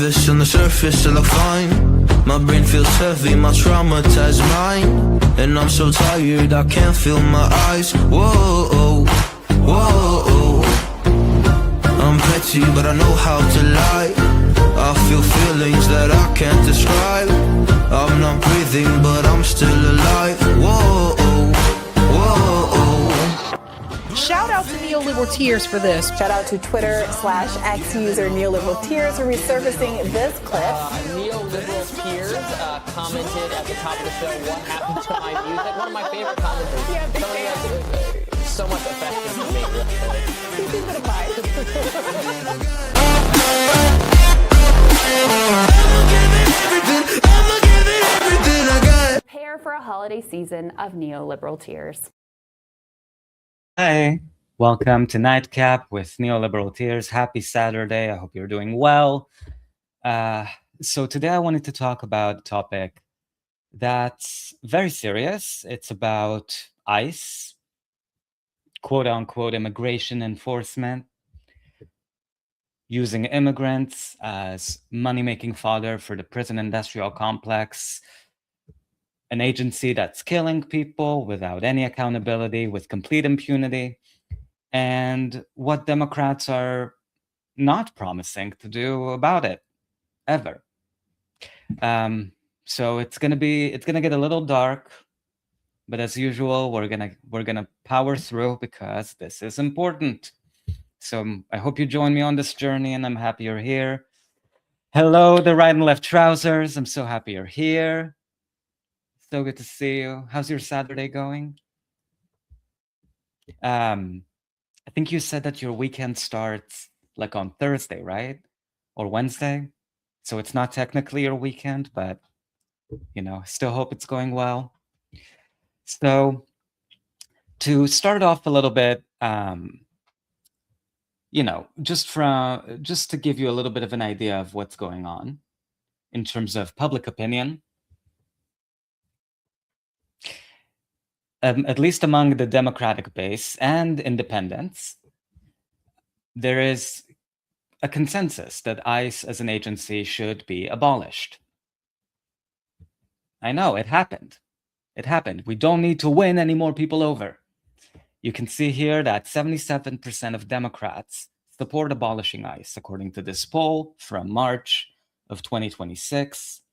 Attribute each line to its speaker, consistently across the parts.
Speaker 1: nervous on the surface, I look fine. My brain feels heavy, my traumatized mind. And I'm so tired, I can't feel my eyes. Whoa, whoa. I'm petty, but I know how to lie. I feel feelings that I can't describe. I'm not breathing, but I'm still alive. Whoa, whoa.
Speaker 2: Shout out to Neoliberal Tears for this.
Speaker 3: Shout out to Twitter/X user Neoliberal Tears for resurfacing this clip.
Speaker 4: Neoliberal Tears commented at the top of the show, "What happened to my music?" One of my favorite commenters.
Speaker 3: Yeah, big
Speaker 4: Somebody
Speaker 3: fan.
Speaker 4: has so much affection for me.
Speaker 3: Keep it in mind. Prepare for a holiday season of Neoliberal Tears.
Speaker 5: Hi, welcome to Nightcap with Neoliberal Tears. Happy Saturday. I hope you're doing well. So today I wanted to talk about a topic that's very serious. It's about ICE, quote unquote, immigration enforcement, using immigrants as money-making fodder for the prison industrial complex, an agency that's killing people without any accountability, with complete impunity, and what Democrats are not promising to do about it, ever. So it's gonna get a little dark, but as usual, we're gonna power through because this is important. So I hope you join me on this journey, and I'm happy you're here. Hello, the right and left trousers. I'm so happy you're here. So good to see you. How's your Saturday going? I think you said that your weekend starts like on Thursday, right? Or Wednesday. So it's not technically your weekend, but still hope it's going well. So to start off a little bit, just to give you a little bit of an idea of what's going on in terms of public opinion, at least among the Democratic base and independents, there is a consensus that ICE as an agency should be abolished. I know, it happened. It happened. We don't need to win any more people over. You can see here that 77% of Democrats support abolishing ICE, according to this poll from March of 2026.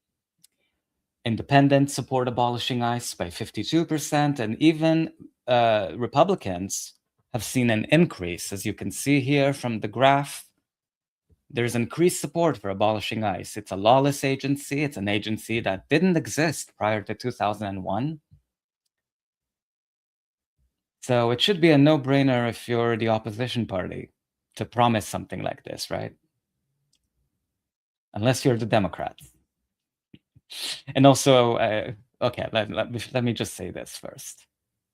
Speaker 5: Independents support abolishing ICE by 52%, and even Republicans have seen an increase. As you can see here from the graph, there's increased support for abolishing ICE. It's a lawless agency. It's an agency that didn't exist prior to 2001. So it should be a no-brainer if you're the opposition party to promise something like this, right? Unless you're the Democrats. And also, okay, let me just say this first.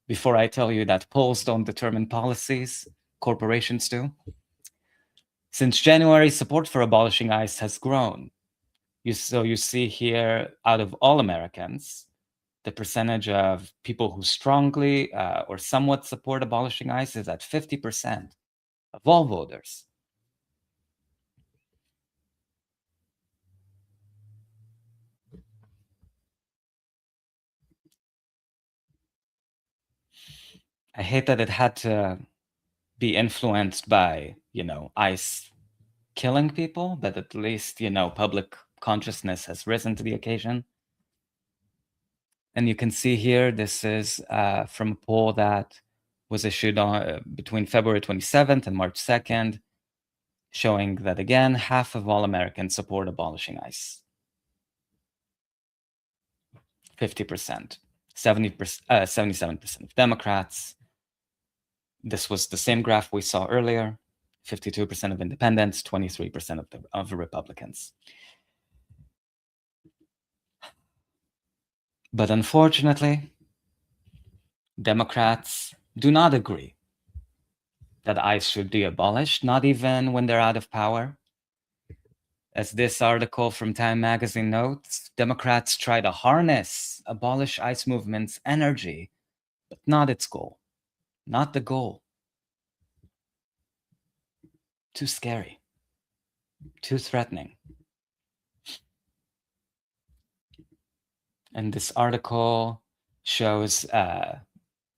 Speaker 5: Before I tell you that polls don't determine policies, corporations do. Since January, support for abolishing ICE has grown. So you see here, out of all Americans, the percentage of people who strongly or somewhat support abolishing ICE is at 50% of all voters. I hate that it had to be influenced by, ICE killing people, but at least, public consciousness has risen to the occasion. And you can see here, this is from a poll that was issued between February 27th and March 2nd, showing that, again, half of all Americans support abolishing ICE. 50%, 77% of Democrats. This was the same graph we saw earlier, 52% of independents, 23% of Republicans. But unfortunately, Democrats do not agree that ICE should be abolished, not even when they're out of power. As this article from Time magazine notes, Democrats try to harness abolish ICE movement's energy, but not its goal. Not the goal. Too scary. Too threatening. And this article shows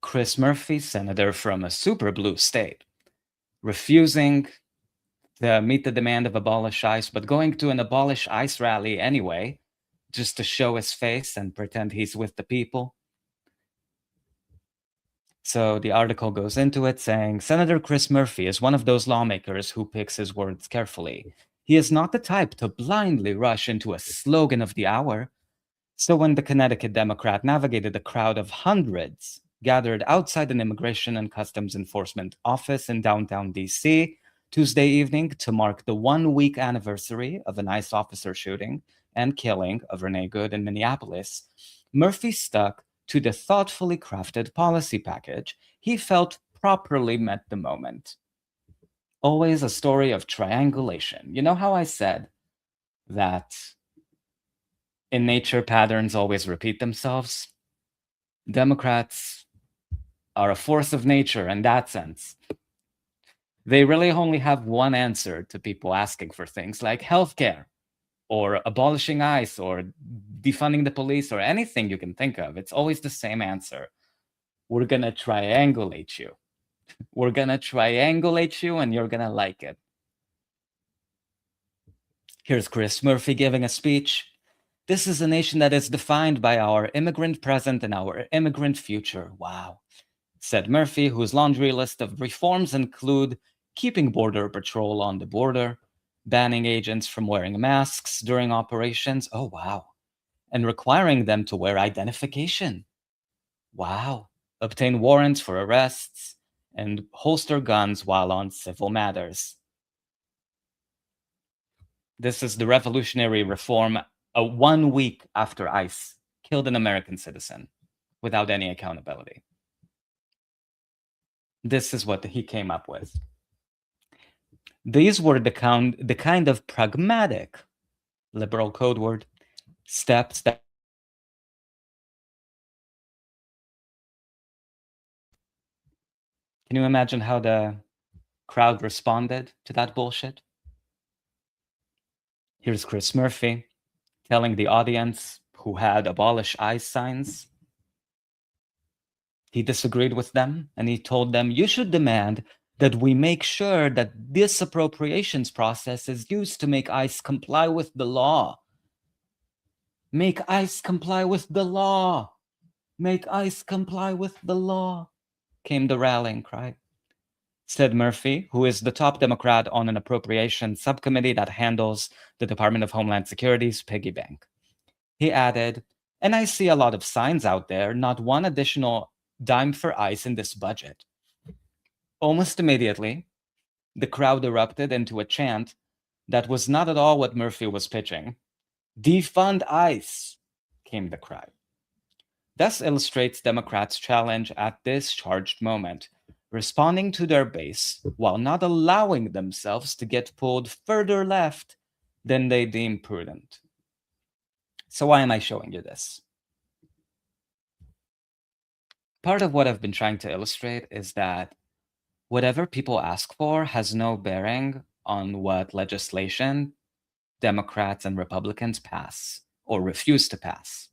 Speaker 5: Chris Murphy, senator from a super blue state, refusing to meet the demand of abolish ICE, but going to an abolish ICE rally anyway, just to show his face and pretend he's with the people. So the article goes into it saying, Senator Chris Murphy is one of those lawmakers who picks his words carefully. He is not the type to blindly rush into a slogan of the hour. So when the Connecticut Democrat navigated a crowd of hundreds gathered outside an Immigration and Customs Enforcement office in downtown DC Tuesday evening to mark the 1-week anniversary of an ICE officer shooting and killing of Renee Good in Minneapolis, Murphy stuck to the thoughtfully crafted policy package he felt properly met the moment. Always a story of triangulation. You know how I said that in nature patterns always repeat themselves? Democrats are a force of nature in that sense. They really only have one answer to people asking for things like healthcare, or abolishing ICE, or defunding the police, or anything you can think of. It's always the same answer. We're going to triangulate you. We're going to triangulate you, and you're going to like it. Here's Chris Murphy giving a speech. This is a nation that is defined by our immigrant present and our immigrant future. Wow, said Murphy, whose laundry list of reforms include keeping Border Patrol on the border, banning agents from wearing masks during operations. Oh, wow. And requiring them to wear identification. Wow. Obtain warrants for arrests and holster guns while on civil matters. This is the revolutionary reform 1 week after ICE killed an American citizen without any accountability. This is what he came up with. These were the kind of pragmatic, liberal code word, steps that Can you imagine how the crowd responded to that bullshit? Here's Chris Murphy telling the audience who had abolish ICE signs. He disagreed with them, and he told them, you should demand that we make sure that this appropriations process is used to make ICE comply with the law. Make ICE comply with the law. Make ICE comply with the law, came the rallying cry. Said Murphy, who is the top Democrat on an appropriations subcommittee that handles the Department of Homeland Security's piggy bank. He added, and I see a lot of signs out there, not one additional dime for ICE in this budget. Almost immediately, the crowd erupted into a chant that was not at all what Murphy was pitching. Defund ICE, came the cry. Thus illustrates Democrats' challenge at this charged moment, responding to their base while not allowing themselves to get pulled further left than they deem prudent. So why am I showing you this? Part of what I've been trying to illustrate is that whatever people ask for has no bearing on what legislation Democrats and Republicans pass or refuse to pass.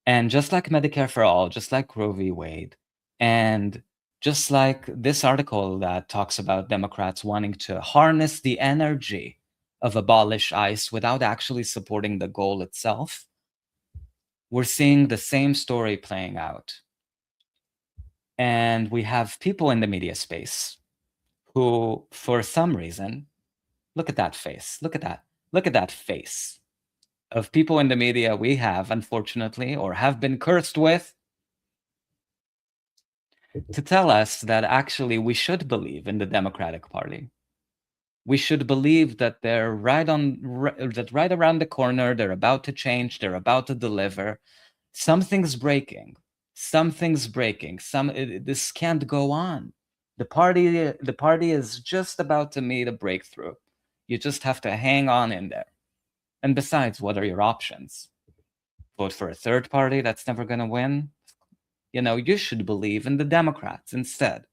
Speaker 5: And just like Medicare for All, just like Roe v. Wade, and just like this article that talks about Democrats wanting to harness the energy of abolish ICE without actually supporting the goal itself, we're seeing the same story playing out. And we have people in the media space who, for some reason, look at that face, look at that face of people in the media we have, unfortunately, or have been cursed with, to tell us that actually we should believe in the Democratic Party. We should believe that they're right around the corner, they're about to change, they're about to deliver. Something's breaking. Something's breaking. This can't go on. The party is just about to meet a breakthrough. You just have to hang on in there. And besides, what are your options? Vote for a third party that's never going to win? You know, you should believe in the Democrats instead.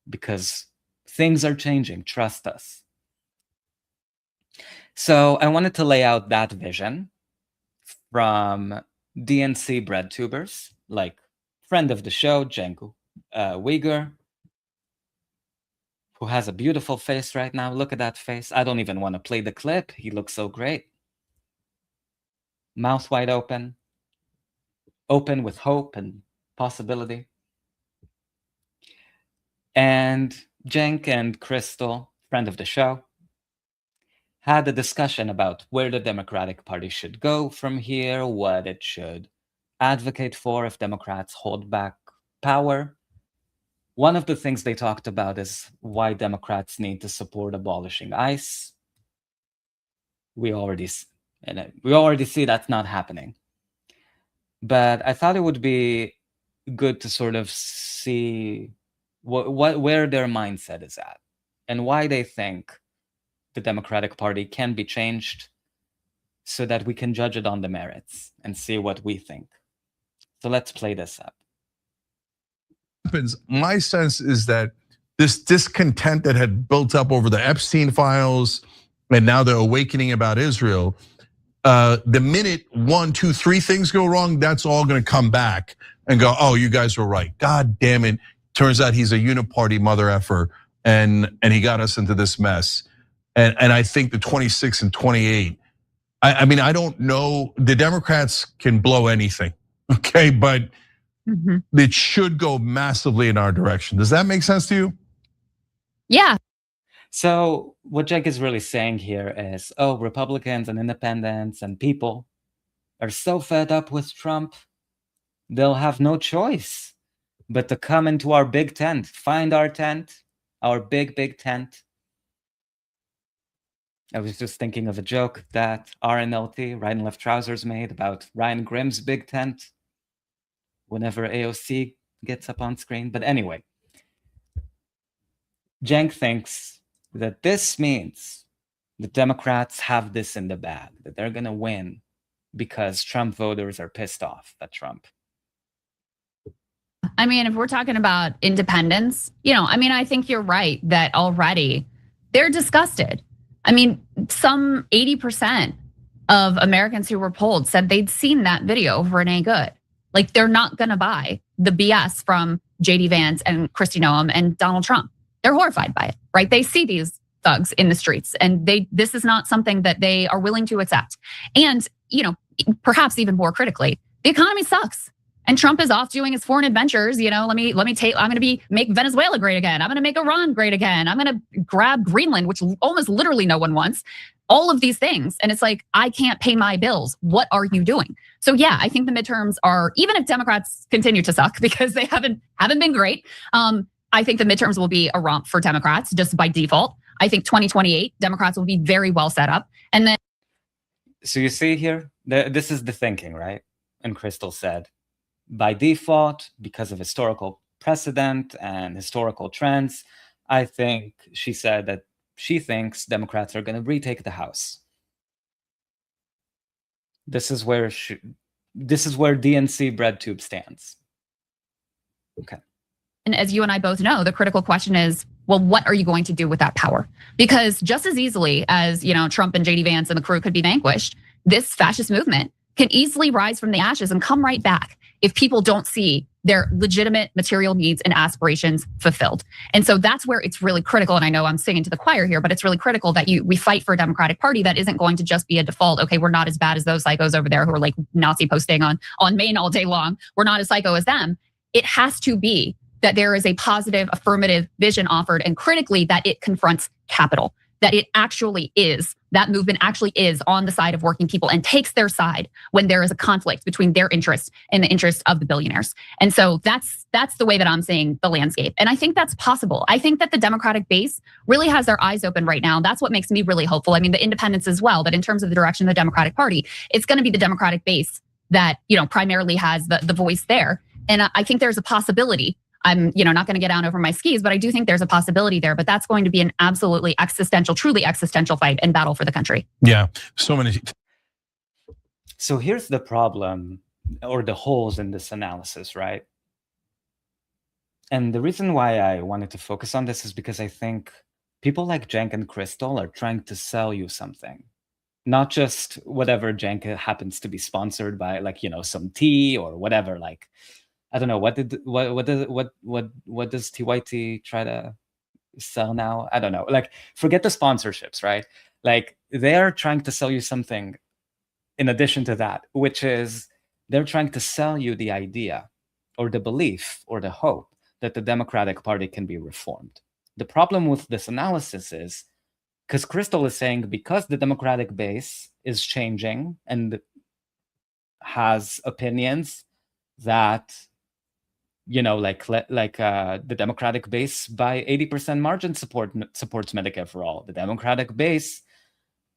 Speaker 5: Because things are changing. Trust us. So I wanted to lay out that vision from DNC bread tubers, like friend of the show, Cenk Uygur, who has a beautiful face right now. Look at that face. I don't even want to play the clip. He looks so great. Mouth wide open, open with hope and possibility. And Cenk and Crystal, friend of the show, had a discussion about where the Democratic Party should go from here, what it should advocate for if Democrats hold back power. One of the things they talked about is why Democrats need to support abolishing ICE. We already see that's not happening. But I thought it would be good to sort of see where their mindset is at and why they think the Democratic Party can be changed so that we can judge it on the merits and see what we think. So let's play this up.
Speaker 6: My sense is that this discontent that had built up over the Epstein files and now the awakening about Israel, the minute 1, 2, 3 things go wrong, that's all gonna come back and go, oh, you guys were right. God damn it. Turns out he's a uniparty mother effer and he got us into this mess. And I think the 26 and 28, I mean, I don't know, the Democrats can blow anything, okay? But it should go massively in our direction. Does that make sense to you?
Speaker 2: Yeah.
Speaker 5: So what Cenk is really saying here is, oh, Republicans and independents and people are so fed up with Trump, they'll have no choice but to come into our big tent, find our tent, our big, big tent. I was just thinking of a joke that RNLT, Right and Left Trousers, made about Ryan Grimm's big tent whenever AOC gets up on screen. But anyway, Cenk thinks that this means the Democrats have this in the bag, that they're gonna win because Trump voters are pissed off at Trump.
Speaker 7: I mean, if we're talking about independence, I think you're right that already they're disgusted. I mean, some 80% of Americans who were polled said they'd seen that video of Renee Good. Like, they're not gonna buy the BS from JD Vance and Kristi Noem and Donald Trump. They're horrified by it, right? They see these thugs in the streets and this is not something that they are willing to accept. And, perhaps even more critically, the economy sucks. And Trump is off doing his foreign adventures. I'm gonna make Venezuela great again. I'm gonna make Iran great again. I'm gonna grab Greenland, which almost literally no one wants. All of these things. And it's like, I can't pay my bills. What are you doing? So yeah, I think the midterms are, even if Democrats continue to suck because they haven't been great, I think the midterms will be a romp for Democrats just by default. I think 2028, Democrats will be very well set up. And then.
Speaker 5: So you see here, this is the thinking, right? And Crystal said, by default, because of historical precedent and historical trends, I think she said that she thinks Democrats are going to retake the House. This is where DNC BreadTube stands. Okay.
Speaker 7: And as you and I both know, the critical question is, well, what are you going to do with that power? Because just as easily as, Trump and JD Vance and the crew could be vanquished, this fascist movement can easily rise from the ashes and come right back if people don't see their legitimate material needs and aspirations fulfilled. And so that's where it's really critical. And I know I'm singing to the choir here, but it's really critical that we fight for a Democratic Party that isn't going to just be a default. Okay, we're not as bad as those psychos over there who are like Nazi posting on Maine all day long. We're not as psycho as them. It has to be that there is a positive, affirmative vision offered, and critically that it confronts capital, that it actually is, that movement actually is on the side of working people and takes their side when there is a conflict between their interests and the interests of the billionaires. And so that's the way that I'm seeing the landscape. And I think that's possible. I think that the Democratic base really has their eyes open right now. That's what makes me really hopeful. I mean, the independents as well, but in terms of the direction of the Democratic Party, it's gonna be the Democratic base that, primarily has the voice there. And I think there's a possibility. I'm, not going to get out over my skis, but I do think there's a possibility there. But that's going to be an absolutely existential, truly existential fight and battle for the country.
Speaker 6: Yeah, so many.
Speaker 5: So here's the problem, or the holes in this analysis, right? And the reason why I wanted to focus on this is because I think people like Cenk and Crystal are trying to sell you something. not just whatever Cenk happens to be sponsored by, like, you know, some tea or whatever. Like, I don't know, what does TYT try to sell now? I don't know. Like, forget the sponsorships, right? Like, they're trying to sell you something in addition to that, which is they're trying to sell you the idea or the belief or the hope that the Democratic Party can be reformed. The problem with this analysis is, because Crystal is saying, because the Democratic base is changing and has opinions that, you know, like the Democratic base by 80% margin supports Medicare for all. The Democratic base,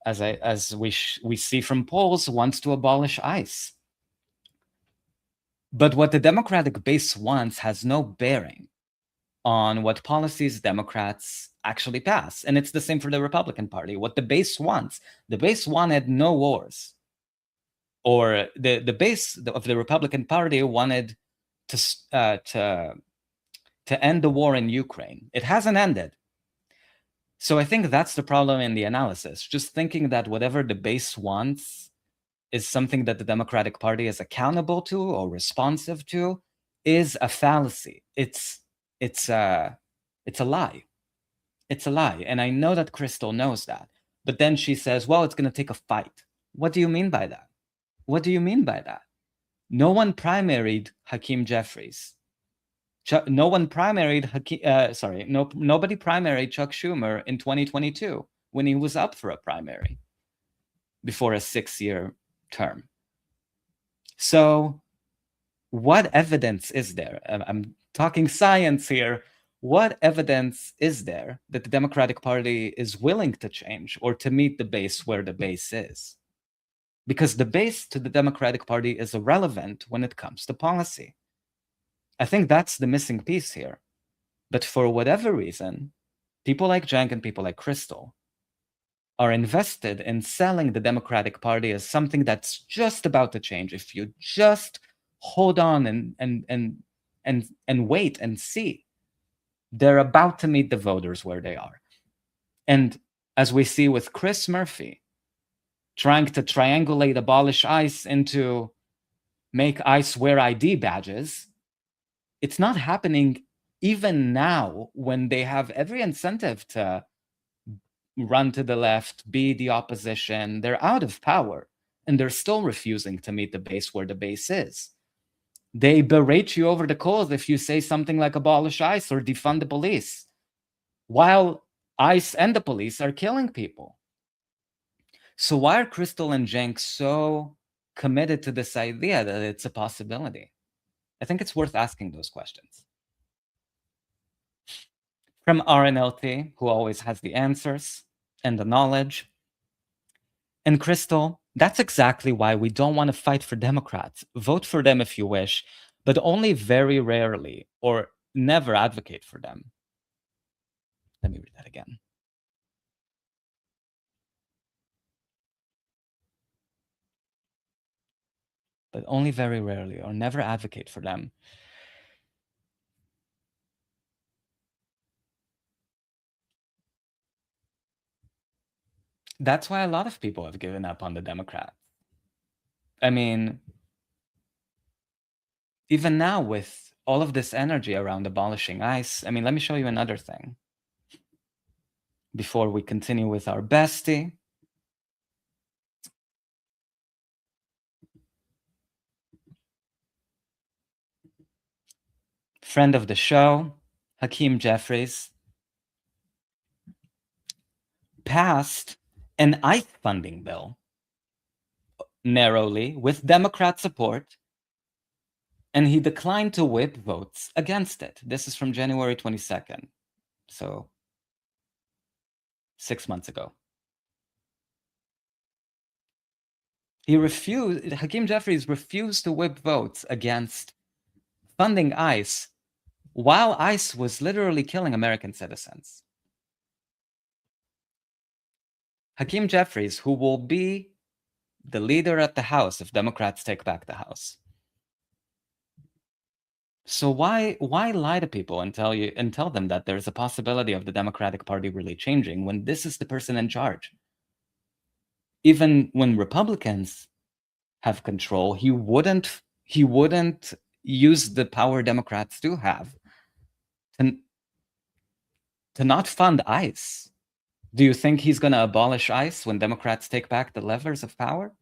Speaker 5: as we see from polls, wants to abolish ICE. But what the Democratic base wants has no bearing on what policies Democrats actually pass. And it's the same for the Republican Party. What the base wants, the base wanted no wars. Or the base of the Republican Party wanted to end the war in Ukraine. It hasn't ended. So I think that's the problem in the analysis. Just thinking that whatever the base wants is something that the Democratic Party is accountable to or responsive to is a fallacy. It's a lie. It's a lie. And I know that Crystal knows that. But then she says, well, it's going to take a fight. What do you mean by that? What do you mean by that? No one primaried Hakeem Jeffries. No one primaried nobody primaried Chuck Schumer in 2022 when he was up for a primary before a 6-year term. So what evidence is there? I'm talking science here. What evidence is there that the Democratic Party is willing to change or to meet the base where the base is? Because the base to the Democratic Party is irrelevant when it comes to policy. I think that's the missing piece here. But for whatever reason, people like Cenk and people like Crystal are invested in selling the Democratic Party as something that's just about to change. If you just hold on and wait and see, they're about to meet the voters where they are. And as we see with Chris Murphy, trying to triangulate abolish ICE into make ICE wear ID badges, it's not happening even now when they have every incentive to run to the left, be the opposition. They're out of power, and they're still refusing to meet the base where the base is. They berate you over the coals if you say something like abolish ICE or defund the police, while ICE and the police are killing people. So why are Crystal and Cenk so committed to this idea that it's a possibility? I think it's worth asking those questions. From RNLT, who always has the answers and the knowledge. And Crystal, that's exactly why we don't want to fight for Democrats. Vote for them if you wish, but only very rarely or never advocate for them. Let me read that again. But only very rarely or never advocate for them. That's why a lot of people have given up on the Democrats. I mean, even now with all of this energy around abolishing ICE, I mean, let me show you another thing before we continue with our bestie. Friend of the show, Hakeem Jeffries, passed an ICE funding bill narrowly with Democrat support, and he declined to whip votes against it. This is from January 22nd, so 6 months ago. Hakeem Jeffries refused to whip votes against funding ICE while ICE was literally killing American citizens. Hakeem Jeffries, who will be the leader at the House if Democrats take back the House. So why lie to people and tell them that there's a possibility of the Democratic Party really changing when this is the person in charge? even when Republicans have control, he wouldn't use the power Democrats do have to not fund ICE. Do you think he's going to abolish ICE when Democrats take back the levers of power?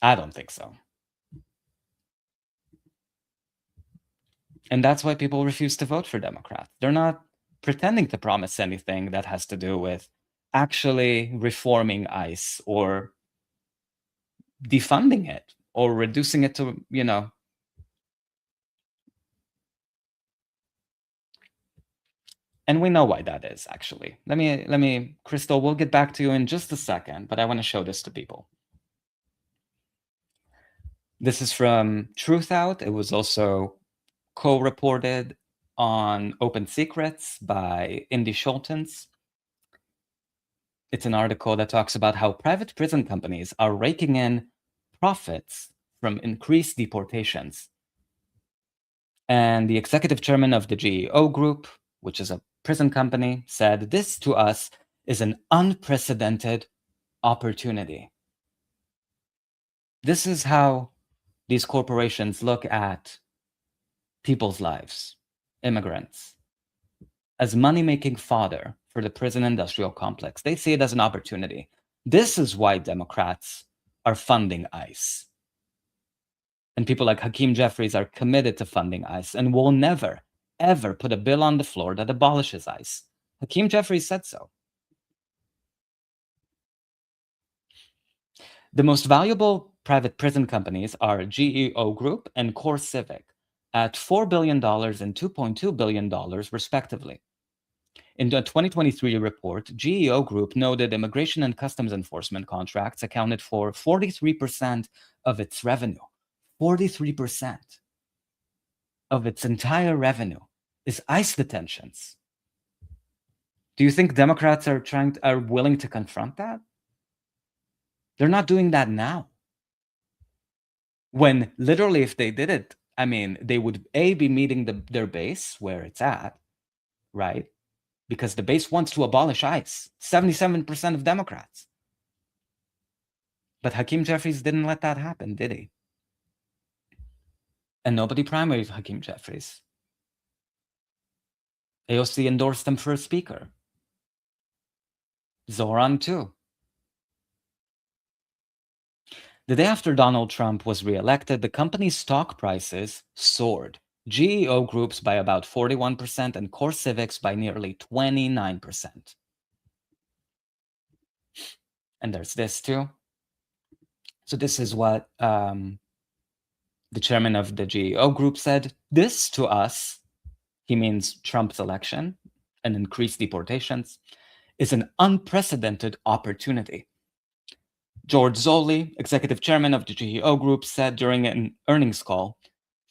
Speaker 5: I don't think so. And that's why people refuse to vote for Democrats. They're not pretending to promise anything that has to do with actually reforming ICE or defunding it or reducing it to, and we know why that is, actually. Let me, Crystal, we'll get back to you in just a second, but I want to show this to people. This is from Truthout. It was also co-reported on Open Secrets by Indy Schultens. It's an article that talks about how private prison companies are raking in profits from increased deportations. And the executive chairman of the GEO Group, which is a prison company, said, "This to us is an unprecedented opportunity." This is how these corporations look at people's lives, immigrants, as money-making fodder for the prison industrial complex. They see it as an opportunity. This is why Democrats are funding ICE. And people like Hakeem Jeffries are committed to funding ICE and will never, ever put a bill on the floor that abolishes ICE. Hakeem Jeffries said so. The most valuable private prison companies are GEO Group and CoreCivic at $4 billion and $2.2 billion, respectively. In the 2023 report, GEO Group noted immigration and customs enforcement contracts accounted for 43% of its revenue. 43% of its entire revenue is ICE detentions. Do you think Democrats are willing to confront that? They're not doing that now. When literally, if they did it, I mean, they would be meeting their base where it's at, right? Because the base wants to abolish ICE. 77% of Democrats. But Hakeem Jeffries didn't let that happen, did he? And nobody primaried Hakeem Jeffries. AOC endorsed him for a speaker. Zoran too. The day after Donald Trump was reelected, the company's stock prices soared. GEO Groups by about 41% and CoreCivics by nearly 29%. And there's this too. So this is what the chairman of the GEO Group said. This to us, he means Trump's election and increased deportations, is an unprecedented opportunity. George Zolli, executive chairman of the GEO Group, said during an earnings call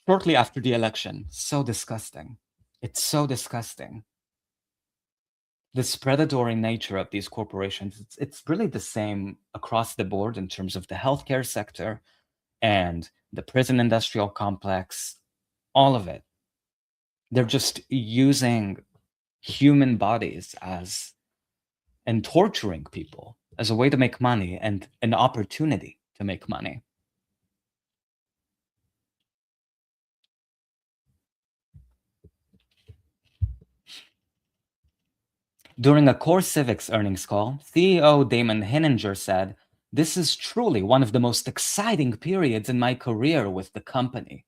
Speaker 5: shortly after the election, "So disgusting. It's so disgusting." This predatory nature of these corporations, it's really the same across the board in terms of the healthcare sector and the prison industrial complex, all of it. They're just using human bodies and torturing people as a way to make money and an opportunity to make money. During a CoreCivics earnings call, CEO Damon Hininger said, "This is truly one of the most exciting periods in my career with the company."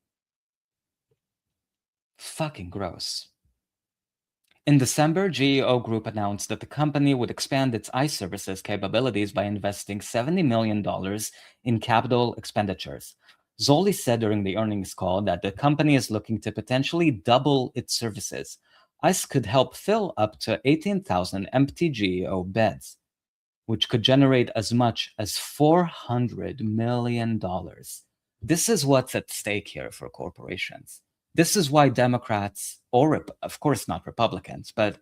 Speaker 5: Fucking gross. In December, GEO Group announced that the company would expand its ICE services capabilities by investing $70 million in capital expenditures. Zolli said during the earnings call that the company is looking to potentially double its services. ICE could help fill up to 18,000 empty GEO beds, which could generate as much as $400 million. This is what's at stake here for corporations. This is why Democrats, or of course not Republicans, but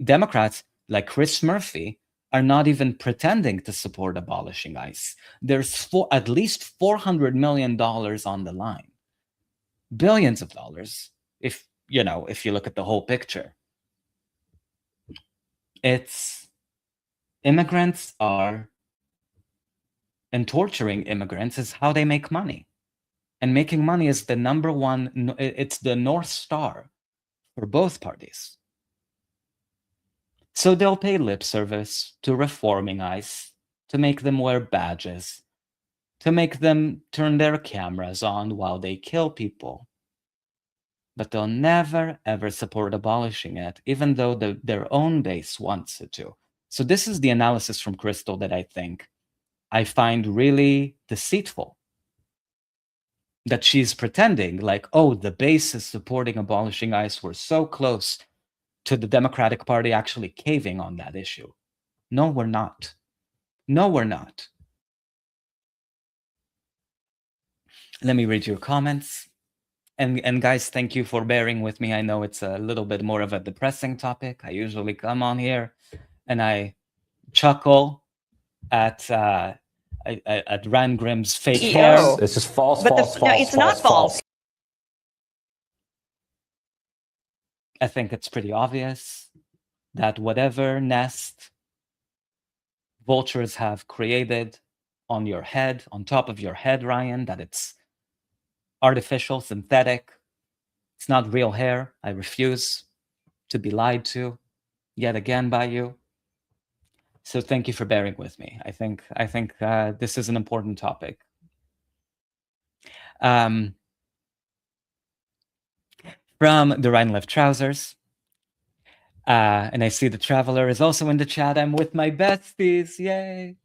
Speaker 5: Democrats like Chris Murphy are not even pretending to support abolishing ICE. There's at least $400 million on the line. Billions of dollars, if you look at the whole picture. It's immigrants are, and torturing immigrants is how they make money. And making money is the number one, it's the North Star for both parties. So they'll pay lip service to reforming ICE, to make them wear badges, to make them turn their cameras on while they kill people. But they'll never, ever support abolishing it, even though their own base wants it to. So this is the analysis from Crystal that I find really deceitful. That she's pretending like, oh, the base is supporting abolishing ICE. We're so close to the Democratic Party actually caving on that issue. No, we're not. No, we're not. Let me read your comments. And guys, thank you for bearing with me. I know it's a little bit more of a depressing topic. I usually come on here and I chuckle at Rand Grimm's fake hair.
Speaker 4: It's just false,
Speaker 8: But
Speaker 4: false,
Speaker 8: no,
Speaker 4: false,
Speaker 8: it's not false.
Speaker 5: I think it's pretty obvious that whatever nest vultures have created on your head, on top of your head, Ryan, that it's artificial, synthetic. It's not real hair. I refuse to be lied to yet again by you. So thank you for bearing with me. I think this is an important topic. From the Ryan Left Trousers, and I see the Traveler is also in the chat. I'm with my besties. Yay!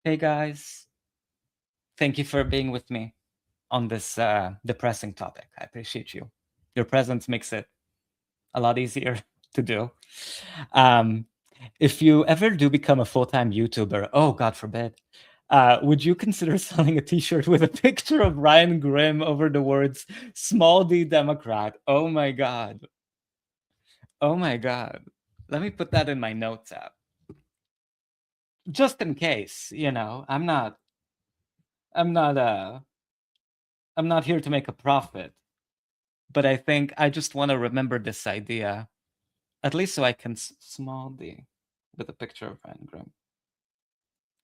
Speaker 5: Hey guys, thank you for being with me on this depressing topic. I appreciate you. Your presence makes it a lot easier to do. If you ever do become a full-time YouTuber, oh, God forbid, would you consider selling a t-shirt with a picture of Ryan Grimm over the words, small d Democrat? Oh my God. Oh my God. Let me put that in my notes app. Just in case, you know, I'm not here to make a profit, but I think I just want to remember this idea, at least so I can small d with a picture of Ryan Grimm.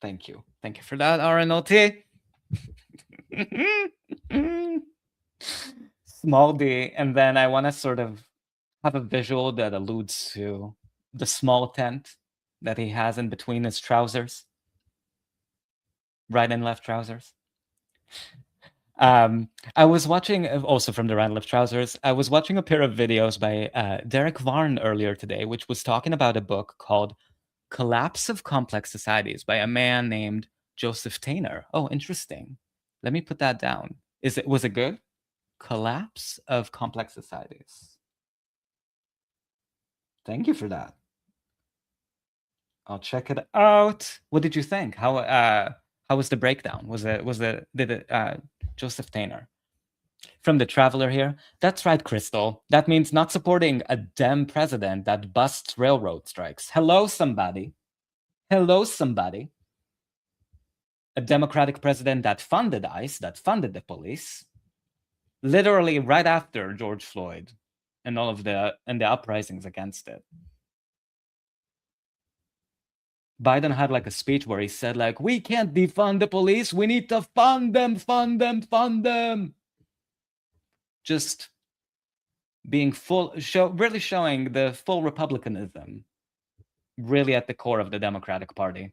Speaker 5: Thank you. Thank you for that, RNLT. Small d, and then I want to sort of have a visual that alludes to the small tent that he has in between his trousers. Right and left trousers. I was watching, also from the Ryan Left Trousers, I was watching a pair of videos by Derek Varn earlier today, which was talking about a book called Collapse of Complex Societies by a man named Joseph Tainer. Oh, interesting. Let me put that down. Was it good? Collapse of Complex Societies. Thank you for that. I'll check it out. What did you think? How was the breakdown? Did it Joseph Tainer from the Traveler here? That's right, Crystal. That means not supporting a Dem president that busts railroad strikes. Hello, somebody. Hello, somebody. A Democratic president that funded ICE, that funded the police, literally right after George Floyd and all of the uprisings against it. Biden had like a speech where he said like, we can't defund the police. We need to fund them, fund them, fund them. Just being really showing the full republicanism really at the core of the Democratic Party,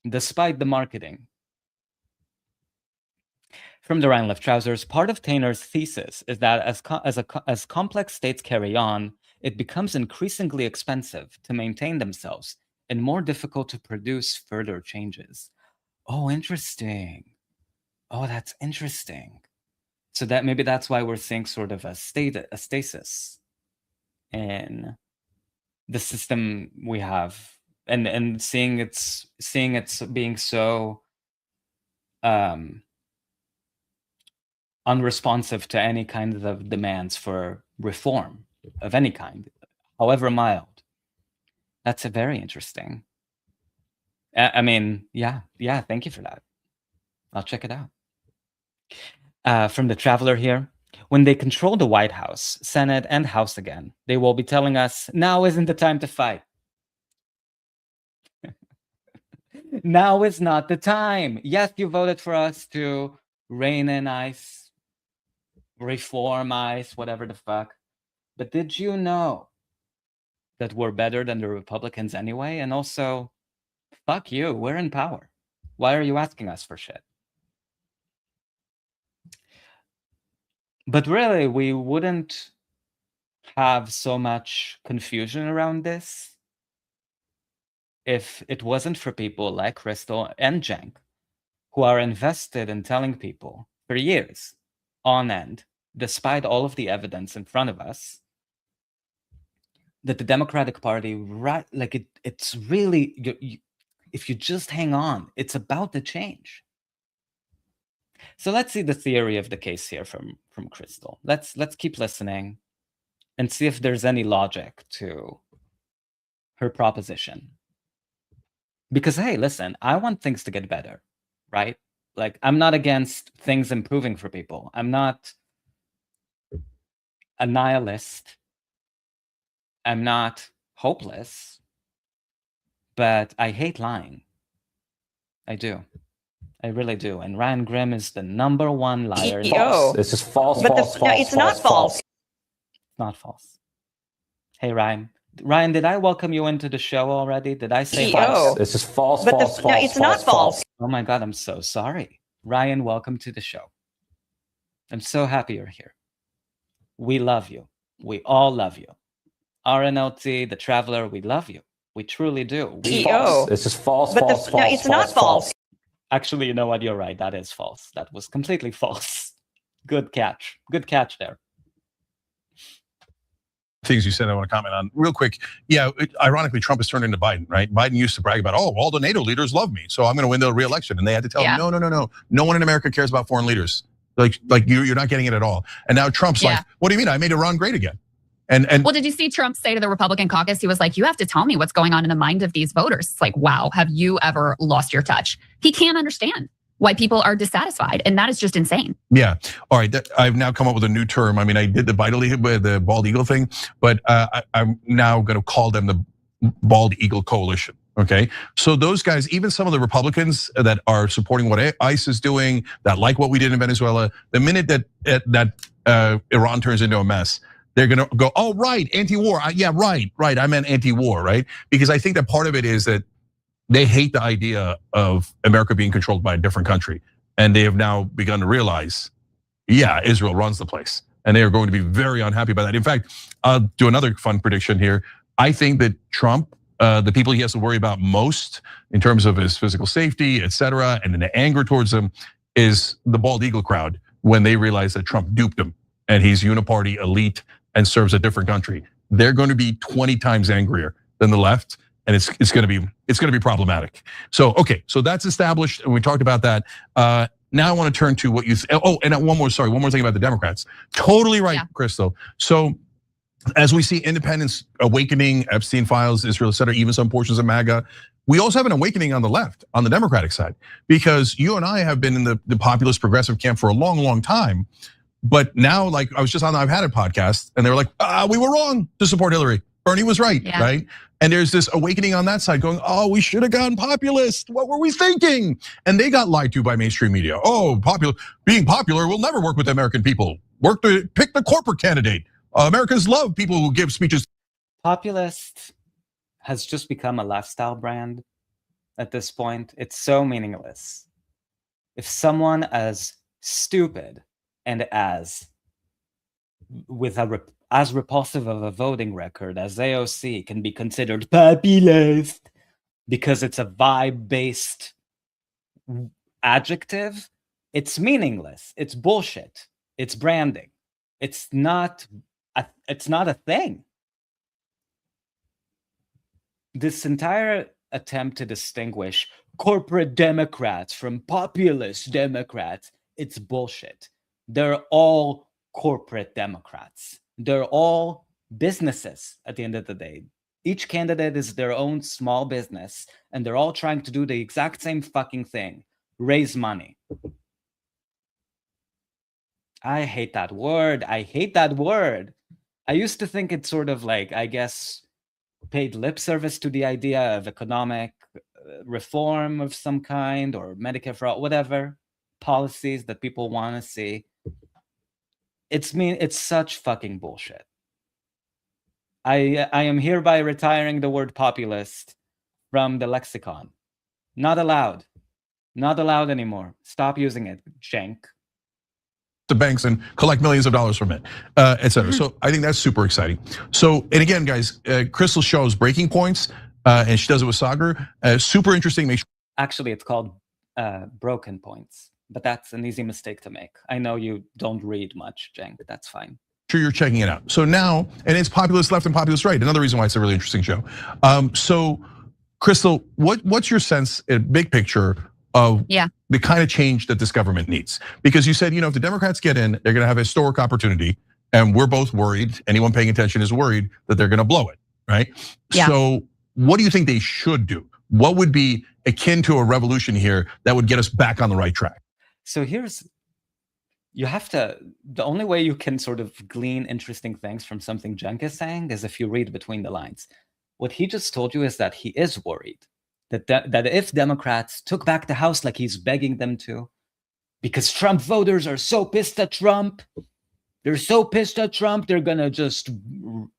Speaker 5: despite the marketing. From the Ryan Left Trousers, part of Tainer's thesis is that as complex states carry on, it becomes increasingly expensive to maintain themselves and more difficult to produce further changes. Oh, interesting. Oh, that's interesting. So that maybe that's why we're seeing sort of a stasis in the system we have, and seeing it's being so unresponsive to any kind of demands for reform of any kind, however mild. That's a very interesting. I mean, yeah, thank you for that. I'll check it out. From the Traveler here, when they control the White House, Senate, and House again, they will be telling us, now isn't the time to fight. Now is not the time. Yes, you voted for us to rein in ICE, reform ICE, whatever the fuck. But did you know that we're better than the Republicans anyway? And also, fuck you, we're in power. Why are you asking us for shit? But really, we wouldn't have so much confusion around this if it wasn't for people like Crystal and Cenk, who are invested in telling people for years on end, despite all of the evidence in front of us, that the Democratic Party, right, like it's really, if you just hang on, it's about to change. So let's see the theory of the case here from Crystal. Let's keep listening and see if there's any logic to her proposition. Because hey, listen, I want things to get better, right? Like, I'm not against things improving for people. I'm not a nihilist. I'm not hopeless, but I hate lying. I do. I really do. And Ryan Grimm is the number one liar.
Speaker 8: This is false, false. No, it's not false.
Speaker 5: It's not false. Hey, Ryan. Ryan, did I welcome you into the show already? Did I say false?
Speaker 8: This is false, false, false. No, it's not false.
Speaker 5: Oh my God, I'm so sorry. Ryan, welcome to the show. I'm so happy you're here. We love you. We all love you. RNLT, the Traveler, we love you. We truly do.
Speaker 8: This is false, false, false. No, it's not false.
Speaker 5: Actually, you know what? You're right. That is false. That was completely false. Good catch. Good catch there.
Speaker 6: Things you said I want to comment on real quick. Yeah, ironically, Trump has turned into Biden, right? Biden used to brag about, oh, all the NATO leaders love me, so I'm going to win the re-election. And they had to tell him, no. No one in America cares about foreign leaders. Like you're not getting it at all. And now Trump's like, what do you mean? I made Iran great again. And
Speaker 7: well, did you see Trump say to the Republican caucus? He was like, you have to tell me what's going on in the mind of these voters. It's like, wow, have you ever lost your touch? He can't understand why people are dissatisfied. And that is just insane.
Speaker 6: Yeah. All right. I've now come up with a new term. I mean, I did the bald eagle thing, but I'm now going to call them the Bald Eagle Coalition. Okay. So those guys, even some of the Republicans that are supporting what ICE is doing, that like what we did in Venezuela, the minute that Iran turns into a mess, they're gonna go, oh, right, anti-war. Yeah, right. I meant anti-war, right? Because I think that part of it is that they hate the idea of America being controlled by a different country. And they have now begun to realize, yeah, Israel runs the place. And they are going to be very unhappy about that. In fact, I'll do another fun prediction here. I think that Trump, the people he has to worry about most in terms of his physical safety, et cetera, and the anger towards them is the bald eagle crowd when they realize that Trump duped them and he's uniparty elite and serves a different country. They're going to be 20 times angrier than the left, and it's going to be problematic. So okay, so that's established, and we talked about that. Now I want to turn to what you. And one more thing about the Democrats. Totally right, Crystal. So as we see independents awakening, Epstein files, Israel, et cetera, even some portions of MAGA, we also have an awakening on the left, on the Democratic side, because you and I have been in the populist progressive camp for a long, long time. But now, like I was just on the I've Had It podcast, and they were like, we were wrong to support Hillary. Bernie was right, right? And there's this awakening on that side going, oh, we should have gone populist. What were we thinking? And they got lied to by mainstream media. Oh, being popular will never work with the American people. Pick the corporate candidate. Americans love people who give speeches.
Speaker 5: Populist has just become a lifestyle brand at this point. It's so meaningless. If someone as stupid and as repulsive of a voting record as AOC can be considered populist because it's a vibe-based adjective, it's meaningless. It's bullshit. It's branding. It's not a thing. This entire attempt to distinguish corporate Democrats from populist Democrats, it's bullshit. They're all corporate Democrats. They're all businesses at the end of the day. Each candidate is their own small business, and they're all trying to do the exact same fucking thing, raise money. I hate that word. I used to think it's sort of like, I guess, paid lip service to the idea of economic reform of some kind or Medicare for all, whatever policies that people want to see. It's such fucking bullshit. I am hereby retiring the word populist from the lexicon. Not allowed. Not allowed anymore. Stop using it, Cenk.
Speaker 6: The banks and collect millions of dollars from it, et cetera. So I think that's super exciting. So, and again, guys, Crystal shows breaking points, and she does it with Sagar. Super interesting.
Speaker 5: Actually, it's called broken points, but that's an easy mistake to make. I know you don't read much, Cenk. That's fine.
Speaker 6: Sure, you're checking it out. So now, and it's populist left and populist right. Another reason why it's a really interesting show. So, Crystal, what's your sense, big picture, of the kind of change that this government needs? Because you said, if the Democrats get in, they're gonna have a historic opportunity, and we're both worried, anyone paying attention is worried that they're gonna blow it, right?
Speaker 7: Yeah.
Speaker 6: So what do you think they should do? What would be akin to a revolution here that would get us back on the right track?
Speaker 5: So the only way you can sort of glean interesting things from something Cenk is saying is if you read between the lines. What he just told you is that he is worried that if Democrats took back the House like he's begging them to, because Trump voters are so pissed at Trump, they're gonna just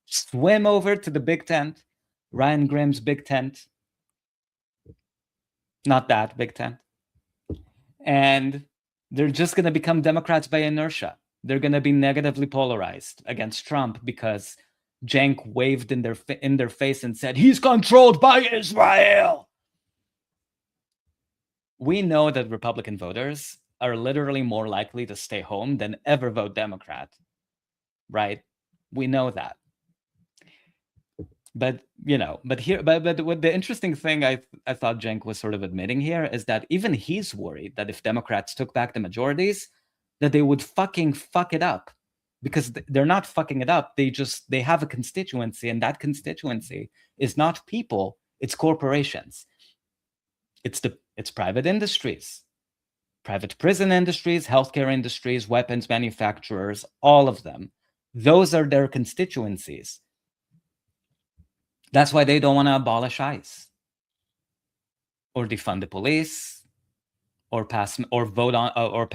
Speaker 5: swim over to the big tent, Ryan Grimm's big tent, not that big tent, and they're just gonna become Democrats by inertia. They're gonna be negatively polarized against Trump because Cenk waved in their face and said, he's controlled by Israel. We know that Republican voters are literally more likely to stay home than ever vote Democrat, right? We know that. But what the interesting thing I thought Cenk was sort of admitting here is that even he's worried that if Democrats took back the majorities, that they would fucking fuck it up. Because they're not fucking it up. They have a constituency, and that constituency is not people, it's corporations. It's private industries, private prison industries, healthcare industries, weapons manufacturers, all of them. Those are their constituencies. That's why they don't want to abolish ICE or defund the police or vote on or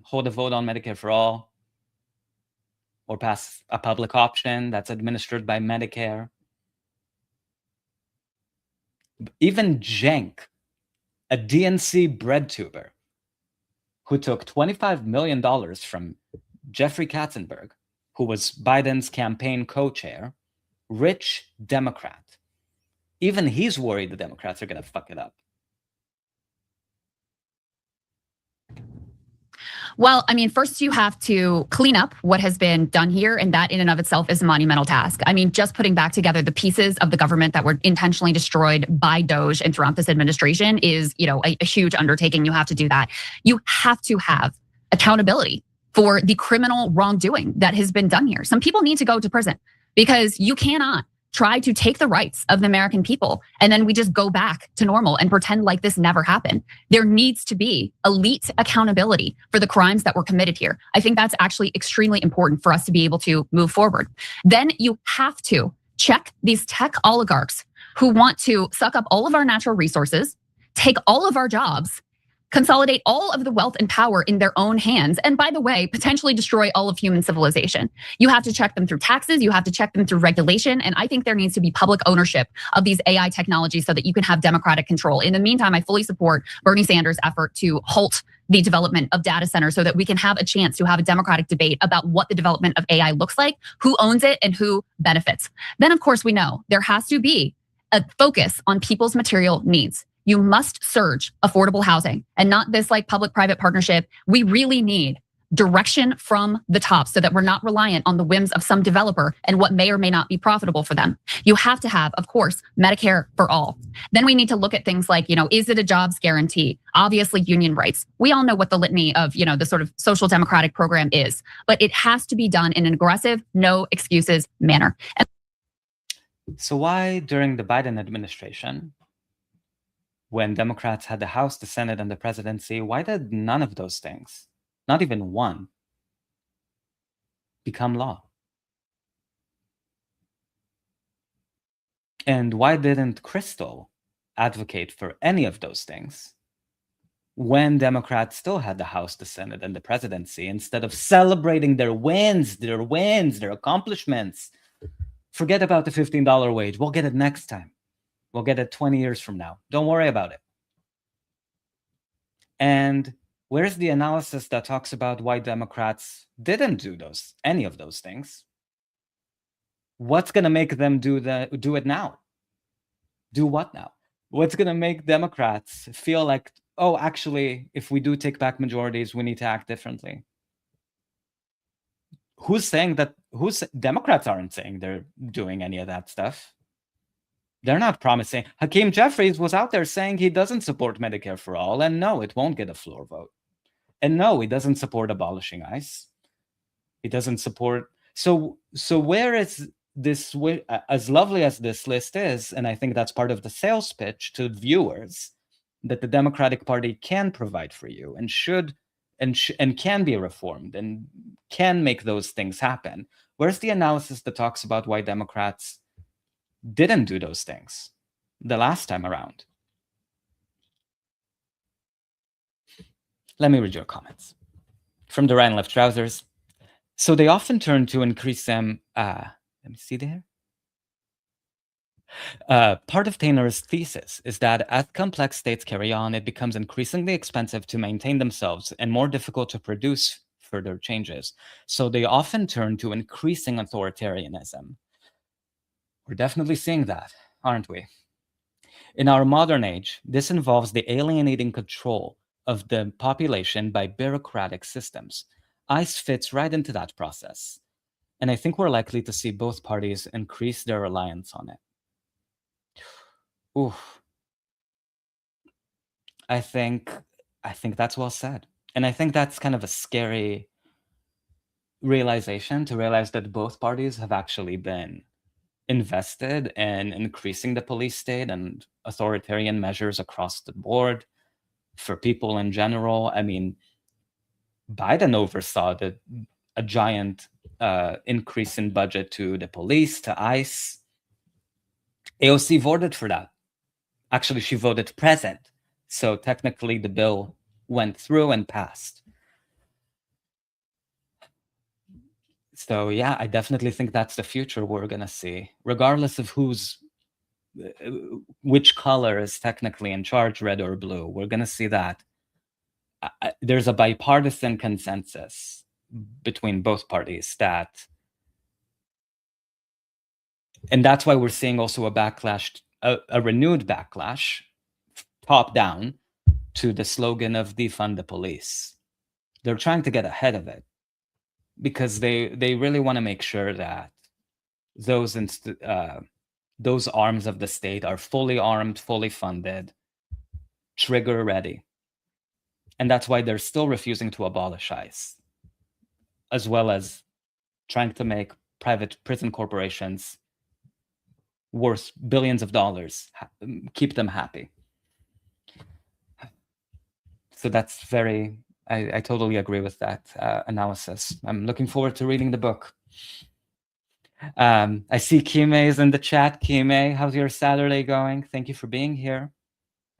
Speaker 5: hold a vote on Medicare for all, or pass a public option that's administered by Medicare. Even Cenk, a DNC bread tuber, who took $25 million from Jeffrey Katzenberg, who was Biden's campaign co-chair, rich Democrat. Even he's worried the Democrats are gonna fuck it up.
Speaker 7: Well, I mean, first you have to clean up what has been done here, and that in and of itself is a monumental task. I mean, just putting back together the pieces of the government that were intentionally destroyed by Doge and throughout this administration is, a huge undertaking. You have to do that. You have to have accountability for the criminal wrongdoing that has been done here. Some people need to go to prison because you cannot try to take the rights of the American people and then we just go back to normal and pretend like this never happened. There needs to be elite accountability for the crimes that were committed here. I think that's actually extremely important for us to be able to move forward. Then you have to check these tech oligarchs who want to suck up all of our natural resources, take all of our jobs, consolidate all of the wealth and power in their own hands, and by the way, potentially destroy all of human civilization. You have to check them through taxes, you have to check them through regulation, and I think there needs to be public ownership of these AI technologies so that you can have democratic control. In the meantime, I fully support Bernie Sanders' effort to halt the development of data centers so that we can have a chance to have a democratic debate about what the development of AI looks like, who owns it, and who benefits. Then, of course, we know there has to be a focus on people's material needs. You must surge affordable housing and not this like public-private partnership. We really need direction from the top so that we're not reliant on the whims of some developer and what may or may not be profitable for them. You have to have, of course, Medicare for all. Then we need to look at things like, is it a jobs guarantee? Obviously, union rights. We all know what the litany of, the sort of social democratic program is, but it has to be done in an aggressive, no excuses manner.
Speaker 5: So why during the Biden administration, when Democrats had the House, the Senate, and the presidency, why did none of those things, not even one, become law? And why didn't Crystal advocate for any of those things when Democrats still had the House, the Senate, and the presidency, instead of celebrating their wins, their accomplishments. Forget about the $15 wage. We'll get it next time. We'll get it 20 years from now. Don't worry about it. And where's the analysis that talks about why Democrats didn't do any of those things? What's going to make them do it now? Do what now? What's going to make Democrats feel like, oh, actually, if we do take back majorities, we need to act differently? Who's saying that? Democrats aren't saying they're doing any of that stuff. They're not promising. Hakeem Jeffries was out there saying he doesn't support Medicare for all, and no, it won't get a floor vote. And no, he doesn't support abolishing ICE. He doesn't support. So where is this? As lovely as this list is, and I think that's part of the sales pitch to viewers, that the Democratic Party can provide for you and should and can be reformed and can make those things happen. Where's the analysis that talks about why Democrats didn't do those things the last time around? Let me read your comments from the Ryan Left Trousers. So they often turn to increase them. Let me see there. Part of Taylor's thesis is that as complex states carry on, it becomes increasingly expensive to maintain themselves and more difficult to produce further changes. So they often turn to increasing authoritarianism. We're definitely seeing that, aren't we? In our modern age, this involves the alienating control of the population by bureaucratic systems. ICE fits right into that process. And I think we're likely to see both parties increase their reliance on it. Oof. I think that's well said. And I think that's kind of a scary realization, to realize that both parties have actually been invested in increasing the police state and authoritarian measures across the board for people in general. I mean, Biden oversaw a giant increase in budget to the police, to ICE. AOC voted for that. Actually, she voted present. So technically the bill went through and passed. So yeah, I definitely think that's the future we're going to see, regardless of which color is technically in charge, red or blue. We're going to see that there's a bipartisan consensus between both parties and that's why we're seeing also a backlash, a renewed backlash, top down, to the slogan of defund the police. They're trying to get ahead of it because they really want to make sure that those arms of the state are fully armed, fully funded, trigger ready. And that's why they're still refusing to abolish ICE, as well as trying to make private prison corporations worth billions of dollars, keep them happy. So that's I totally agree with that analysis. I'm looking forward to reading the book. I see Kime is in the chat. Kime, how's your Saturday going? Thank you for being here.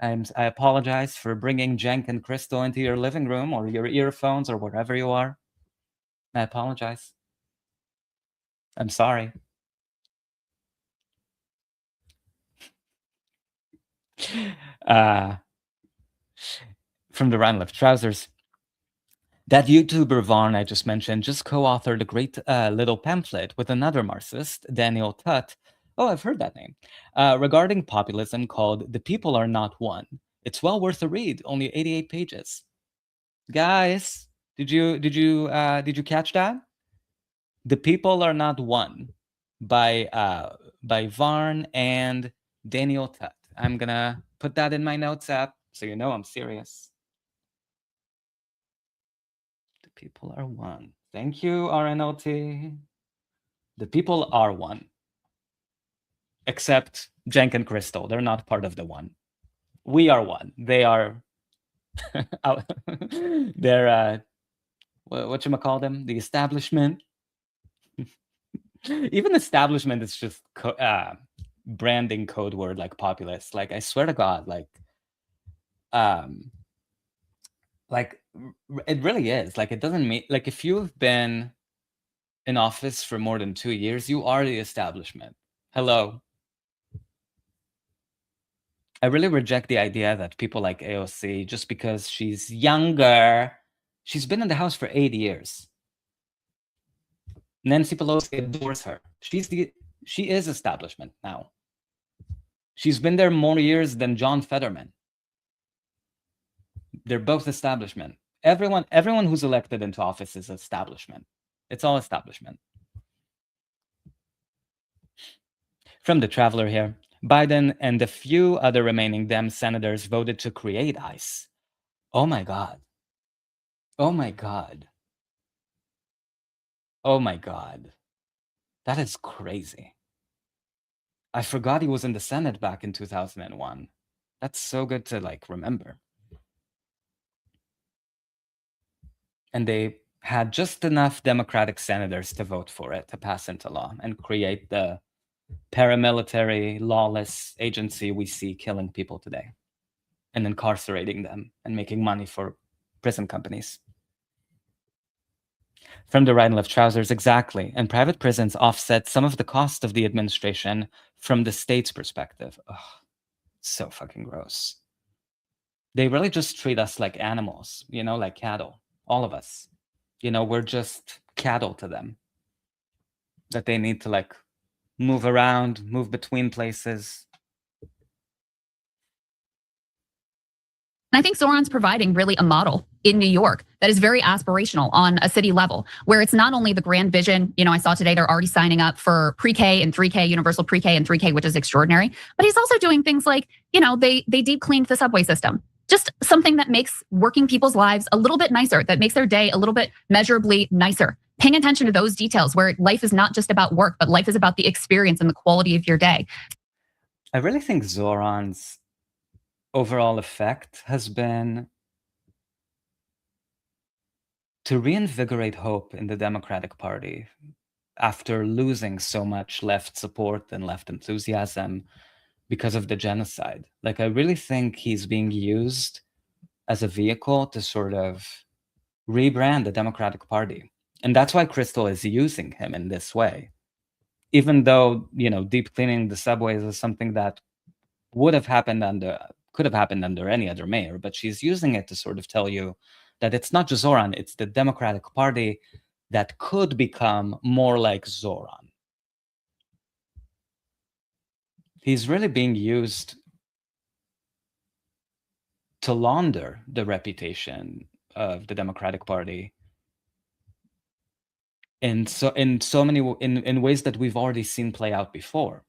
Speaker 5: I apologize for bringing Cenk and Crystal into your living room or your earphones or wherever you are. I apologize. I'm sorry. From the Ryan Left Trousers. That YouTuber Varn I just mentioned just co-authored a great little pamphlet with another Marxist, Daniel Tutt. Oh, I've heard that name. Regarding populism, called "The People Are Not One." It's well worth a read. Only 88 pages. Guys, did you catch that? "The People Are Not One" by Varn and Daniel Tutt. I'm gonna put that in my notes app so you know I'm serious. The people are one. Thank you, RNLT. The people are one. Except Cenk and Crystal. They're not part of the one. We are one. They are... they're... whatchamacall them? The establishment. Even establishment is just... branding code word like populist. Like, I swear to God, like it really is. Like, it doesn't mean, like, if you've been in office for more than 2 years, you are the establishment. Hello. I really reject the idea that people like AOC, just because she's younger, she's been in the House for 8 years. Nancy Pelosi adores her. She is establishment now. She's been there more years than John Fetterman. They're both establishment. Everyone who's elected into office is establishment. It's all establishment. From the Traveler here, Biden and a few other remaining Dem senators voted to create ICE. Oh my God. Oh my God. Oh my God. That is crazy. I forgot he was in the Senate back in 2001. That's so good to like remember. And they had just enough Democratic senators to vote for it, to pass into law and create the paramilitary, lawless agency we see killing people today and incarcerating them and making money for prison companies. From the Right and Left Trousers, exactly. And private prisons offset some of the cost of the administration from the state's perspective. Ugh, so fucking gross. They really just treat us like animals, you know, like cattle. All of us. You know, we're just cattle to them. That they need to like move around, move between places.
Speaker 7: And I think Zoran's providing really a model in New York that is very aspirational on a city level, where it's not only the grand vision. You know, I saw today they're already signing up for pre-K and 3K, universal pre-K and 3K, which is extraordinary. But he's also doing things like, you know, they deep cleaned the subway system. Just something that makes working people's lives a little bit nicer, that makes their day a little bit measurably nicer. Paying attention to those details where life is not just about work, but life is about the experience and the quality of your day.
Speaker 5: I really think Zoran's overall effect has been to reinvigorate hope in the Democratic Party after losing so much left support and left enthusiasm because of the genocide. Like, I really think he's being used as a vehicle to sort of rebrand the Democratic Party. And that's why Crystal is using him in this way. Even though, you know, deep cleaning the subways is something that could have happened under any other mayor, but she's using it to sort of tell you that it's not just Zoran, it's the Democratic Party that could become more like Zoran. He's really being used to launder the reputation of the Democratic Party in ways that we've already seen play out before.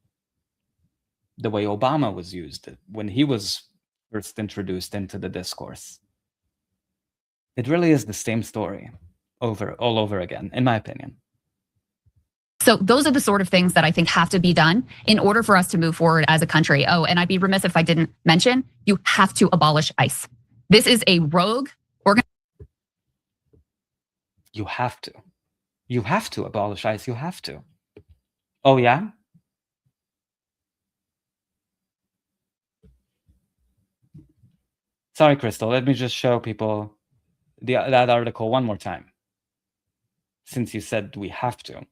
Speaker 5: The way Obama was used when he was first introduced into the discourse. It really is the same story all over again, in my opinion.
Speaker 7: So those are the sort of things that I think have to be done in order for us to move forward as a country. Oh, and I'd be remiss if I didn't mention, you have to abolish ICE. This is a rogue organization.
Speaker 5: You have to. You have to abolish ICE. You have to. Oh, yeah? Sorry, Crystal. Let me just show people that article one more time. Since you said we have to.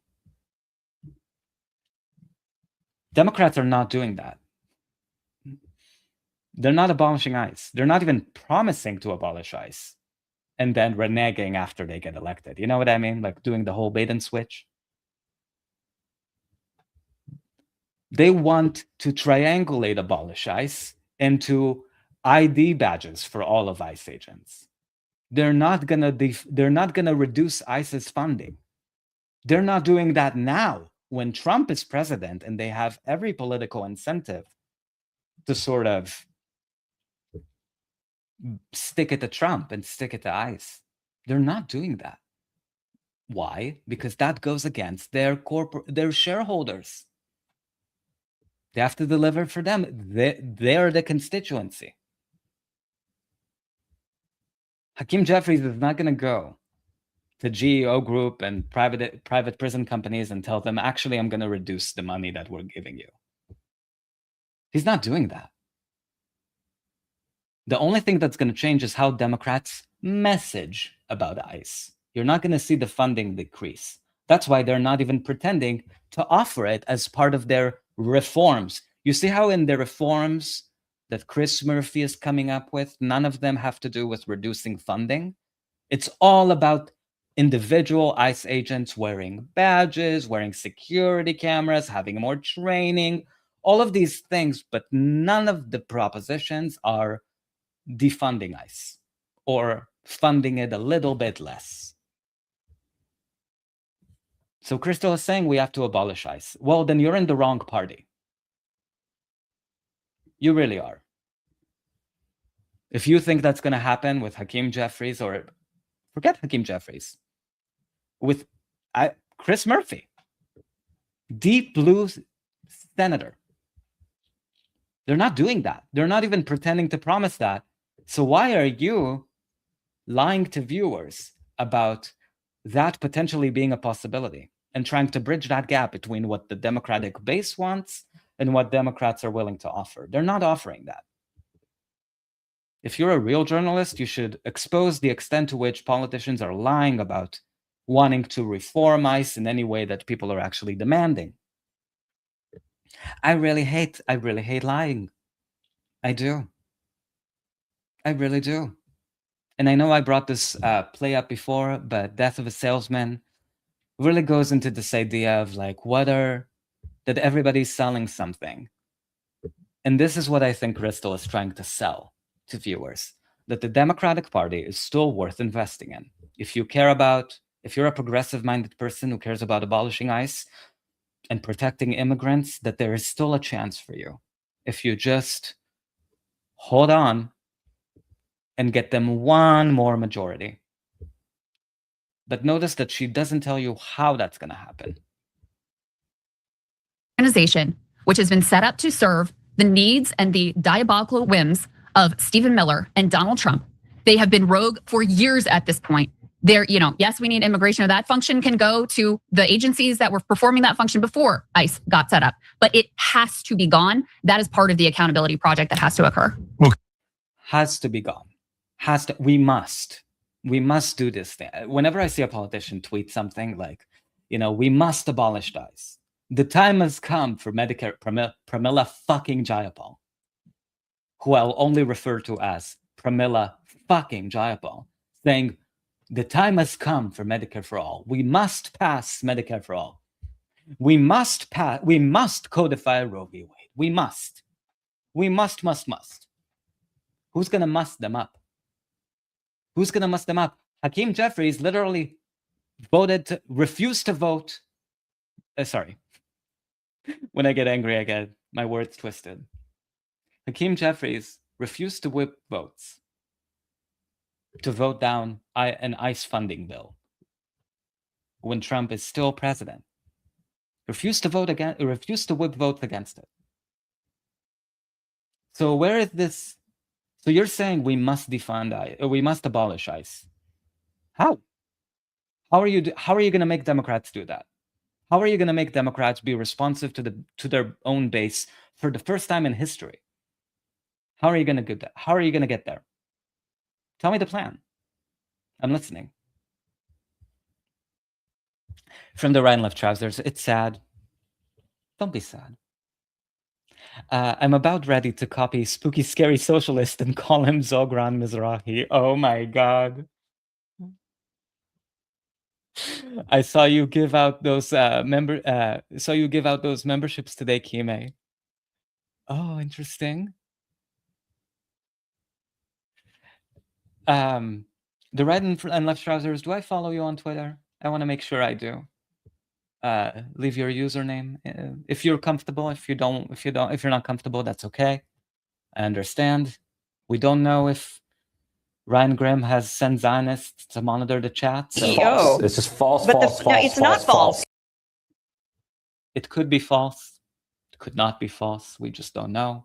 Speaker 5: Democrats are not doing that. They're not abolishing ICE. They're not even promising to abolish ICE and then reneging after they get elected. You know what I mean? Like doing the whole bait and switch. They want to triangulate abolish ICE into ID badges for all of ICE agents. They're not gonna reduce ICE's funding. They're not doing that now when Trump is president and they have every political incentive to sort of stick it to Trump and stick it to ICE. They're not doing that. Why? Because that goes against their shareholders. They have to deliver for them. They're the constituency. Hakeem Jeffries is not going to go to GEO Group and private prison companies and tell them, actually, I'm going to reduce the money that we're giving you. He's not doing that. The only thing that's going to change is how Democrats message about ICE. You're not going to see the funding decrease. That's why they're not even pretending to offer it as part of their reforms. You see how in the reforms that Chris Murphy is coming up with, none of them have to do with reducing funding. It's all about individual ICE agents wearing badges, wearing security cameras, having more training, all of these things, but none of the propositions are defunding ICE or funding it a little bit less. So Crystal is saying we have to abolish ICE. Well, then you're in the wrong party. You really are. If you think that's going to happen with Hakeem Jeffries, or forget Hakeem Jeffries, with Chris Murphy, deep blue senator, they're not doing that. They're not even pretending to promise that. So why are you lying to viewers about that potentially being a possibility and trying to bridge that gap between what the Democratic base wants and what Democrats are willing to offer? They're not offering that. If you're a real journalist, you should expose the extent to which politicians are lying about wanting to reform ICE in any way that people are actually demanding. I really hate lying. I do. I really do. And I know I brought this play up before, but Death of a Salesman really goes into this idea of like, that everybody's selling something. And this is what I think Crystal is trying to sell to viewers, that the Democratic Party is still worth investing in. If you're a progressive-minded person who cares about abolishing ICE and protecting immigrants, that there is still a chance for you. If you just hold on and get them one more majority. But notice that she doesn't tell you how that's going to happen.
Speaker 7: Organization, which has been set up to serve the needs and the diabolical whims of Stephen Miller and Donald Trump. They have been rogue for years at this point. Yes, we need immigration. That function can go to the agencies that were performing that function before ICE got set up, but it has to be gone. That is part of the accountability project that has to occur.
Speaker 5: Has to be gone. We must do this thing. Whenever I see a politician tweet something like, we must abolish ICE. The time has come for Medicare, Pramila fucking Jayapal, who I'll only refer to as Pramila fucking Jayapal, saying, the time has come for Medicare for all. We must pass Medicare for all. We must codify Roe v. Wade. We must. Who's going to muss them up? Who's going to muss them up? Hakeem Jeffries literally refused to vote. Sorry. When I get angry, I get my words twisted. Hakeem Jeffries refused to whip votes to vote down an ICE funding bill when Trump is still president. Refused to whip votes against it. So where is this? So you're saying we must defund ICE, we must abolish ICE. How? How are you going to make Democrats do that? How are you going to make Democrats be responsive to their own base for the first time in history? How are you going to get that? How are you going to get there? Tell me the plan. I'm listening. From the right and left trousers, it's sad. Don't be sad. I'm about ready to copy Spooky Scary Socialist and call him Zogran Mizrahi. Oh my God. I saw you give out those memberships today, Kime. Oh, interesting. The right and left trousers, do I follow you on Twitter? I want to make sure I do. Leave your username if you're comfortable. If you're not comfortable, that's okay. I understand. We don't know if Ryan Grimm has sent Zionists to monitor the chat. So
Speaker 8: This is false. It's not false.
Speaker 5: It could be false. It could not be false. We just don't know.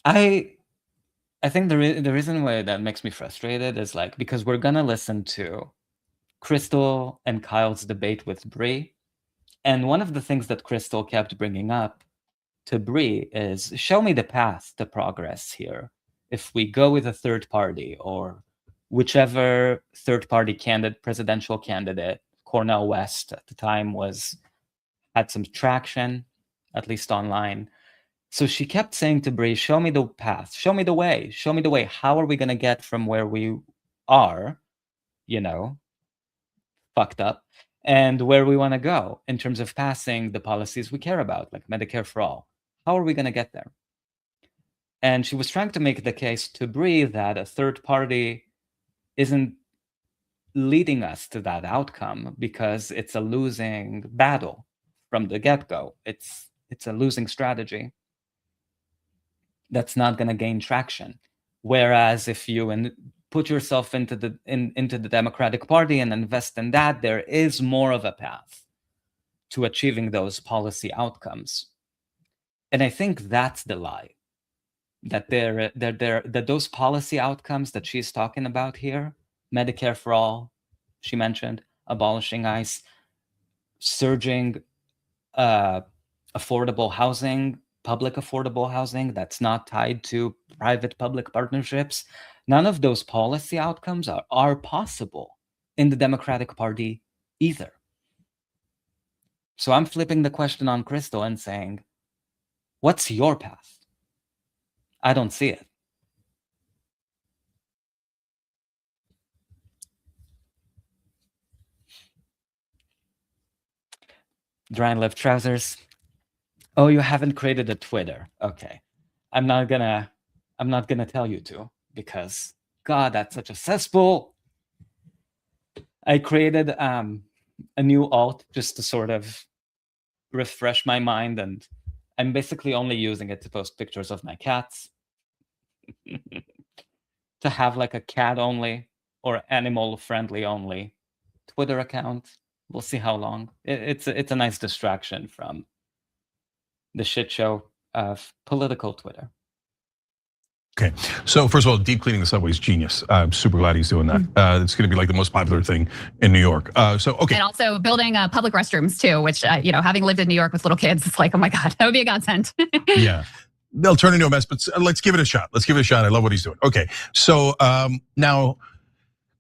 Speaker 5: I think the reason why that makes me frustrated is because we're gonna listen to Crystal and Kyle's debate with Bree, And one of the things that Crystal kept bringing up to Bree is, show me the path to progress here. If we go with a third party, or whichever third party presidential candidate, Cornel West at the time had some traction, at least online. So she kept saying to Bree, show me the path, show me the way, show me the way. How are we going to get from where we are, fucked up, and where we want to go in terms of passing the policies we care about, like Medicare for all? How are we going to get there? And she was trying to make the case to Bree that a third party isn't leading us to that outcome because it's a losing battle from the get-go. It's a losing strategy that's not going to gain traction. Whereas if you put yourself into the Democratic Party and invest in that, there is more of a path to achieving those policy outcomes. And I think that's the lie, that that those policy outcomes that she's talking about here, Medicare for all, she mentioned, abolishing ICE, surging affordable housing, public affordable housing that's not tied to private-public partnerships. None of those policy outcomes are possible in the Democratic Party either. So I'm flipping the question on Crystal and saying, what's your path? I don't see it. Drying left trousers. Oh, you haven't created a Twitter. Okay. I'm not gonna tell you to, because God, that's such a cesspool. I created a new alt just to sort of refresh my mind, and I'm basically only using it to post pictures of my cats. To have like a cat only or animal friendly only Twitter account. We'll see how long. It's a nice distraction from the shit show of political Twitter.
Speaker 6: Okay, so first of all, deep cleaning the subway is genius. I'm super glad he's doing that. It's going to be like the most popular thing in New York. Okay.
Speaker 7: And also building public restrooms too, which, having lived in New York with little kids, it's like, oh my God, that would be a godsend.
Speaker 6: Yeah. They'll turn into a mess, but let's give it a shot. I love what he's doing. Okay, so now,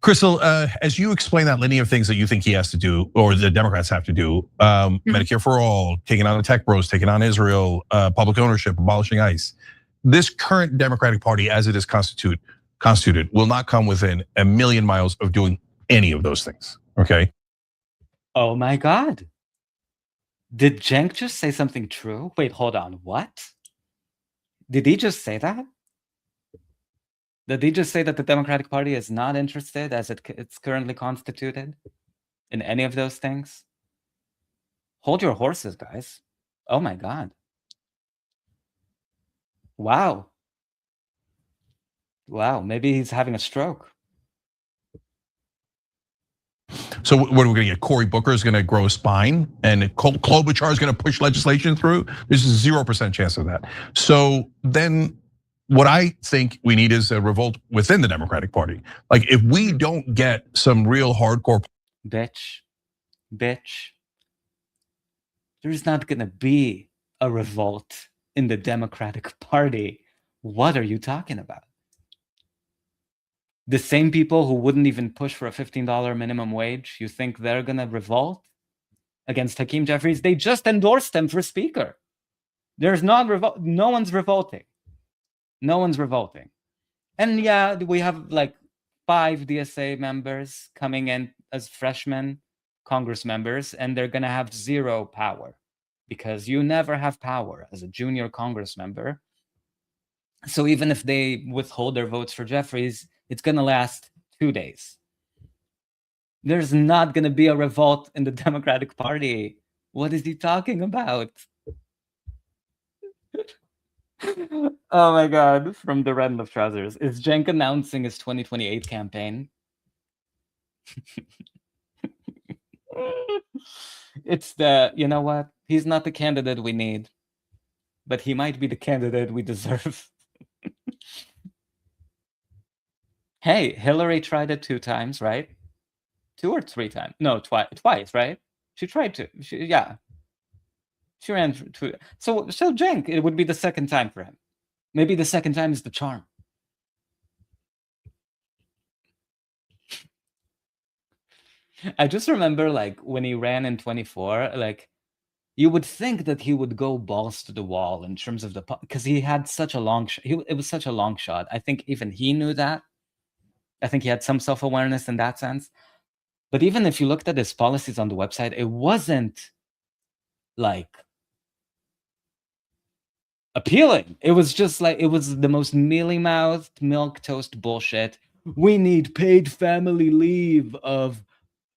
Speaker 6: Crystal, as you explain that linear of things that you think he has to do, or the Democrats have to do, Medicare for all, taking on the tech bros, taking on Israel, public ownership, abolishing ICE. This current Democratic Party, as it is constituted, will not come within a million miles of doing any of those things, okay?
Speaker 5: Oh my God. Did Cenk just say something true? Wait, hold on, what? Did he just say that? Did he just say that the Democratic Party is not interested, as it's currently constituted, in any of those things? Hold your horses, guys. Oh my God. Wow. Wow, maybe he's having a stroke.
Speaker 6: So what are we going to get? Cory Booker is going to grow a spine, and Klobuchar is going to push legislation through? There's a 0% chance of that. So then what I think we need is a revolt within the Democratic Party. Like, if we don't get some real hardcore...
Speaker 5: Bitch. There's not going to be a revolt in the Democratic Party. What are you talking about? The same people who wouldn't even push for a $15 minimum wage, you think they're gonna revolt against Hakeem Jeffries? They just endorsed him for speaker. There's not revolt. No one's revolting. No one's revolting. And yeah, we have like 5 DSA members coming in as freshmen Congress members, and they're gonna have 0 power, because you never have power as a junior Congress member. So even if they withhold their votes for Jeffries, it's gonna last 2 days. There's not gonna be a revolt in the Democratic Party. What is he talking about? Oh my God, from the Red of Trousers. Is Cenk announcing his 2028 campaign? It's you know what? He's not the candidate we need, but he might be the candidate we deserve. Hey, Hillary tried it 2 times, right? 2 or 3 times? No, twice, right? She tried to. Yeah. She ran to. So Cenk, it would be the second time for him. Maybe the second time is the charm. I just remember, like, when he ran in 24, like, you would think that he would go balls to the wall in terms of because he had such a long it was such a long shot. I think even he knew that. I think he had some self-awareness in that sense. But even if you looked at his policies on the website, it wasn't like appealing. It was just like, it was the most mealy-mouthed, milquetoast bullshit. We need paid family leave of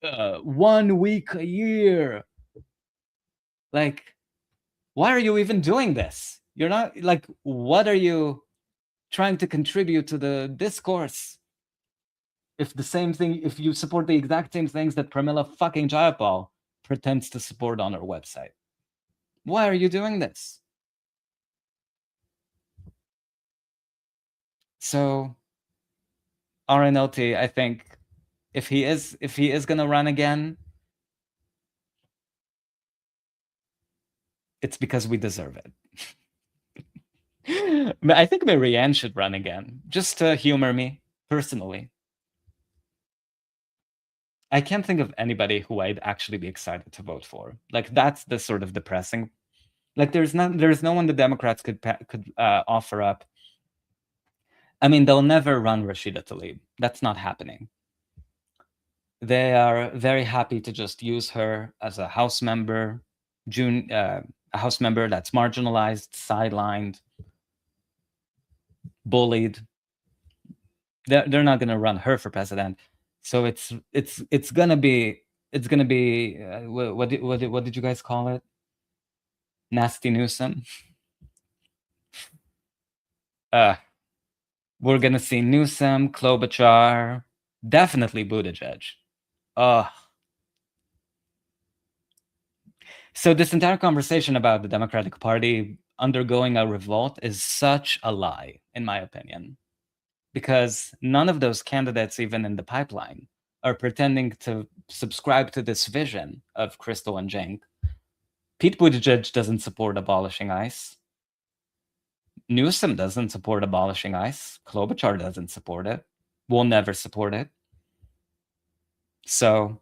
Speaker 5: 1 week a year. Like, why are you even doing this? You're not, like, what are you trying to contribute to the discourse? If the same thing, if you support the exact same things that Pramila fucking Jayapal pretends to support on her website, why are you doing this? So, RNLT, I think, if he is gonna run again, it's because we deserve it. I think Marianne should run again, just to humor me personally. I can't think of anybody who I'd actually be excited to vote for. Like, that's the sort of depressing. Like, there's no one the Democrats could offer up. I mean, they'll never run Rashida Tlaib. That's not happening. They are very happy to just use her as a House member, a House member that's marginalized, sidelined, bullied. They're not going to run her for president. So it's gonna be what did you guys call it? Nasty Newsom. We're gonna see Newsom, Klobuchar, definitely Buttigieg. So this entire conversation about the Democratic Party undergoing a revolt is such a lie, in my opinion, because none of those candidates, even in the pipeline, are pretending to subscribe to this vision of Crystal and Cenk. Pete Buttigieg doesn't support abolishing ICE. Newsom doesn't support abolishing ICE. Klobuchar doesn't support it. Will never support it. So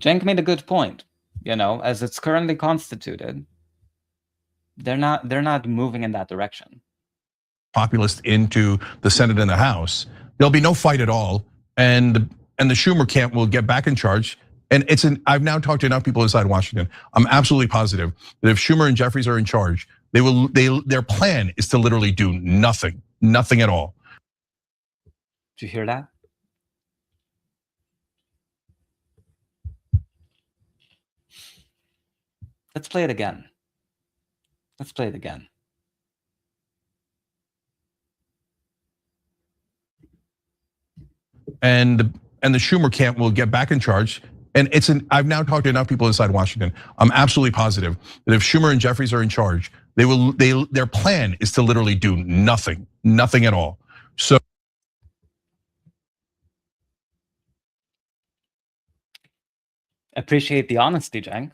Speaker 5: Cenk made a good point. You know, as it's currently constituted, they're not moving in that direction.
Speaker 6: Populist into the Senate and the House, there'll be no fight at all, and the Schumer camp will get back in charge. And I've now talked to enough people inside Washington. I'm absolutely positive that if Schumer and Jeffries are in charge, their plan is to literally do nothing at all.
Speaker 5: Did you hear that? Let's play it again. Let's play it again.
Speaker 6: And the Schumer camp will get back in charge. And I've now talked to enough people inside Washington. I'm absolutely positive that if Schumer and Jeffries are in charge, their plan is to literally do nothing at all. So
Speaker 5: appreciate the honesty, Cenk.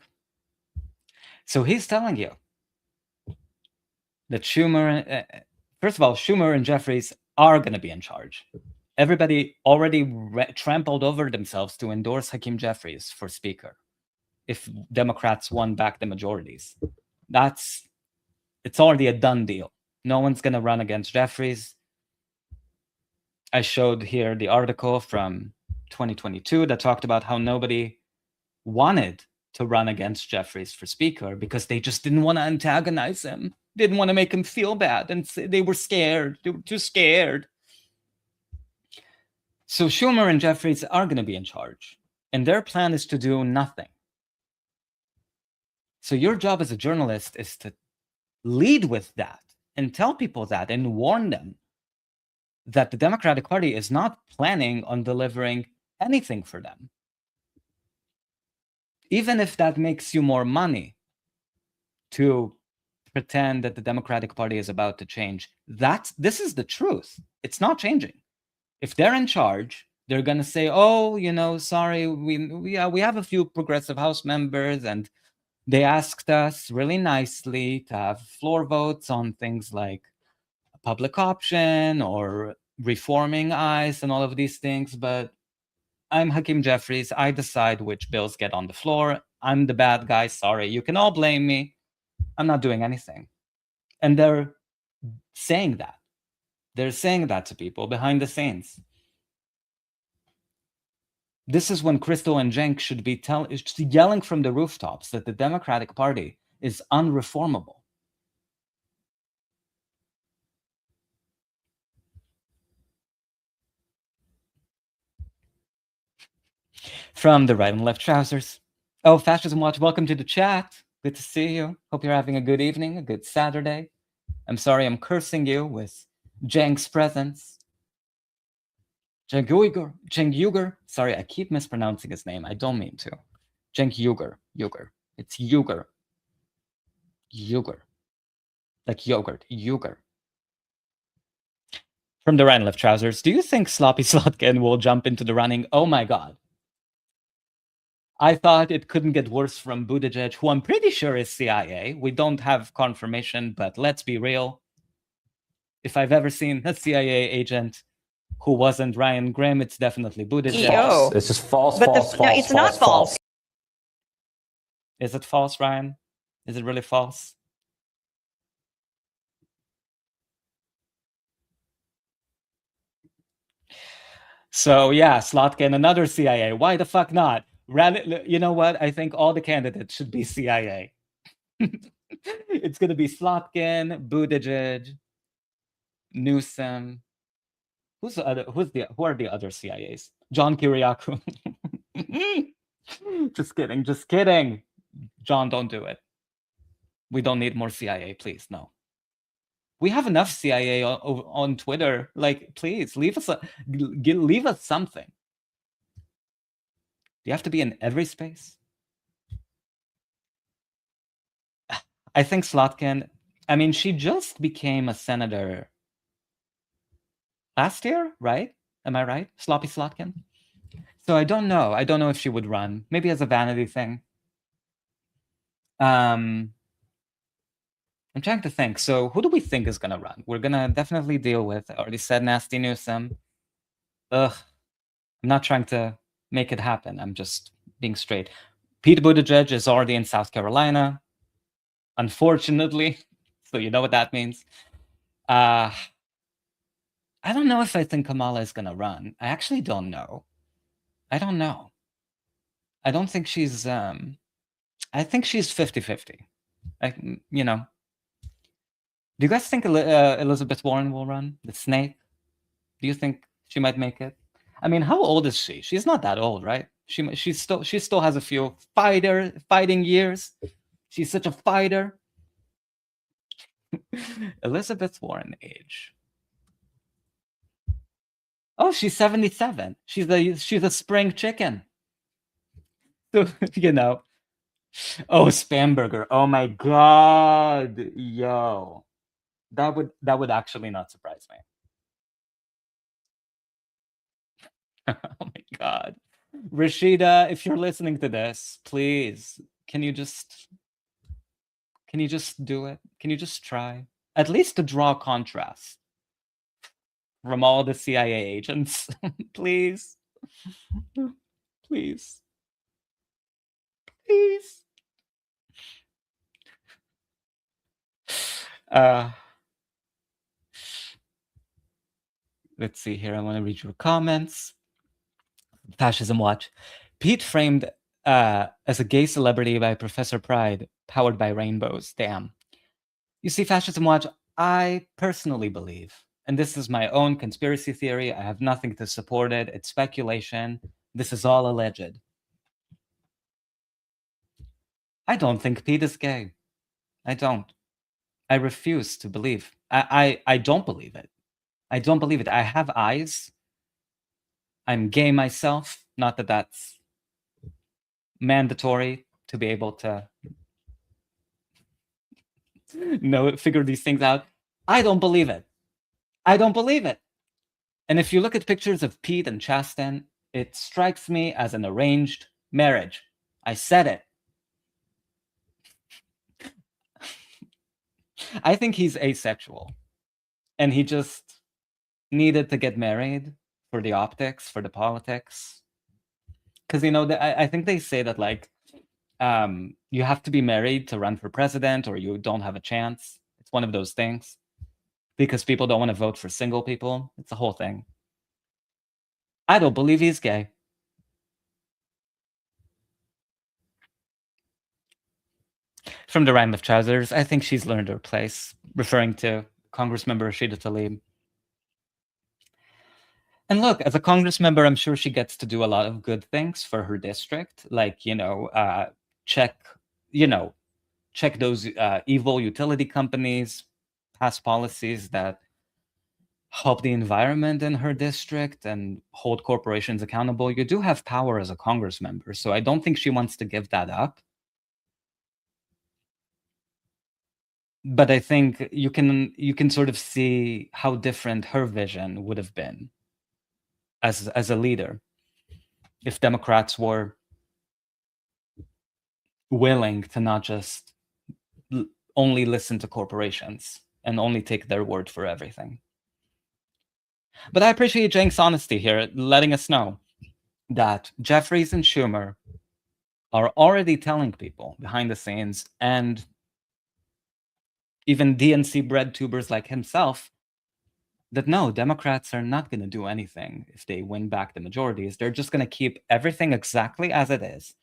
Speaker 5: So he's telling you that Schumer, first of all, Schumer and Jeffries are going to be in charge. Everybody already trampled over themselves to endorse Hakeem Jeffries for speaker if Democrats won back the majorities. It's already a done deal. No one's going to run against Jeffries. I showed here the article from 2022 that talked about how nobody wanted to run against Jeffries for speaker because they just didn't want to antagonize him, didn't want to make him feel bad, and they were scared. They were too scared. So Schumer and Jeffries are going to be in charge, and their plan is to do nothing. So your job as a journalist is to lead with that and tell people that and warn them that the Democratic Party is not planning on delivering anything for them. Even if that makes you more money to pretend that the Democratic Party is about to change, this is the truth. It's not changing. If they're in charge, they're going to say, oh, sorry, we have a few progressive House members and They asked us really nicely to have floor votes on things like public option or reforming ICE and all of these things, but I'm Hakeem Jeffries. I decide which bills get on the floor. I'm the bad guy. Sorry. You can all blame me. I'm not doing anything. And they're saying that. They're saying that to people behind the scenes. This is when Krystal and Cenk should be yelling from the rooftops that the Democratic Party is unreformable. From the right and left trousers. Oh, Fascism Watch, welcome to the chat. Good to see you. Hope you're having a good evening, a good Saturday. I'm sorry I'm cursing you with Cenk's presence. Cenk Uygur. Sorry, I keep mispronouncing his name. I don't mean to. Cenk Uygur. It's Uygur. Like yogurt. Uygur. From the right and left trousers. Do you think Sloppy Slotkin will jump into the running? Oh my God. I thought it couldn't get worse from Buttigieg, who I'm pretty sure is CIA. We don't have confirmation, but let's be real. If I've ever seen a CIA agent who wasn't Ryan Grim, it's definitely Buttigieg.
Speaker 8: False.
Speaker 4: It's just false,
Speaker 8: But
Speaker 4: false,
Speaker 8: no,
Speaker 4: false,
Speaker 8: it's not false.
Speaker 5: Is it false, Ryan? Is it really false? So yeah, Slotkin, another CIA. Why the fuck not? You know what? I think all the candidates should be CIA. It's going to be Slotkin, Buttigieg, Newsom. Who are the other CIAs? John Kiriakou. Just kidding. John, don't do it. We don't need more CIA, please. No. We have enough CIA on Twitter. Like, please leave us something. Do you have to be in every space? I think Slotkin, I mean, she just became a senator last year, right? Am I right? Sloppy Slotkin? So I don't know. I don't know if she would run. Maybe as a vanity thing. I'm trying to think. So who do we think is going to run? We're going to definitely deal with, I already said, Nasty Newsom. I'm not trying to make it happen. I'm just being straight. Pete Buttigieg is already in South Carolina, unfortunately. So you know what that means. I don't know if I think Kamala is going to run. I actually don't know. I don't know. I don't think she's... I think she's 50-50. You know. Do you guys think Elizabeth Warren will run? The snake? Do you think she might make it? I mean, how old is she? She's not that old, right? She still has a few fighting years. She's such a fighter. Elizabeth Warren age. Oh, she's 77. She's a spring chicken. So, you know. Oh, Spamberger. Oh my God. Yo. That would actually not surprise me. Oh my God. Rashida, if you're listening to this, please, can you just do it? Can you just try? At least to draw contrast from all the CIA agents. Please. Please. Please. Let's see here. I want to read your comments. Fascism Watch. Pete framed as a gay celebrity by Professor Pride, powered by rainbows. Damn. You see, Fascism Watch, I personally believe, and this is my own conspiracy theory, I have nothing to support it, it's speculation, this is all alleged. I don't think Pete is gay. I don't. I refuse to believe. I don't believe it. I don't believe it. I have eyes. I'm gay myself. Not that that's mandatory to be able to figure these things out. I don't believe it. I don't believe it. And if you look at pictures of Pete and Chasten, it strikes me as an arranged marriage. I said it. I think he's asexual, and he just needed to get married for the optics, for the politics. Because I think they say that like you have to be married to run for president, or you don't have a chance. It's one of those things, because people don't want to vote for single people. It's a whole thing. I don't believe he's gay. From the Rand of Trousers, I think she's learned her place, referring to Congressmember Rashida Tlaib. And look, as a Congress member, I'm sure she gets to do a lot of good things for her district, like, check those evil utility companies, pass policies that help the environment in her district and hold corporations accountable. You do have power as a Congress member, so I don't think she wants to give that up. But I think you can sort of see how different her vision would have been as a leader if Democrats were willing to not just only listen to corporations and only take their word for everything. But I appreciate Cenk's honesty here, letting us know that Jeffries and Schumer are already telling people behind the scenes, and even DNC bred tubers like himself, that no, Democrats are not going to do anything if they win back the majorities. They're just going to keep everything exactly as it is.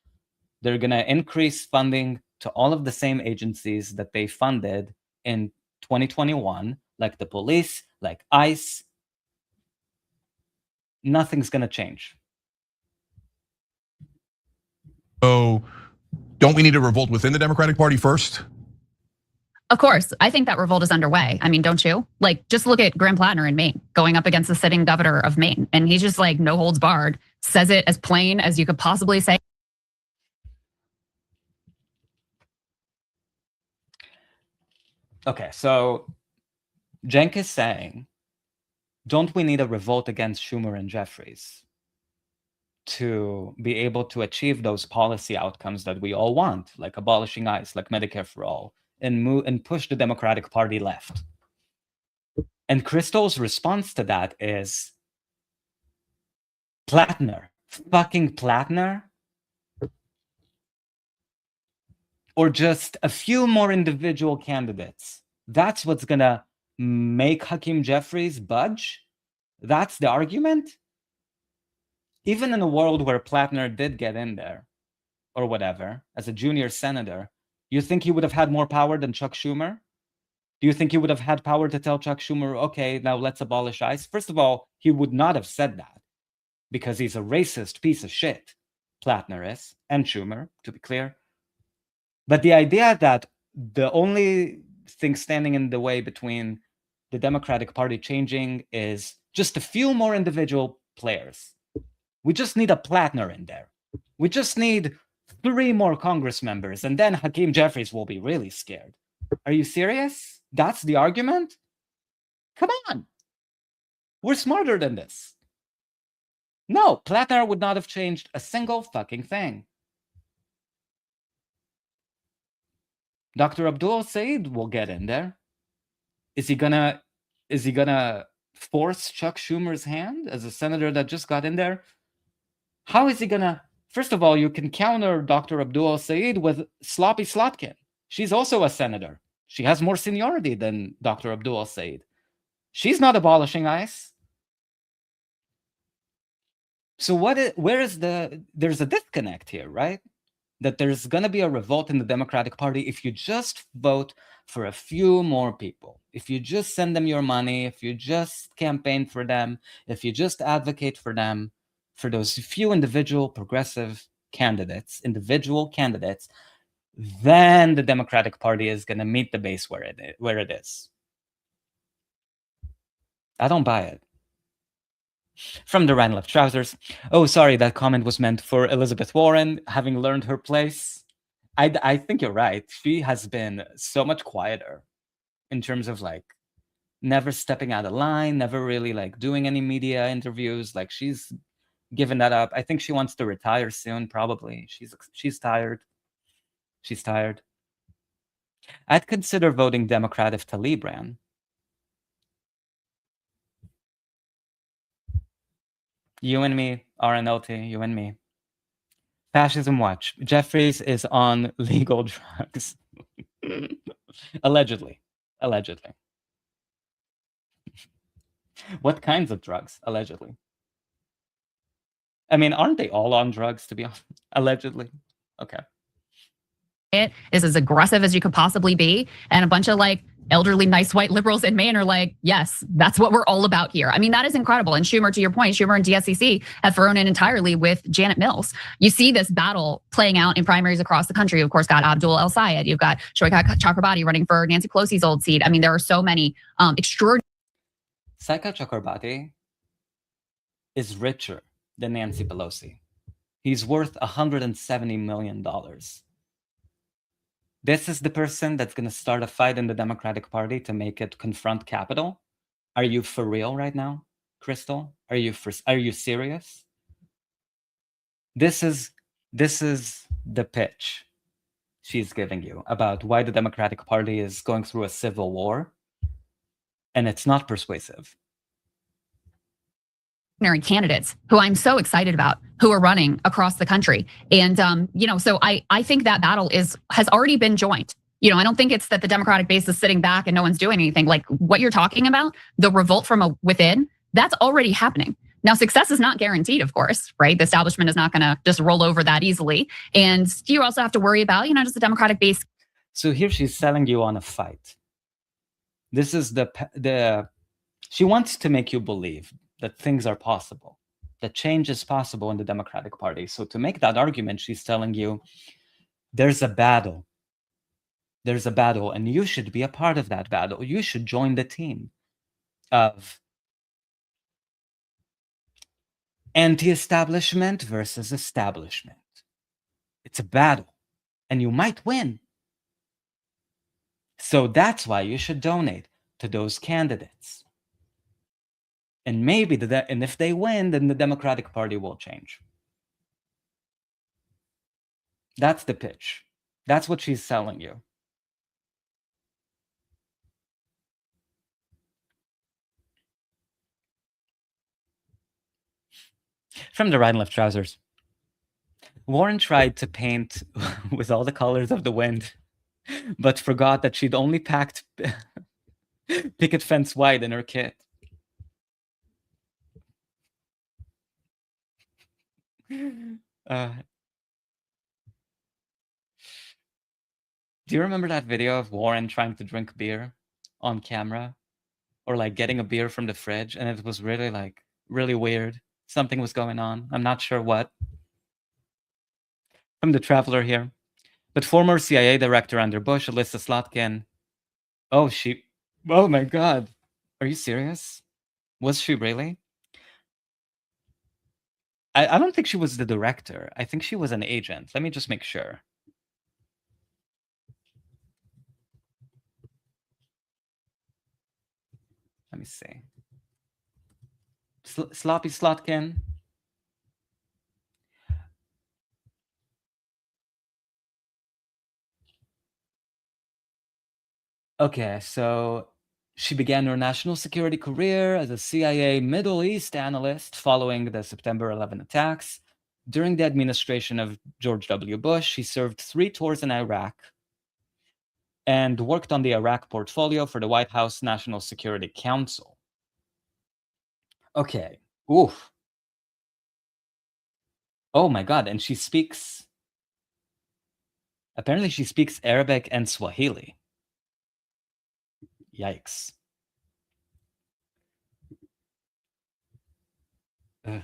Speaker 5: They're going to increase funding to all of the same agencies that they funded in 2021, like the police, like ICE. Nothing's going to change.
Speaker 6: So don't we need a revolt within the Democratic Party first?
Speaker 7: Of course, I think that revolt is underway. I mean, don't you? Like, just look at Graham Plattner in Maine going up against the sitting governor of Maine. And he's just like, no holds barred, says it as plain as you could possibly say.
Speaker 5: Okay, so Cenk is saying, don't we need a revolt against Schumer and Jeffries to be able to achieve those policy outcomes that we all want, like abolishing ICE, like Medicare for all, and push the Democratic Party left? And Kristol's response to that is Plattner, fucking Plattner, or just a few more individual candidates. That's what's gonna make Hakeem Jeffries budge? That's the argument? Even in a world where Plattner did get in there, or whatever, as a junior senator, you think he would have had more power than Chuck Schumer? Do you think he would have had power to tell Chuck Schumer, okay, now let's abolish ICE? First of all, he would not have said that, because he's a racist piece of shit. Plattner is, and Schumer, to be clear. But the idea that the only thing standing in the way between the Democratic Party changing is just a few more individual players. We just need a Plattner in there. We just need 3 more Congress members, and then Hakeem Jeffries will be really scared. Are you serious? That's the argument? Come on. We're smarter than this. No, Plattner would not have changed a single fucking thing. Dr. Abdul Said will get in there. Is he gonna force Chuck Schumer's hand as a senator that just got in there? How is he gonna? First of all, you can counter Dr. Abdul Said with Sloppy Slotkin. She's also a senator. She has more seniority than Dr. Abdul Said. She's not abolishing ICE. So there's a disconnect here, right? That there's going to be a revolt in the Democratic Party if you just vote for a few more people. If you just send them your money, if you just campaign for them, if you just advocate for them, for those few individual progressive candidates, then the Democratic Party is going to meet the base where it is. I don't buy it. From the Rand Left Trousers. Oh, sorry, that comment was meant for Elizabeth Warren, having learned her place. I think you're right. She has been so much quieter in terms of like never stepping out of line, never really like doing any media interviews. Like she's given that up. I think she wants to retire soon, probably. She's tired. She's tired. I'd consider voting Democrat if Tlaib ran. You and me, RNLT, you and me. Fascism Watch. Jeffries is on legal drugs. Allegedly. Allegedly. What kinds of drugs? Allegedly. I mean, aren't they all on drugs, to be honest? Allegedly. Okay.
Speaker 7: It is as aggressive as you could possibly be. And a bunch of like elderly, nice white liberals in Maine are like, yes, that's what we're all about here. I mean, that is incredible. And Schumer, to your point, Schumer and DSCC have thrown in entirely with Janet Mills. You see this battle playing out in primaries across the country. Of course, got Abdul El Sayed. You've got Shoaib Chakrabarti running for Nancy Pelosi's old seat. I mean, there are so many extraordinary.
Speaker 5: Saika Chakrabarti is richer than Nancy Pelosi. He's worth $170 million. This is the person that's going to start a fight in the Democratic Party to make it confront Capitol. Are you for real right now, Crystal? Are you serious? This is the pitch she's giving you about why the Democratic Party is going through a civil war, and it's not persuasive.
Speaker 7: Candidates who I'm so excited about, who are running across the country. And so I think that battle has already been joined. I don't think it's that the Democratic base is sitting back and no one's doing anything. Like what you're talking about, the revolt from within, that's already happening. Now, success is not guaranteed, of course, right? The establishment is not going to just roll over that easily. And you also have to worry about, does the Democratic base.
Speaker 5: So here she's selling you on a fight. This is she wants to make you believe that things are possible, that change is possible in the Democratic Party. So to make that argument, she's telling you there's a battle. There's a battle, and you should be a part of that battle. You should join the team of anti-establishment versus establishment. It's a battle, and you might win. So that's why you should donate to those candidates. And maybe and if they win, then the Democratic Party will change. That's the pitch. That's what she's selling you. From the right and left trousers. Warren tried to paint with all the colors of the wind, but forgot that she'd only packed picket fence white in her kit. Do you remember that video of Warren trying to drink beer on camera, or like getting a beer from the fridge, and it was really weird? Something was going on. I'm not sure what. From the Traveler here. But former CIA director under Bush, Alyssa Slotkin. Oh my God. Are you serious? Was she really? I don't think she was the director. I think she was an agent. Let me just make sure. Let me see. Sloppy Slotkin. Okay, so she began her national security career as a CIA Middle East analyst following the September 11 attacks. During the administration of George W. Bush, she served 3 tours in Iraq and worked on the Iraq portfolio for the White House National Security Council. Okay. Oof. Oh my God. And apparently she speaks Arabic and Swahili. Yikes. But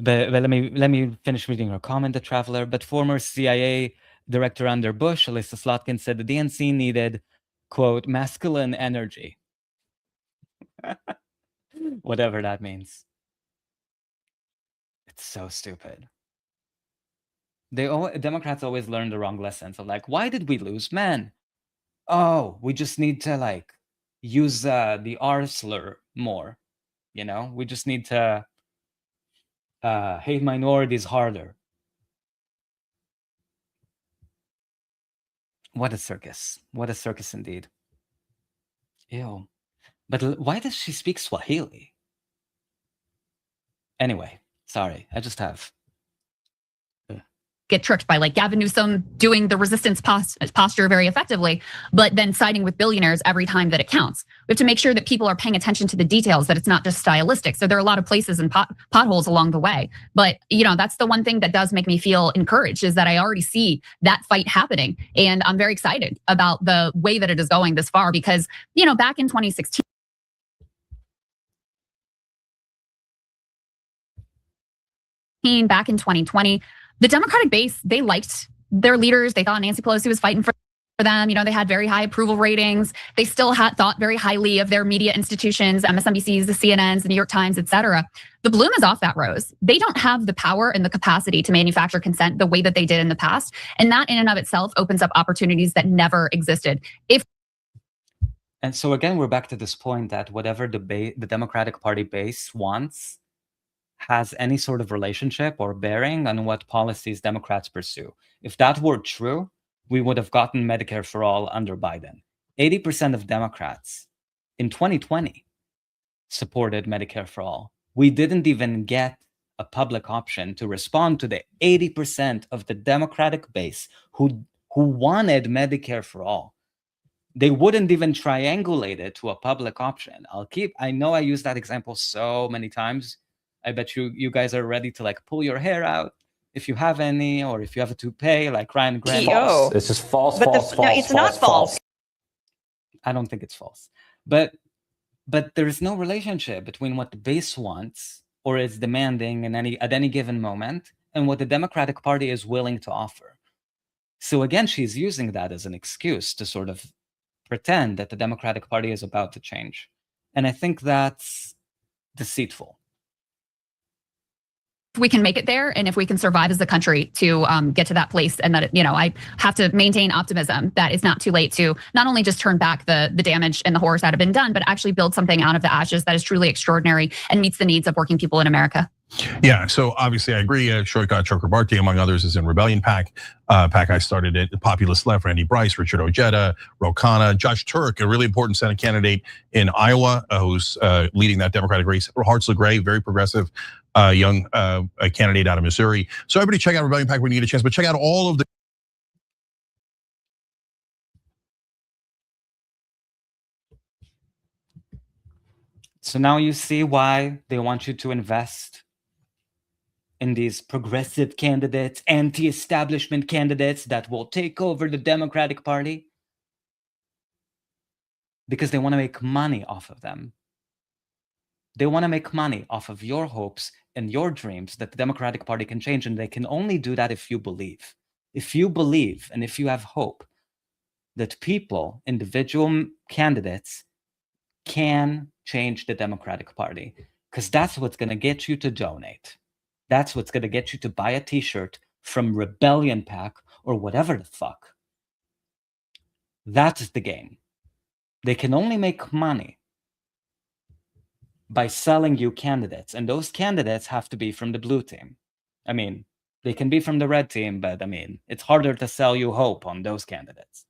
Speaker 5: let me finish reading her comment, the Traveler. But former CIA director under Bush, Alyssa Slotkin, said the DNC needed, quote, masculine energy. Whatever that means. It's so stupid. Democrats always learn the wrong lessons of like, why did we lose men? Oh, we just need to use the R slur more. We just need to hate minorities harder. What a circus. What a circus indeed. Ew. But why does she speak Swahili? Anyway, sorry, I just have.
Speaker 7: Get tricked by like Gavin Newsom doing the resistance posture very effectively, but then siding with billionaires every time that it counts. We have to make sure that people are paying attention to the details, that it's not just stylistic. So there are a lot of places and potholes along the way. But that's the one thing that does make me feel encouraged, is that I already see that fight happening. And I'm very excited about the way that it is going this far, because, back in 2016, back in 2020, the Democratic base, they liked their leaders. They thought Nancy Pelosi was fighting for them. They had very high approval ratings. They still thought very highly of their media institutions, MSNBCs, the CNNs, the New York Times, et cetera. The bloom is off that rose. They don't have the power and the capacity to manufacture consent the way that they did in the past. And that in and of itself opens up opportunities that never existed.
Speaker 5: And so again, we're back to this point that whatever the Democratic Party base wants has any sort of relationship or bearing on what policies Democrats pursue. If that were true, we would have gotten Medicare for all under Biden. 80% of Democrats in 2020 supported Medicare for all. We didn't even get a public option to respond to the 80% of the Democratic base who wanted Medicare for all. They wouldn't even triangulate it to a public option. I know I use that example so many times. I bet you guys are ready to pull your hair out if you have any, or if you have a toupee like Ryan Grant.
Speaker 8: False.
Speaker 4: It's just false,
Speaker 8: But
Speaker 4: false, false,
Speaker 8: it's not false.
Speaker 5: I don't think it's false. But there is no relationship between what the base wants or is demanding at any given moment and what the Democratic Party is willing to offer. So again, she's using that as an excuse to sort of pretend that the Democratic Party is about to change. And I think that's deceitful.
Speaker 7: If we can make it there, and if we can survive as a country to get to that place, and that I have to maintain optimism that it's not too late to not only just turn back the damage and the horrors that have been done, but actually build something out of the ashes that is truly extraordinary and meets the needs of working people in America.
Speaker 6: Yeah, so obviously I agree. Shortcut Chakrabarti, among others, is in Rebellion PAC. PAC I started it. Populist Left, Randy Bryce, Richard Ojeda, Ro Khanna, Josh Turk, a really important Senate candidate in Iowa, who's leading that Democratic race. Hartzler Gray, very progressive, young candidate out of Missouri. So everybody check out Rebellion PAC when you get a chance, but check out all of the
Speaker 5: So now you see why they want you to invest in these progressive candidates, anti-establishment candidates that will take over the Democratic Party, because they want to make money off of them. They want to make money off of your hopes and your dreams that the Democratic Party can change, and they can only do that if you believe. If you believe and if you have hope that people, individual candidates, can change the Democratic Party, because that's what's going to get you to donate. That's what's going to get you to buy a t-shirt from Rebellion PAC or whatever the fuck. That's the game. They can only make money by selling you candidates, and those candidates have to be from the blue team. I mean, they can be from the red team, but it's harder to sell you hope on those candidates.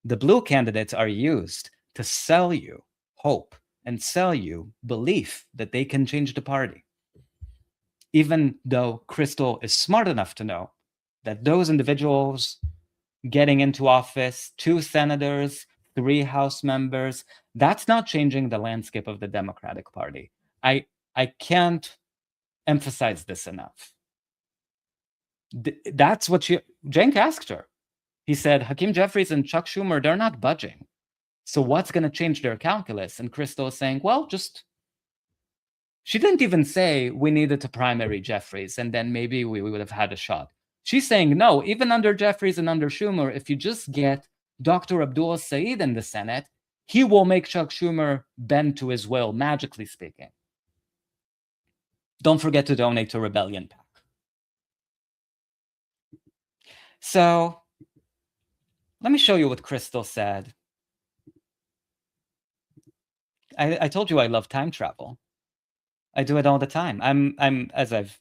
Speaker 5: The blue candidates are used to sell you hope and sell you belief that they can change the party. Even though Crystal is smart enough to know that those individuals getting into office, 2 senators, 3 House members, that's not changing the landscape of the Democratic Party. I can't emphasize this enough. That's what Cenk asked her. He said, Hakeem Jeffries and Chuck Schumer, they're not budging. So what's going to change their calculus? And Crystal is saying, well, she didn't even say we needed to primary Jeffries and then maybe we would have had a shot. She's saying, no, even under Jeffries and under Schumer, if you just get Dr. Abdul Said in the Senate, he will make Chuck Schumer bend to his will, magically speaking. Don't forget to donate to Rebellion PAC. So let me show you what Crystal said. I told you I love time travel. I do it all the time. I'm as I've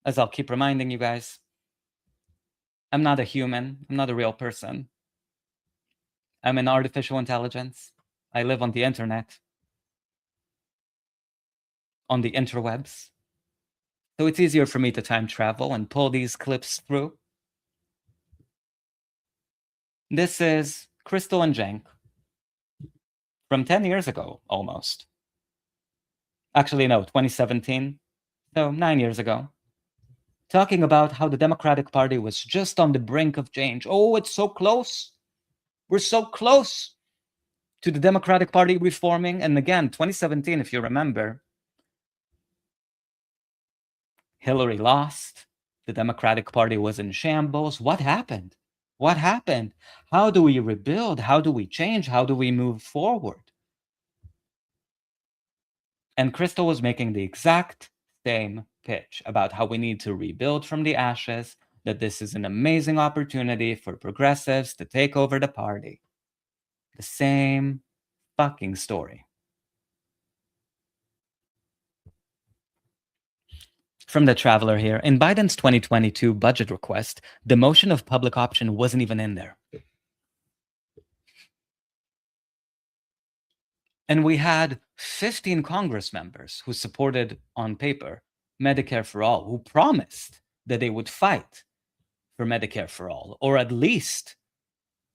Speaker 5: as I'll keep reminding you guys, I'm not a human. I'm not a real person. I'm an artificial intelligence. I live on the internet, on the interwebs. So it's easier for me to time travel and pull these clips through. This is Krystal and Cenk from 10 years ago, almost. Actually, no, 2017. So 9 years ago. Talking about how the Democratic Party was just on the brink of change. Oh, it's so close. We're so close to the Democratic Party reforming. And again, 2017, if you remember, Hillary lost. The Democratic Party was in shambles. What happened? What happened? How do we rebuild? How do we change? How do we move forward? And Krystal was making the exact same pitch about how we need to rebuild from the ashes, that this is an amazing opportunity for progressives to take over the party. The same fucking story. From the Traveler here, in Biden's 2022 budget request, the motion of public option wasn't even in there. And we had 15 Congress members who supported, on paper, Medicare for all, who promised that they would fight for Medicare for all, or at least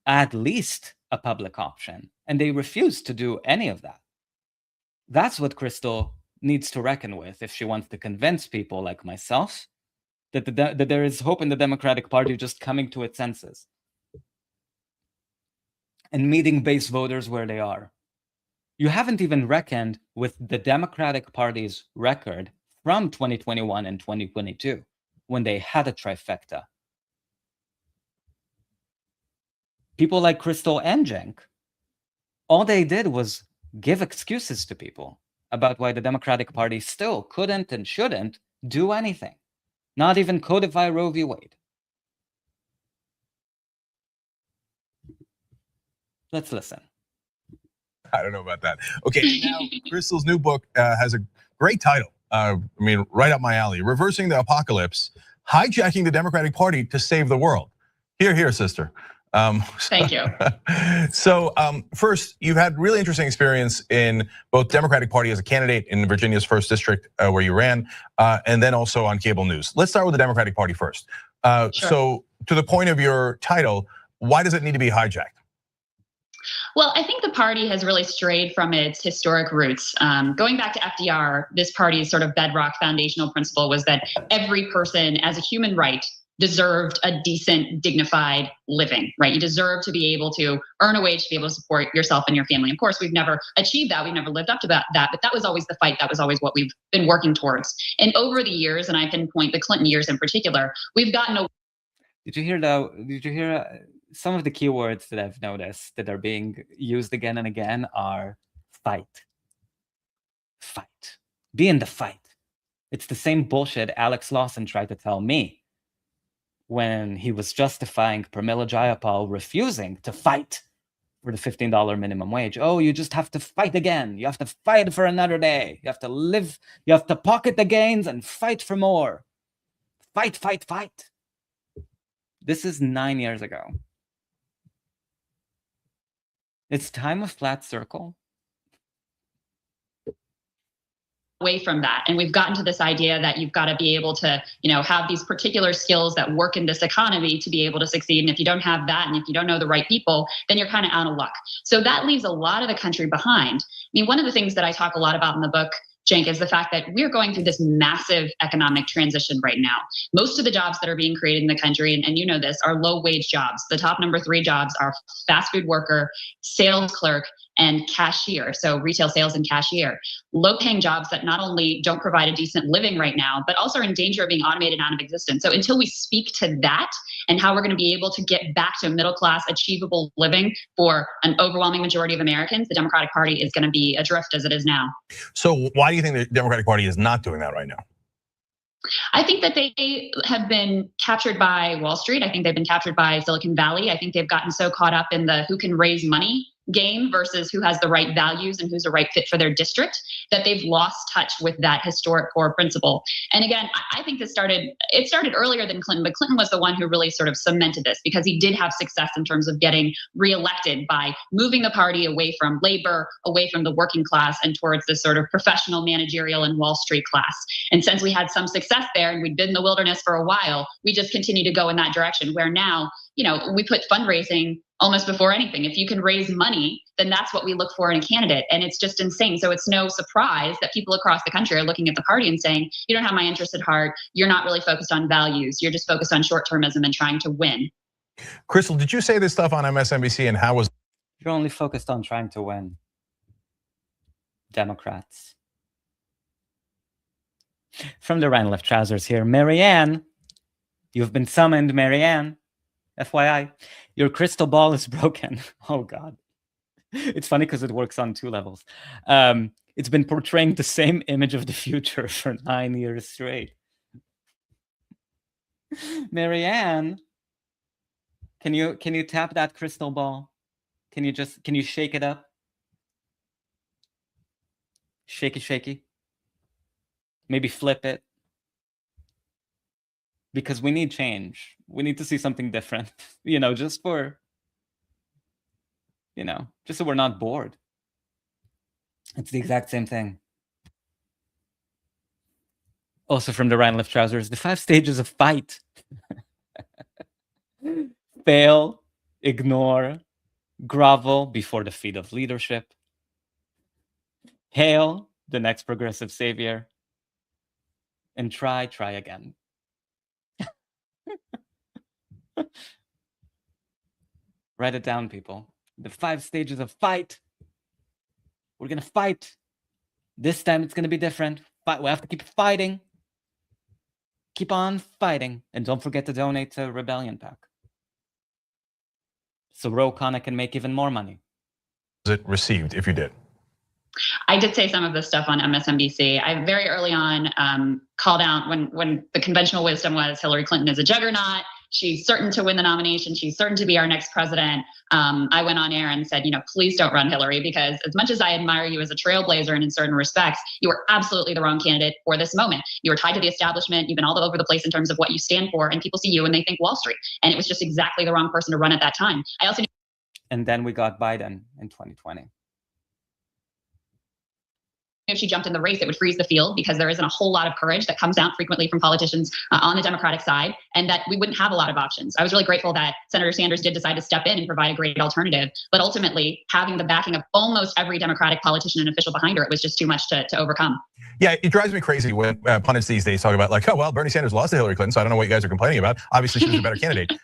Speaker 5: a public option. And they refused to do any of that. That's what Krystal needs to reckon with if she wants to convince people like myself that, that there is hope in the Democratic Party just coming to its senses and meeting base voters where they are. You haven't even reckoned with the Democratic Party's record from 2021 and 2022 when they had a trifecta. People like Krystal and Cenk, all they did was give excuses to people about why the Democratic Party still couldn't and shouldn't do anything, not even codify Roe v. Wade. Let's listen.
Speaker 9: I don't know about that. Okay, now Krystal's new book has a great title. I mean, right up my alley. Reversing the Apocalypse, Hijacking the Democratic Party to Save the World. Here, here, sister.
Speaker 7: Thank you.
Speaker 9: So first, you've had really interesting experience in both Democratic Party as a candidate in Virginia's 1st district where you ran, and then also on cable news. Let's start with the Democratic Party first.
Speaker 7: Sure.
Speaker 9: So to the point of your title, why does it need to be hijacked?
Speaker 7: Well, I think the party has really strayed from its historic roots. Going back to FDR, this party's sort of bedrock foundational principle was that every person as a human right deserved a decent, dignified living, right? You deserve to be able to earn a wage to be able to support yourself and your family. Of course, we've never achieved that. We've never lived up to that, but that was always the fight. That was always what we've been working towards. And over the years, and I can point the Clinton years in particular, we've gotten away.
Speaker 5: Did you hear some of the keywords that I've noticed that are being used again and again are fight. Fight. Be in the fight. It's the same bullshit Alex Lawson tried to tell me when he was justifying Pramila Jayapal refusing to fight for the $15 minimum wage. Oh, you just have to fight again. You have to fight for another day. You have to live, you have to pocket the gains and fight for more. Fight, fight, fight. This is 9 years ago. It's time a flat circle.
Speaker 7: Away from that, and we've gotten to this idea that you've got to be able to, have these particular skills that work in this economy to be able to succeed. And if you don't have that, and if you don't know the right people, then you're kind of out of luck. So that leaves a lot of the country behind. I mean, one of the things that I talk a lot about in the book, Cenk, is the fact that we're going through this massive economic transition right now. Most of the jobs that are being created in the country, and you know this, are low-wage jobs. The top number 3 jobs are fast food worker, sales clerk, and cashier, so retail sales and cashier. Low-paying jobs that not only don't provide a decent living right now, but also are in danger of being automated out of existence. So until we speak to that and how we're going to be able to get back to a middle-class, achievable living for an overwhelming majority of Americans, the Democratic Party is going to be adrift as it is now.
Speaker 9: So why do you think the Democratic Party is not doing that right now?
Speaker 7: I think that they have been captured by Wall Street. I think they've been captured by Silicon Valley. I think they've gotten so caught up in the who can raise money game versus who has the right values and who's the right fit for their district, that they've lost touch with that historic core principle. And again, I think it started earlier than Clinton, but Clinton was the one who really sort of cemented this because he did have success in terms of getting reelected by moving the party away from labor, away from the working class, and towards this sort of professional, managerial, and Wall Street class. And since we had some success there and we'd been in the wilderness for a while, we just continue to go in that direction where now, we put fundraising almost before anything. If you can raise money, then that's what we look for in a candidate. And it's just insane. So it's no surprise that people across the country are looking at the party and saying, you don't have my interest at heart. You're not really focused on values. You're just focused on short-termism and trying to win.
Speaker 9: Crystal, did you say this stuff on MSNBC, and how was?
Speaker 5: You're only focused on trying to win. Democrats. From the Ryan Left Trousers here, Marianne, you've been summoned, Marianne. FYI, your crystal ball is broken. Oh God. It's funny because it works on 2 levels. It's been portraying the same image of the future for 9 years straight. Marianne, can you tap that crystal ball? Can you shake it up? Shaky. Maybe flip it. Because we need change. We need to see something different, just so we're not bored. It's the exact same thing. Also from the Ryan Left Trousers, the 5 stages of fight. Fail, ignore, grovel before the feet of leadership. Hail the next progressive savior. And try again. Write it down, people. The 5 stages of fight. We're gonna fight. This time it's gonna be different. We have to keep fighting. Keep on fighting. And don't forget to donate to Rebellion PAC. So Ro Khanna can make even more money.
Speaker 9: Was it received, if you did?
Speaker 7: I did say some of this stuff on MSNBC. I very early on called out when the conventional wisdom was Hillary Clinton is a juggernaut. She's certain to win the nomination. She's certain to be our next president. I went on air and said, please don't run Hillary, because as much as I admire you as a trailblazer and in certain respects, you are absolutely the wrong candidate for this moment. You are tied to the establishment. You've been all over the place in terms of what you stand for, and people see you and they think Wall Street. And it was just exactly the wrong person to run at that time. I also.
Speaker 5: And then we got Biden in 2020.
Speaker 7: If she jumped in the race, it would freeze the field because there isn't a whole lot of courage that comes out frequently from politicians on the Democratic side, and that we wouldn't have a lot of options. I was really grateful that Senator Sanders did decide to step in and provide a great alternative, but ultimately having the backing of almost every Democratic politician and official behind her, it was just too much to overcome.
Speaker 9: Yeah, it drives me crazy when pundits these days talk about Bernie Sanders lost to Hillary Clinton, so I don't know what you guys are complaining about. Obviously, she was a better candidate.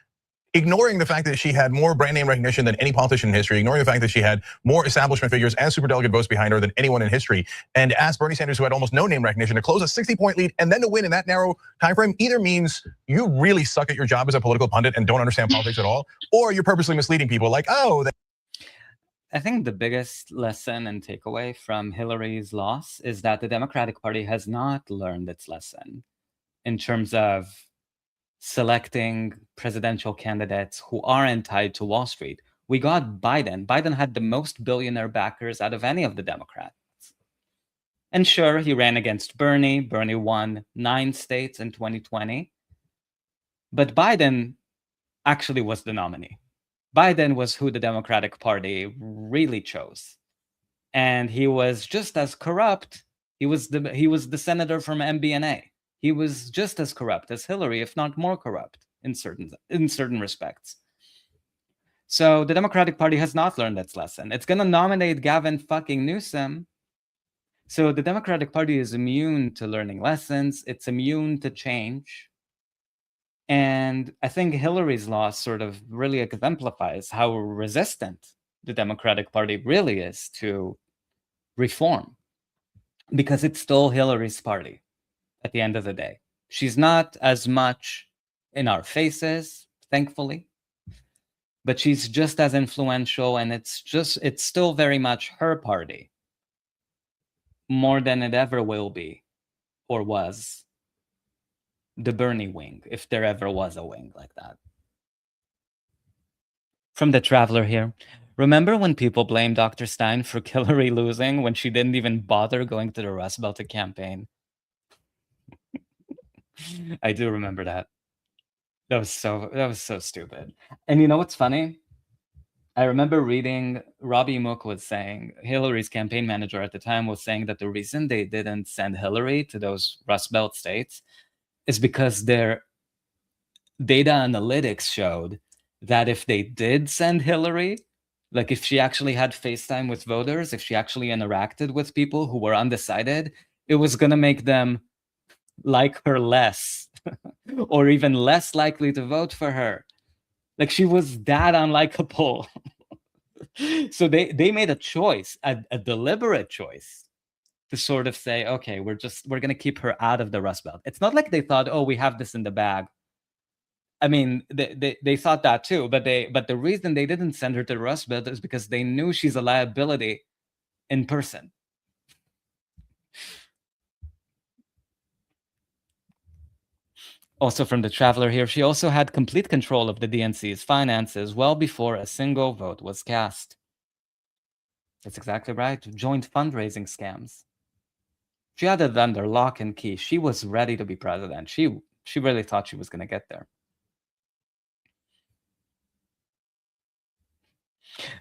Speaker 9: Ignoring the fact that she had more brand name recognition than any politician in history, ignoring the fact that she had more establishment figures and superdelegate votes behind her than anyone in history, and asked Bernie Sanders, who had almost no name recognition, to close a 60-point lead and then to win in that narrow time frame, either means you really suck at your job as a political pundit and don't understand politics at all, or you're purposely misleading people I
Speaker 5: think the biggest lesson and takeaway from Hillary's loss is that the Democratic Party has not learned its lesson in terms of selecting presidential candidates who aren't tied to Wall Street. We got Biden. Biden had the most billionaire backers out of any of the Democrats. And sure, he ran against Bernie. Bernie won 9 states in 2020. But Biden actually was the nominee. Biden was who the Democratic Party really chose. And he was just as corrupt. He was the senator from MBNA. He was just as corrupt as Hillary, if not more corrupt in certain respects. So the Democratic Party has not learned its lesson. It's going to nominate Gavin fucking Newsom. So the Democratic Party is immune to learning lessons. It's immune to change. And I think Hillary's loss sort of really exemplifies how resistant the Democratic Party really is to reform, because it's still Hillary's party. At the end of the day, she's not as much in our faces, thankfully, but she's just as influential, and it's still very much her party, more than it ever will be or was the Bernie wing, if there ever was a wing like that. From the Traveler here, Remember when people blamed Dr. Stein for Hillary losing when she didn't even bother going to the Rust Belt to campaign? I do remember that. That was so stupid. And you know what's funny? I remember reading Robbie Mook was saying, Hillary's campaign manager at the time was saying that the reason they didn't send Hillary to those Rust Belt states is because their data analytics showed that if they did send Hillary, like if she actually had FaceTime with voters, if she actually interacted with people who were undecided, it was going to make them like her less or even less likely to vote for her. Like she was that unlikable. So they made a choice, a deliberate choice to sort of say, okay, we're going to keep her out of the Rust Belt. It's not like they thought, oh, we have this in the bag. I mean, they thought that too, but the reason they didn't send her to the Rust Belt is because they knew she's a liability in person. Also from the Traveler here, she also had complete control of the DNC's finances well before a single vote was cast. That's exactly right. Joint fundraising scams. She had it under lock and key. She was ready to be president. She really thought she was going to get there.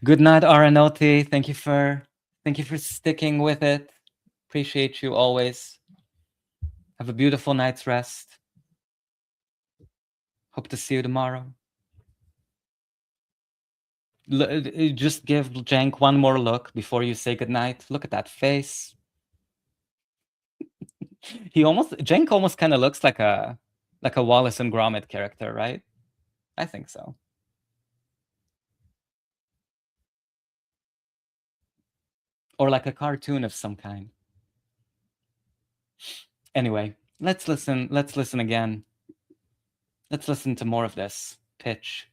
Speaker 5: Good night, Aranoti. Thank you for sticking with it. Appreciate you always. Have a beautiful night's rest. Hope to see you tomorrow. Just give Cenk one more look before you say goodnight. Look at that face. Cenk almost kind of looks like a Wallace and Gromit character, right? I think so. Or like a cartoon of some kind. Anyway, let's listen again. Let's listen to more of this pitch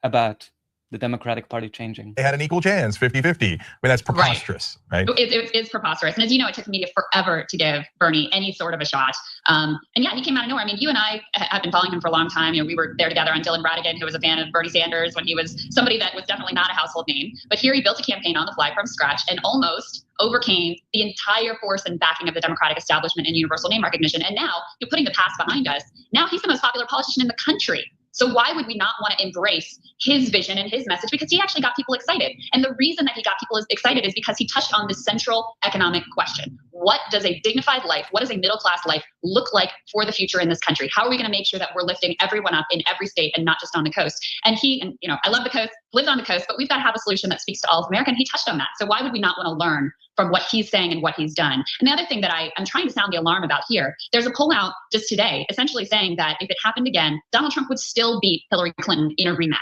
Speaker 5: about the Democratic Party changing.
Speaker 9: They had an equal chance, 50-50. I mean, that's preposterous, right?
Speaker 7: It's preposterous. And as you know, it took the media forever to give Bernie any sort of a shot. And yeah, he came out of nowhere. I mean, you and I have been following him for a long time. You know, we were there together on Dylan Ratigan, who was a fan of Bernie Sanders when he was somebody that was definitely not a household name. But here he built a campaign on the fly from scratch and almost overcame the entire force and backing of the Democratic establishment and universal name recognition. And now you're putting the past behind us. Now he's the most popular politician in the country. So why would we not want to embrace his vision and his message? Because he actually got people excited. And the reason that he got people excited is because he touched on this central economic question. What does a dignified life, what does a middle-class life look like for the future in this country? How are we going to make sure that we're lifting everyone up in every state and not just on the coast? And you know, I love the coast, lived on the coast, but we've got to have a solution that speaks to all of America. And he touched on that. So why would we not want to learn from what he's saying and what he's done? And the other thing that I'm trying to sound the alarm about here, there's a poll out just today, essentially saying that if it happened again, Donald Trump would still beat Hillary Clinton in a rematch.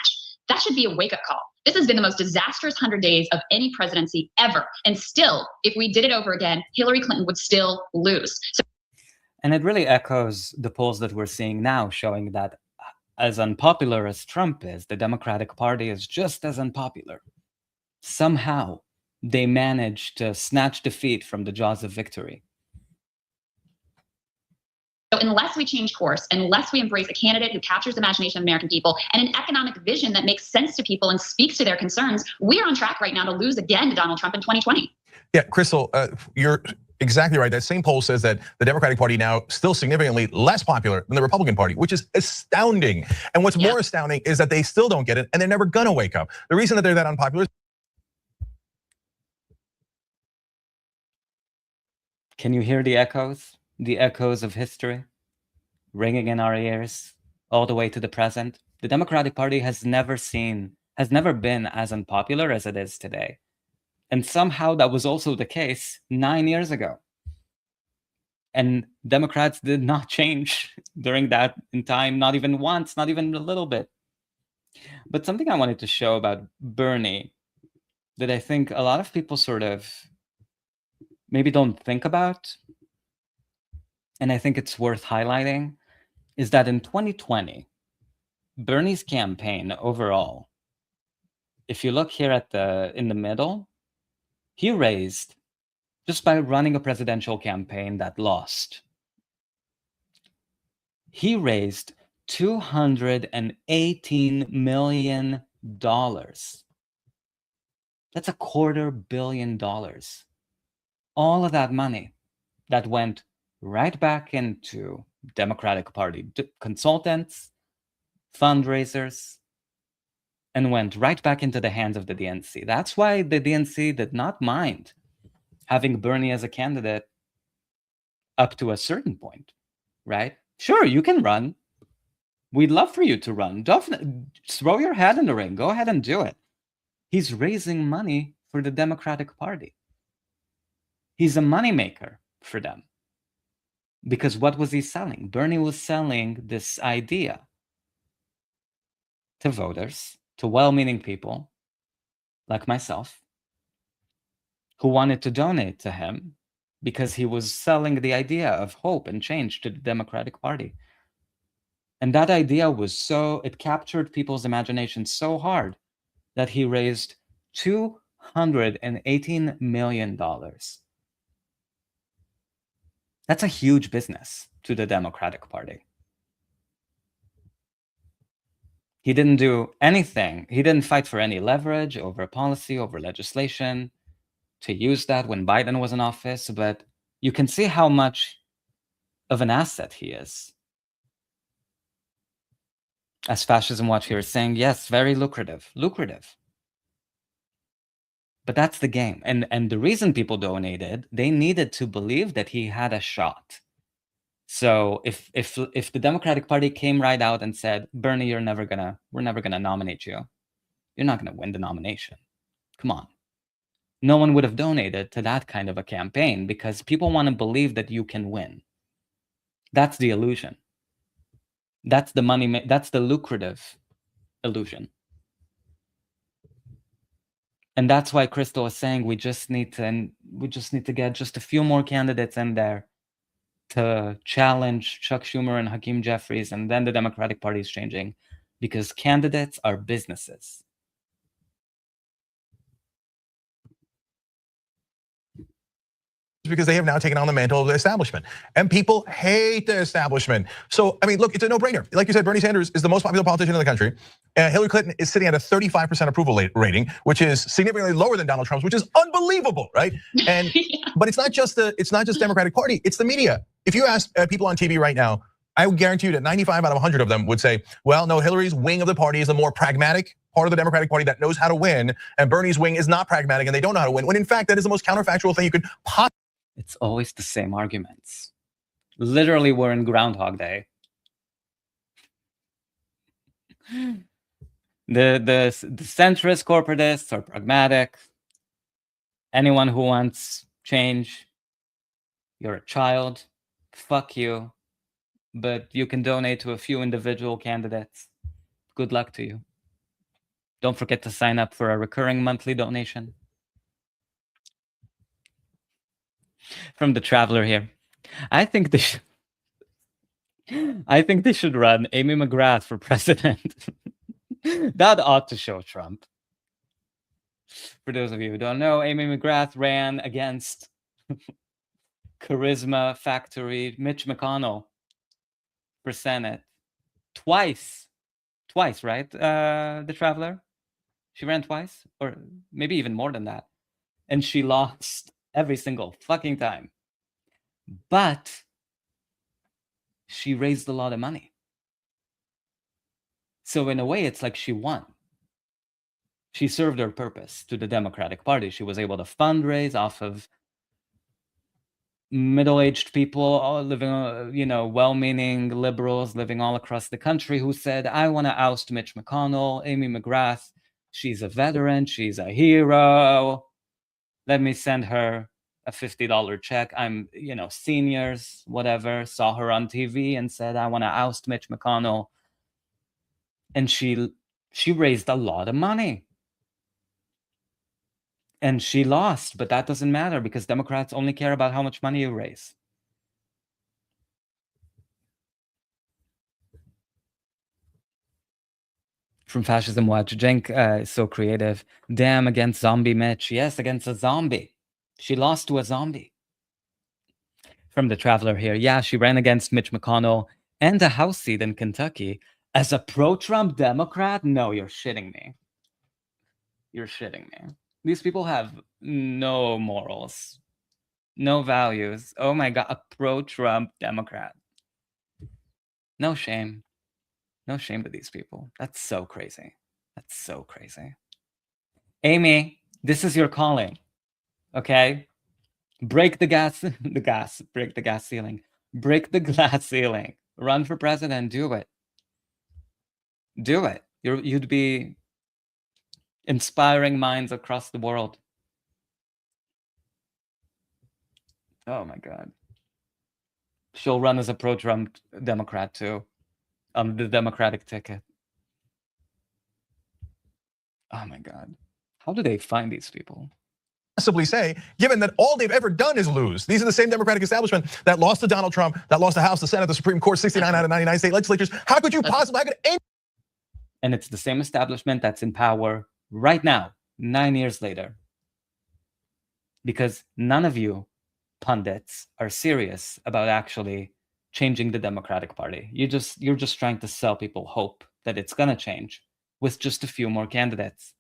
Speaker 7: That should be a wake-up call. This has been the most disastrous 100 days of any presidency ever. And still, if we did it over again, Hillary Clinton would still lose.
Speaker 5: And it really echoes the polls that we're seeing now, showing that as unpopular as Trump is, the Democratic Party is just as unpopular. Somehow, they managed to snatch defeat from the jaws of victory.
Speaker 7: So unless we change course, unless we embrace a candidate who captures the imagination of American people and an economic vision that makes sense to people and speaks to their concerns, we're on track right now to lose again to Donald Trump in 2020.
Speaker 9: Yeah, Crystal, you're exactly right. That same poll says that the Democratic Party now still significantly less popular than the Republican Party, which is astounding. And what's more astounding is that they still don't get it and they're never gonna wake up. The reason that they're that unpopular.
Speaker 5: Can you hear the echoes? The echoes of history ringing in our ears all the way to the present. The Democratic Party has never been as unpopular as it is today. And somehow that was also the case 9 years ago. And Democrats did not change during that in time, not even once, not even a little bit. But something I wanted to show about Bernie that I think a lot of people sort of maybe don't think about, and I think it's worth highlighting, is that in 2020, Bernie's campaign overall, if you look here in the middle, he raised, just by running a presidential campaign that lost, he raised $218 million That's $250 million. All of that money that went right back into Democratic Party consultants, fundraisers, and went right back into the hands of the DNC. That's why the DNC did not mind having Bernie as a candidate up to a certain point, right? Sure, you can run. We'd love for you to run. Throw your hat in the ring. Go ahead and do it. He's raising money for the Democratic Party. He's a moneymaker for them. Because what was he selling? Bernie was selling this idea to voters, to well-meaning people like myself, who wanted to donate to him because he was selling the idea of hope and change to the Democratic Party. And that idea was it captured people's imagination so hard that he raised $218 million. That's a huge business to the Democratic Party. He didn't do anything. He didn't fight for any leverage over policy, over legislation, to use that when Biden was in office. But you can see how much of an asset he is. As Fascism Watch here is saying, yes, very lucrative. But that's the game. And the reason people donated, they needed to believe that he had a shot. So if the Democratic Party came right out and said, Bernie, we're never gonna nominate you. You're not gonna win the nomination. Come on. No one would have donated to that kind of a campaign because people want to believe that you can win. That's the illusion. That's the money. That's the lucrative illusion. And that's why Crystal is saying we just need to get just a few more candidates in there to challenge Chuck Schumer and Hakeem Jeffries, and then the Democratic Party is changing, because candidates are businesses.
Speaker 9: Because they have now taken on the mantle of the establishment. And people hate the establishment. So, I mean, look, it's a no-brainer. Like you said, Bernie Sanders is the most popular politician in the country. Hillary Clinton is sitting at a 35% approval rating, which is significantly lower than Donald Trump's, which is unbelievable, right? And but it's not just Democratic Party, it's the media. If you ask people on TV right now, I would guarantee you that 95 out of 100 of them would say, well, no, Hillary's wing of the party is the more pragmatic part of the Democratic Party that knows how to win, and Bernie's wing is not pragmatic and they don't know how to win, when in fact that is the most counterfactual thing you could possibly.
Speaker 5: It's always the same arguments. Literally, we're in Groundhog Day. The centrist corporatists are pragmatic. Anyone who wants change, you're a child. Fuck you. But you can donate to a few individual candidates. Good luck to you. Don't forget to sign up for a recurring monthly donation. From the Traveler here, I think they should run Amy McGrath for president. That ought to show Trump. For those of you who don't know, Amy McGrath ran against Charisma Factory Mitch McConnell for Senate twice, right? The Traveler, she ran twice, or maybe even more than that, and she lost every single fucking time. But she raised a lot of money. So in a way, it's like she won. She served her purpose to the Democratic Party. She was able to fundraise off of middle-aged people all living, well-meaning liberals living all across the country who said, I want to oust Mitch McConnell, Amy McGrath. She's a veteran. She's a hero. Let me send her a $50 check. I'm, seniors, whatever, saw her on TV and said, I want to oust Mitch McConnell. And she raised a lot of money. And she lost, but that doesn't matter because Democrats only care about how much money you raise. From Fascism Watch, Cenk is so creative. Damn, against zombie Mitch. Yes, against a zombie. She lost to a zombie. From the Traveler here, yeah, she ran against Mitch McConnell and a House seat in Kentucky as a pro-Trump Democrat. No, you're shitting me. You're shitting me. These people have no morals, no values. Oh my God, a pro-Trump Democrat. No shame. No shame to these people. That's so crazy. That's so crazy. Amy, this is your calling. Okay? Break the break the gas ceiling. Break the glass ceiling. Run for president. Do it. Do it. You'd be inspiring minds across the world. Oh my God. She'll run as a pro-Trump Democrat too, on the Democratic ticket. Oh my God. How do they find these people?
Speaker 9: Possibly say, given that all they've ever done is lose. These are the same Democratic establishment that lost to Donald Trump, that lost the House, the Senate, the Supreme Court, 69 out of 99 state legislatures. How could you possibly, how could any?
Speaker 5: And it's the same establishment that's in power right now, 9 years later. Because none of you pundits are serious about actually changing the Democratic Party. You're just trying to sell people hope that it's gonna change with just a few more candidates.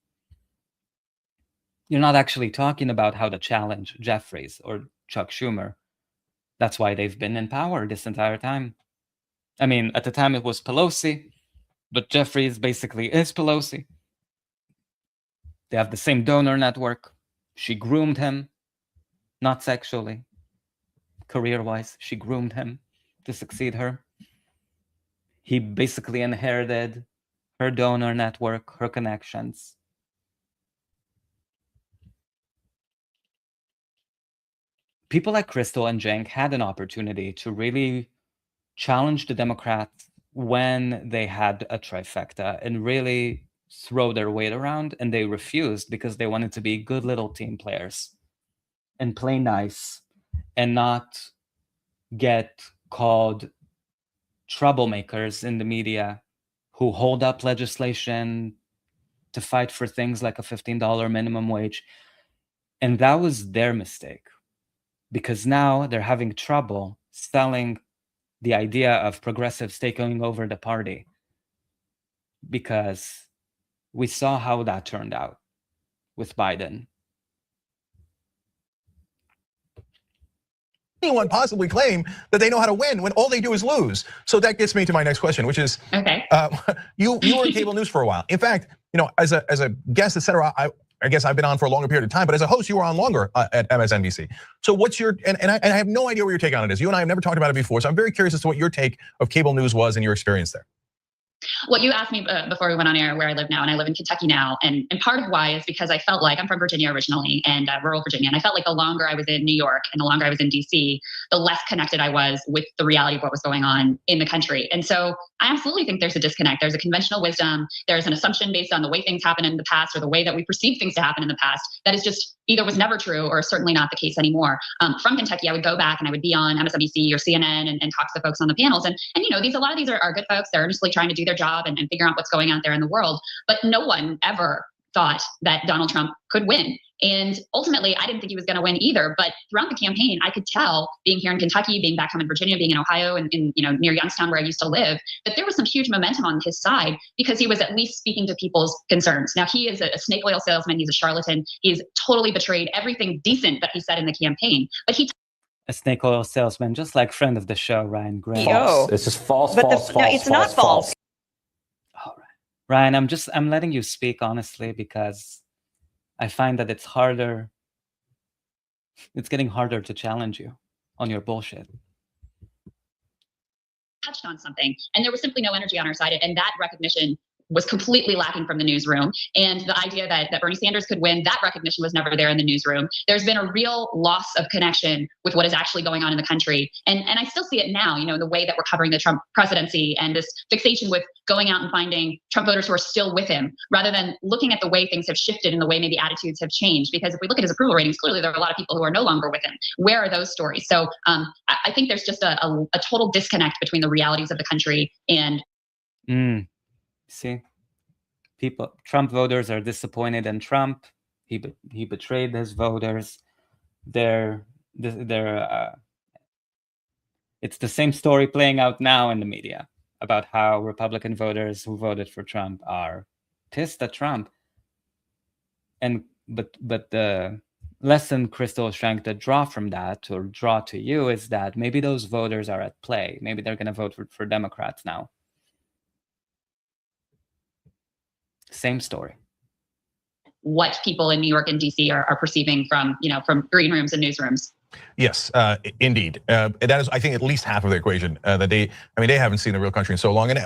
Speaker 5: You're not actually talking about how to challenge Jeffries or Chuck Schumer. That's why they've been in power this entire time. I mean, at the time it was Pelosi, but Jeffries basically is Pelosi. They have the same donor network. She groomed him, not sexually, career-wise. She groomed him to succeed her. He basically inherited her donor network, her connections. People like Krystal and Cenk had an opportunity to really challenge the Democrats when they had a trifecta and really throw their weight around, and they refused because they wanted to be good little team players and play nice and not get called troublemakers in the media who hold up legislation to fight for things like a $15 minimum wage. And that was their mistake, because now they're having trouble selling the idea of progressives taking over the party, because we saw how that turned out with Biden.
Speaker 9: Anyone possibly claim that they know how to win when all they do is lose? So that gets me to my next question, which is,
Speaker 7: Okay.
Speaker 9: You were in cable news for a while. In fact, as a guest, et cetera, I guess I've been on for a longer period of time, but as a host, you were on longer at MSNBC. So what's your, and I have no idea what your take on it is. You and I have never talked about it before, so I'm very curious as to what your take of cable news was and your experience there.
Speaker 7: Well, you asked me before we went on air where I live now, and I live in Kentucky now. And part of why is because I felt like I'm from Virginia originally, and rural Virginia. And I felt like the longer I was in New York and the longer I was in DC, the less connected I was with the reality of what was going on in the country. And so I absolutely think there's a disconnect. There's a conventional wisdom. There's an assumption based on the way things happen in the past or the way that we perceive things to happen in the past that is just either was never true or certainly not the case anymore. From Kentucky, I would go back and I would be on MSNBC or CNN and talk to the folks on the panels. And a lot of these are good folks. They're earnestly trying to do their job and figure out what's going on there in the world. But no one ever thought that Donald Trump could win. And ultimately, I didn't think he was going to win either. But throughout the campaign, I could tell, being here in Kentucky, being back home in Virginia, being in Ohio, and near Youngstown, where I used to live, that there was some huge momentum on his side because he was at least speaking to people's concerns. Now, he is a snake oil salesman. He's a charlatan. He's totally betrayed everything decent that he said in the campaign. But
Speaker 5: a snake oil salesman, just like friend of the show, Ryan Gray.
Speaker 8: False. It's just false. No, it's not false.
Speaker 5: All right, Ryan, I'm letting you speak honestly, because I find that it's getting harder to challenge you on your bullshit.
Speaker 7: Touched on something, and there was simply no energy on our side, and that recognition was completely lacking from the newsroom. And the idea that Bernie Sanders could win, that recognition was never there in the newsroom. There's been a real loss of connection with what is actually going on in the country. And I still see it now, the way that we're covering the Trump presidency and this fixation with going out and finding Trump voters who are still with him, rather than looking at the way things have shifted and the way maybe attitudes have changed. Because if we look at his approval ratings, clearly there are a lot of people who are no longer with him. Where are those stories? So I think there's just a total disconnect between the realities of the country and
Speaker 5: See, Trump voters are disappointed in Trump. He betrayed his voters. It's the same story playing out now in the media about how Republican voters who voted for Trump are pissed at Trump. And the lesson Crystal is trying to draw from that, or draw to you, is that maybe those voters are at play. Maybe they're going to vote for Democrats now. Same story.
Speaker 7: What people in New York and DC are perceiving from, from green rooms and newsrooms.
Speaker 9: Yes, indeed. That is, I think, at least half of the equation. That they haven't seen the real country in so long, and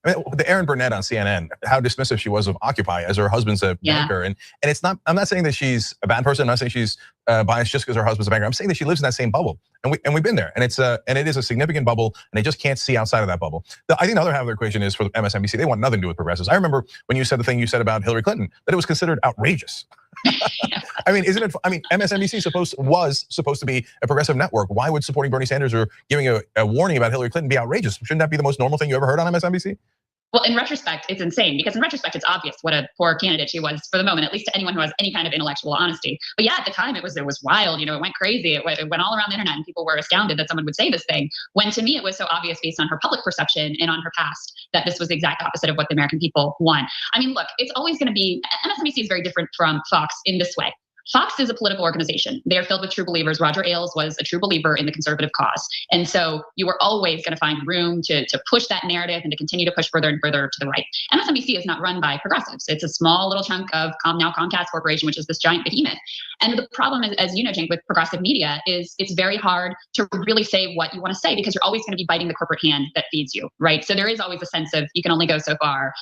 Speaker 9: the Erin Burnett on CNN, how dismissive she was of Occupy as her husband's a banker, and it's not. I'm not saying that she's a bad person. I'm not saying she's biased just because her husband's a banker. I'm saying that she lives in that same bubble, and we've been there, and it is a significant bubble, and they just can't see outside of that bubble. I think the other half of the equation is for MSNBC. They want nothing to do with progressives. I remember when you said the thing you said about Hillary Clinton, that it was considered outrageous. Isn't it? MSNBC was supposed to be a progressive network. Why would supporting Bernie Sanders or giving a warning about Hillary Clinton be outrageous? Shouldn't that be the most normal thing you ever heard on MSNBC?
Speaker 7: Well, in retrospect, it's insane, because in retrospect, it's obvious what a poor candidate she was for the moment, at least to anyone who has any kind of intellectual honesty. But yeah, at the time, it was wild. It went crazy. It went all around the internet, and people were astounded that someone would say this thing. When to me, it was so obvious based on her public perception and on her past that this was the exact opposite of what the American people want. Look, it's always going to be, MSNBC is very different from Fox in this way. Fox is a political organization. They are filled with true believers. Roger Ailes was a true believer in the conservative cause. And so you are always going to find room to push that narrative and to continue to push further and further to the right. MSNBC is not run by progressives. It's a small little chunk of now Comcast Corporation, which is this giant behemoth. And the problem is, as you know, Cenk, with progressive media is it's very hard to really say what you want to say, because you're always going to be biting the corporate hand that feeds you, right? So there is always a sense of you can only go so far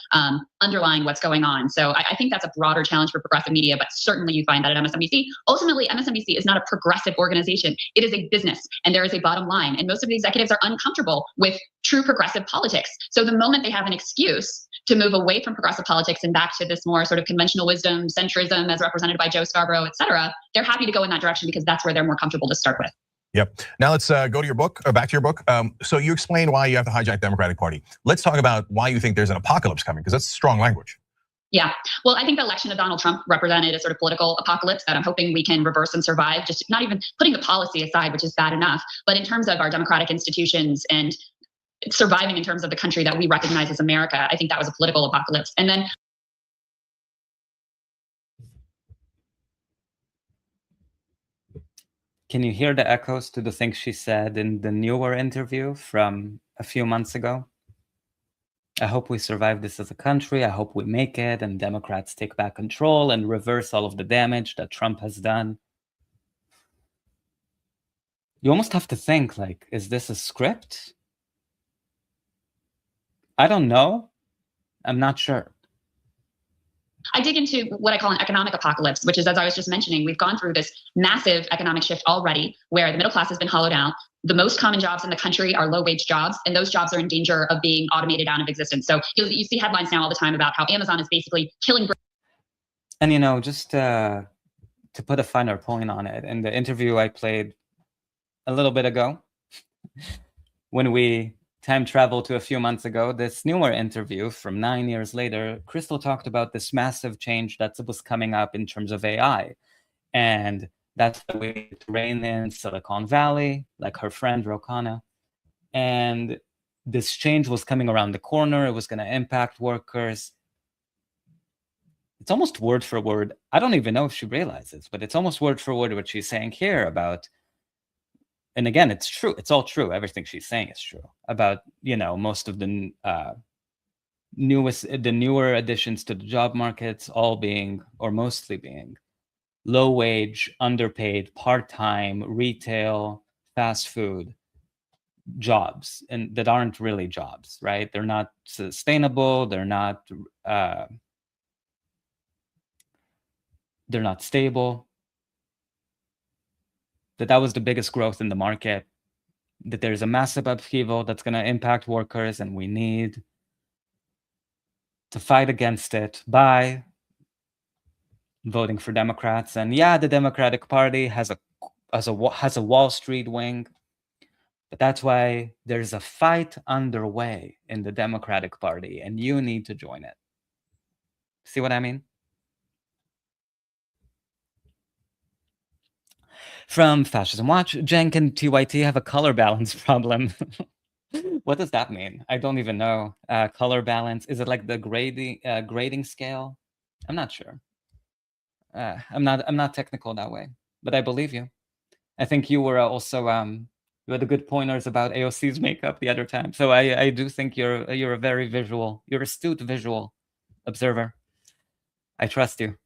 Speaker 7: underlying what's going on. So I think that's a broader challenge for progressive media, but certainly you find that at MSNBC. Ultimately, MSNBC is not a progressive organization. It is a business, and there is a bottom line. And most of the executives are uncomfortable with true progressive politics. So the moment they have an excuse to move away from progressive politics and back to this more sort of conventional wisdom, centrism as represented by Joe Scarborough, et cetera, they're happy to go in that direction because that's where they're more comfortable to start with.
Speaker 9: Yep. Now let's go to your book, or back to your book. So you explain why you have to hijack the Democratic Party. Let's talk about why you think there's an apocalypse coming, because that's strong language.
Speaker 7: Yeah. Well, I think the election of Donald Trump represented a sort of political apocalypse that I'm hoping we can reverse and survive, just not even putting the policy aside, which is bad enough, but in terms of our democratic institutions and surviving in terms of the country that we recognize as America, I think that was a political apocalypse. And then
Speaker 5: can you hear the echoes to the things she said in the newer interview from a few months ago? I hope we survive this as a country. I hope we make it, and Democrats take back control and reverse all of the damage that Trump has done. You almost have to think, like, is this a script? I don't know. I'm not sure.
Speaker 7: I dig into what I call an economic apocalypse, which is, as I was just mentioning, we've gone through this massive economic shift already where the middle class has been hollowed out. The most common jobs in the country are low-wage jobs, and those jobs are in danger of being automated out of existence. So you see headlines now all the time about how Amazon is basically killing.
Speaker 5: And just to put a finer point on it, in the interview I played a little bit ago, when we time travel to a few months ago, this newer interview from 9 years later, Crystal talked about this massive change that was coming up in terms of AI. And that's the way to reign in Silicon Valley, like her friend Rokana. And this change was coming around the corner. It was going to impact workers. It's almost word for word. I don't even know if she realizes, but it's almost word for word what she's saying here about. And again, it's true. It's all true. Everything she's saying is true about, most of the newer additions to the job markets all being, or mostly being, low wage, underpaid, part-time, retail, fast food jobs, and that aren't really jobs, right? They're not sustainable. They're not stable. That was the biggest growth in the market, that there's a massive upheaval that's going to impact workers, and we need to fight against it by voting for Democrats. And yeah, the Democratic Party has a Wall Street wing, but that's why there's a fight underway in the Democratic Party, and you need to join it. See what I mean? From Fascism Watch, Cenk and TYT have a color balance problem. What does that mean? I don't even know. Color balance, is it like the grading scale? I'm not sure. I'm not technical that way, but I believe you. I think you were also you had the good pointers about AOC's makeup the other time. So I do think you're a very you're astute visual observer. I trust you.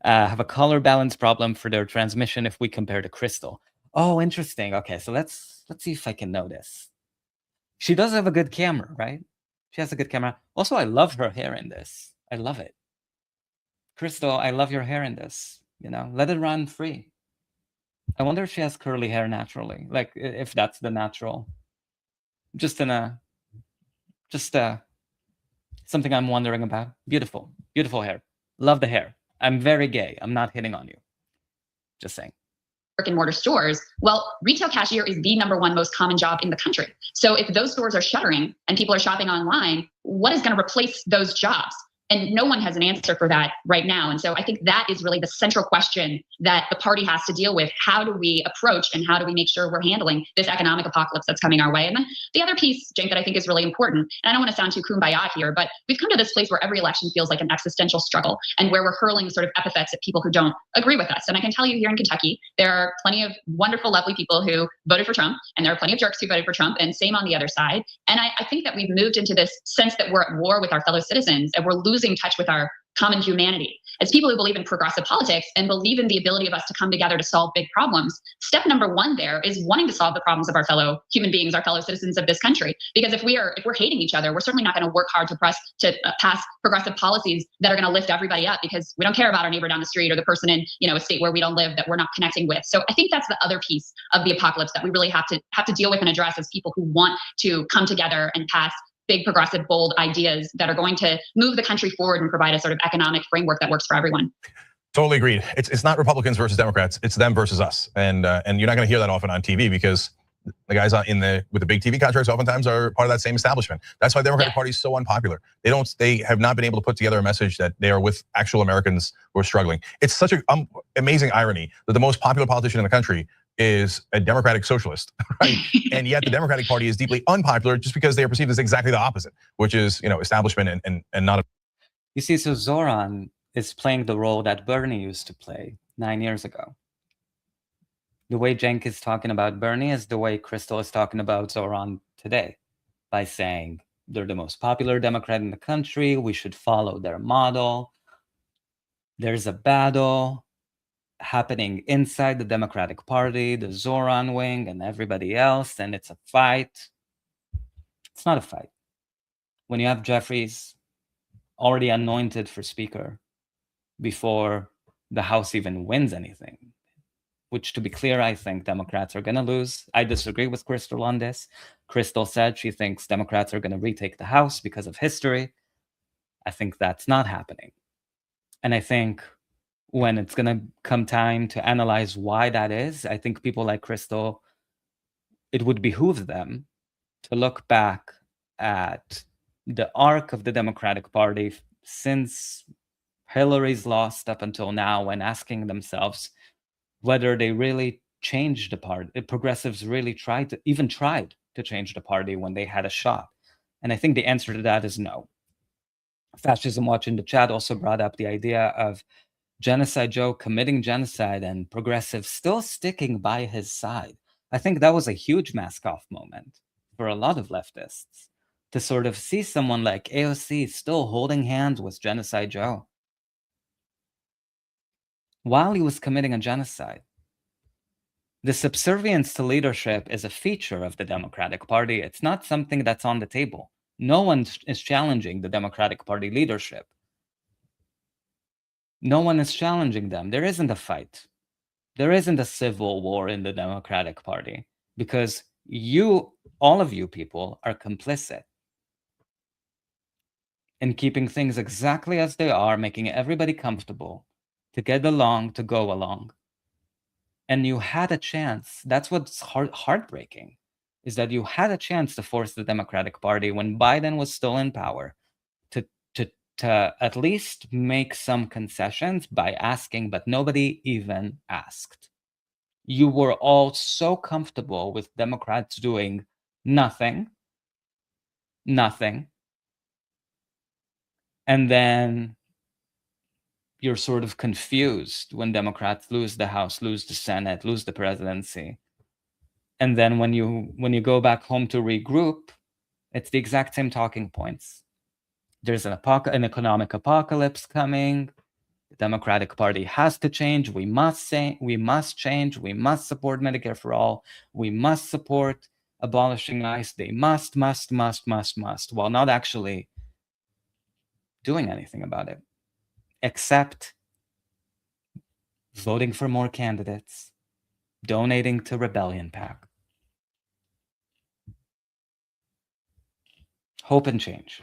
Speaker 5: Have a color balance problem for their transmission if we compare to Crystal. Oh, interesting. Okay, so let's see if I can notice. She does have a good camera, right? She has a good camera. Also, I love her hair in this. I love it. Crystal, I love your hair in this. Let it run free. I wonder if she has curly hair naturally, like if that's the natural. Just something I'm wondering about. Beautiful, beautiful hair. Love the hair. I'm very gay. I'm not hitting on you. Just saying.
Speaker 7: Brick and mortar stores, well, retail cashier is the #1 most common job in the country. So if those stores are shuttering and people are shopping online, what is going to replace those jobs? And no one has an answer for that right now. And so I think that is really the central question that the party has to deal with. How do we approach and how do we make sure we're handling this economic apocalypse that's coming our way? And then the other piece, Cenk, that I think is really important, and I don't want to sound too kumbaya here, but we've come to this place where every election feels like an existential struggle and where we're hurling sort of epithets at people who don't agree with us. And I can tell you here in Kentucky, there are plenty of wonderful, lovely people who voted for Trump, and there are plenty of jerks who voted for Trump, and same on the other side. And I think that we've moved into this sense that we're at war with our fellow citizens and we're losing touch with our common humanity. As people who believe in progressive politics and believe in the ability of us to come together to solve big problems, step #1 there is wanting to solve the problems of our fellow human beings, our fellow citizens of this country. Because if we're hating each other, we're certainly not going to work hard to pass progressive policies that are going to lift everybody up, because we don't care about our neighbor down the street or the person in a state where we don't live that we're not connecting with. So I think that's the other piece of the apocalypse that we really have to deal with and address as people who want to come together and pass big, progressive, bold ideas that are going to move the country forward and provide a sort of economic framework that works for everyone.
Speaker 9: Totally agreed. It's not Republicans versus Democrats. It's them versus us. And you're not going to hear that often on TV because the guys with the big TV contracts oftentimes are part of that same establishment. That's why the Democratic Party is so unpopular. They have not been able to put together a message that they are with actual Americans who are struggling. It's such an amazing irony that the most popular politician in the country is a Democratic socialist, right? And yet the Democratic Party is deeply unpopular just because they are perceived as exactly the opposite, which is establishment and not.
Speaker 5: You see, so Zoran is playing the role that Bernie used to play 9 years ago. The way Cenk is talking about Bernie is the way Crystal is talking about Zoran today, by saying they're the most popular Democrat in the country, we should follow their model. There's a battle happening inside the Democratic Party, the Zoran wing and everybody else, and it's a fight. It's not a fight. When you have Jeffries already anointed for speaker before the House even wins anything, which, to be clear, I think Democrats are going to lose. I disagree with Crystal on this. Crystal said she thinks Democrats are going to retake the House because of history. I think that's not happening. And I think when it's going to come time to analyze why that is, I think people like Crystal, it would behoove them to look back at the arc of the Democratic Party since Hillary's lost up until now, and asking themselves whether they really changed the party. Progressives really tried to change the party when they had a shot. And I think the answer to that is no. Fascism Watch in the chat also brought up the idea of Genocide Joe committing genocide and progressives still sticking by his side. I think that was a huge mask-off moment for a lot of leftists, to sort of see someone like AOC still holding hands with Genocide Joe while he was committing a genocide. The subservience to leadership is a feature of the Democratic Party. It's not something that's on the table. No one is challenging the Democratic Party leadership. No one is challenging them. There isn't a fight. There isn't a civil war in the Democratic Party because all of you people, are complicit in keeping things exactly as they are, making everybody comfortable, to get along, to go along. And you had a chance. That's what's heartbreaking, is that you had a chance to force the Democratic Party when Biden was still in power to at least make some concessions by asking, but nobody even asked. You were all so comfortable with Democrats doing nothing. And then you're sort of confused when Democrats lose the House, lose the Senate, lose the presidency. And then when you go back home to regroup, it's the exact same talking points. There's an economic apocalypse coming. The Democratic Party has to change. We must change. We must support Medicare for all. We must support abolishing ICE. They must, while not actually doing anything about it, except voting for more candidates, donating to Rebellion PAC. Hope and change.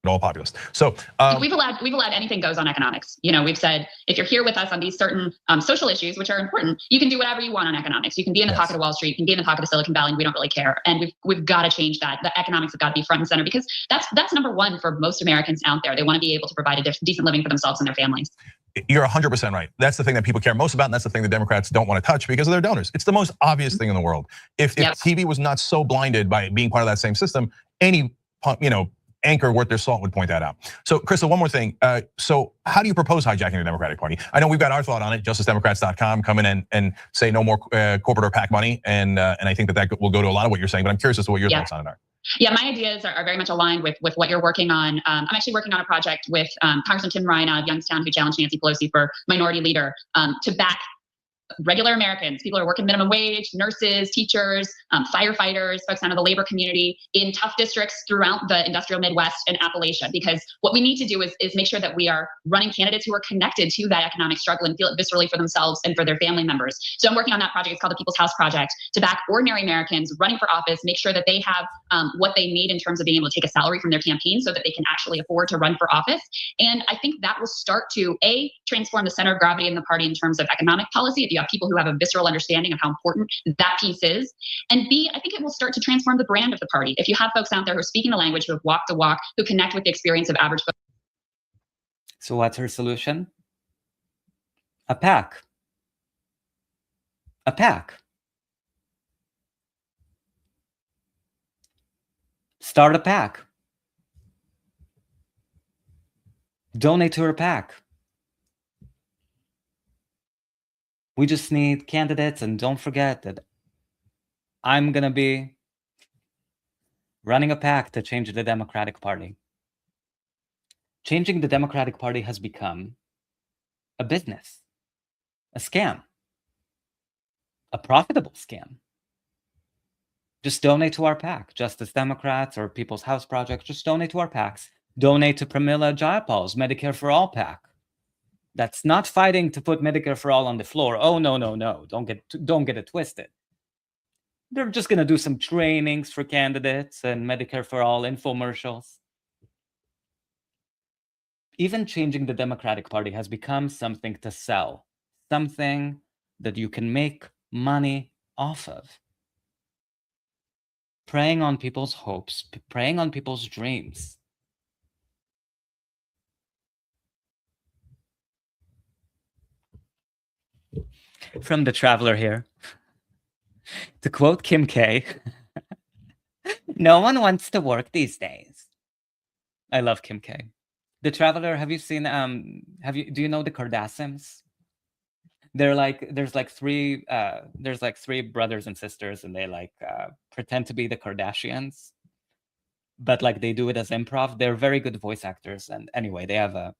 Speaker 9: All populist. So
Speaker 7: we've allowed anything goes on economics. We've said if you're here with us on these certain social issues, which are important, you can do whatever you want on economics. You can be in the pocket of Wall Street, you can be in the pocket of Silicon Valley, and we don't really care. And we've got to change that. The economics have got to be front and center, because that's number one for most Americans out there. They want to be able to provide a decent living for themselves and their families.
Speaker 9: You're 100% right. That's the thing that people care most about, and that's the thing the Democrats don't want to touch because of their donors. It's the most obvious thing in the world. If TV was not so blinded by being part of that same system, any anchor worth their salt would point that out. So, Krystal, one more thing. So, how do you propose hijacking the Democratic Party? I know we've got our thought on it. JusticeDemocrats.com come in and say no more corporate or PAC money, and I think that will go to a lot of what you're saying. But I'm curious as to what your thoughts on it are.
Speaker 7: Yeah, my ideas are very much aligned with what you're working on. I'm actually working on a project with Congressman Tim Ryan out of Youngstown, who challenged Nancy Pelosi for minority leader, to back regular Americans, people who are working minimum wage, nurses, teachers, firefighters, folks out of the labor community in tough districts throughout the industrial Midwest and Appalachia. Because what we need to do is make sure that we are running candidates who are connected to that economic struggle and feel it viscerally for themselves and for their family members. So I'm working on that project. It's called the People's House Project, to back ordinary Americans running for office, make sure that they have what they need in terms of being able to take a salary from their campaign so that they can actually afford to run for office. And I think that will start to, A, transform the center of gravity in the party in terms of economic policy, if you have people who have a visceral understanding of how important that piece is. And B, I think it will start to transform the brand of the party. If you have folks out there who are speaking the language, who have walked the walk, who connect with the experience of average folks.
Speaker 5: So what's her solution? A PAC. A PAC. Start a PAC. Donate to her PAC. We just need candidates, and don't forget that I'm going to be running a PAC to change the Democratic Party. Changing the Democratic Party has become a business, a scam, a profitable scam. Just donate to our PAC, Justice Democrats or People's House Project. Just donate to our PACs. Donate to Pramila Jayapal's Medicare for All PAC. That's not fighting to put Medicare for all on the floor. Oh, no. Don't get it twisted. They're just going to do some trainings for candidates and Medicare for all infomercials. Even changing the Democratic Party has become something to sell, something that you can make money off of. Preying on people's hopes, preying on people's dreams. From the Traveler here. To quote Kim K, no one wants to work these days. I love Kim K. The Traveler, have you seen, do you know the Kardashians? There's three brothers and sisters, and they pretend to be the Kardashians, but they do it as improv. They're very good voice actors. And anyway, they have a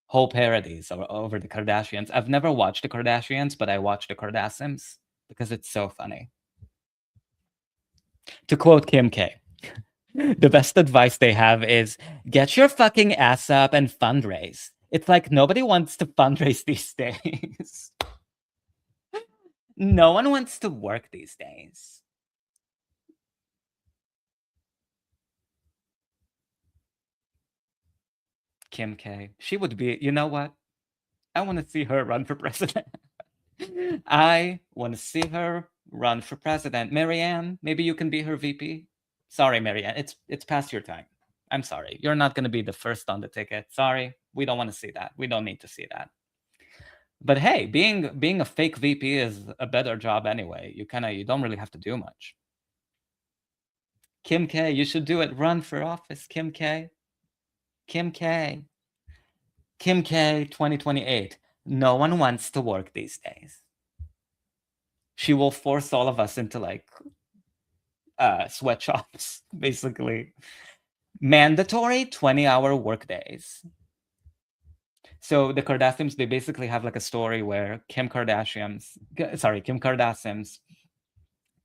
Speaker 5: whole parodies over the Kardashians. I've never watched the Kardashians, but I watch the Kardashians because it's so funny. To quote Kim K, the best advice they have is get your fucking ass up and fundraise. It's like nobody wants to fundraise these days. No one wants to work these days. Kim K. She would be, you know what? I want to see her run for president. I want to see her run for president. Marianne, maybe you can be her VP. Sorry, Marianne, it's past your time. I'm sorry. You're not going to be the first on the ticket. Sorry, we don't want to see that. We don't need to see that. But hey, being a fake VP is a better job anyway. You don't really have to do much. Kim K, you should do it. Run for office, Kim K. Kim K. Kim K 2028. No one wants to work these days. She will force all of us into like sweatshops, basically. Mandatory 20-hour workdays. So the Kardashians, they basically have like a story where Kim Kardashian's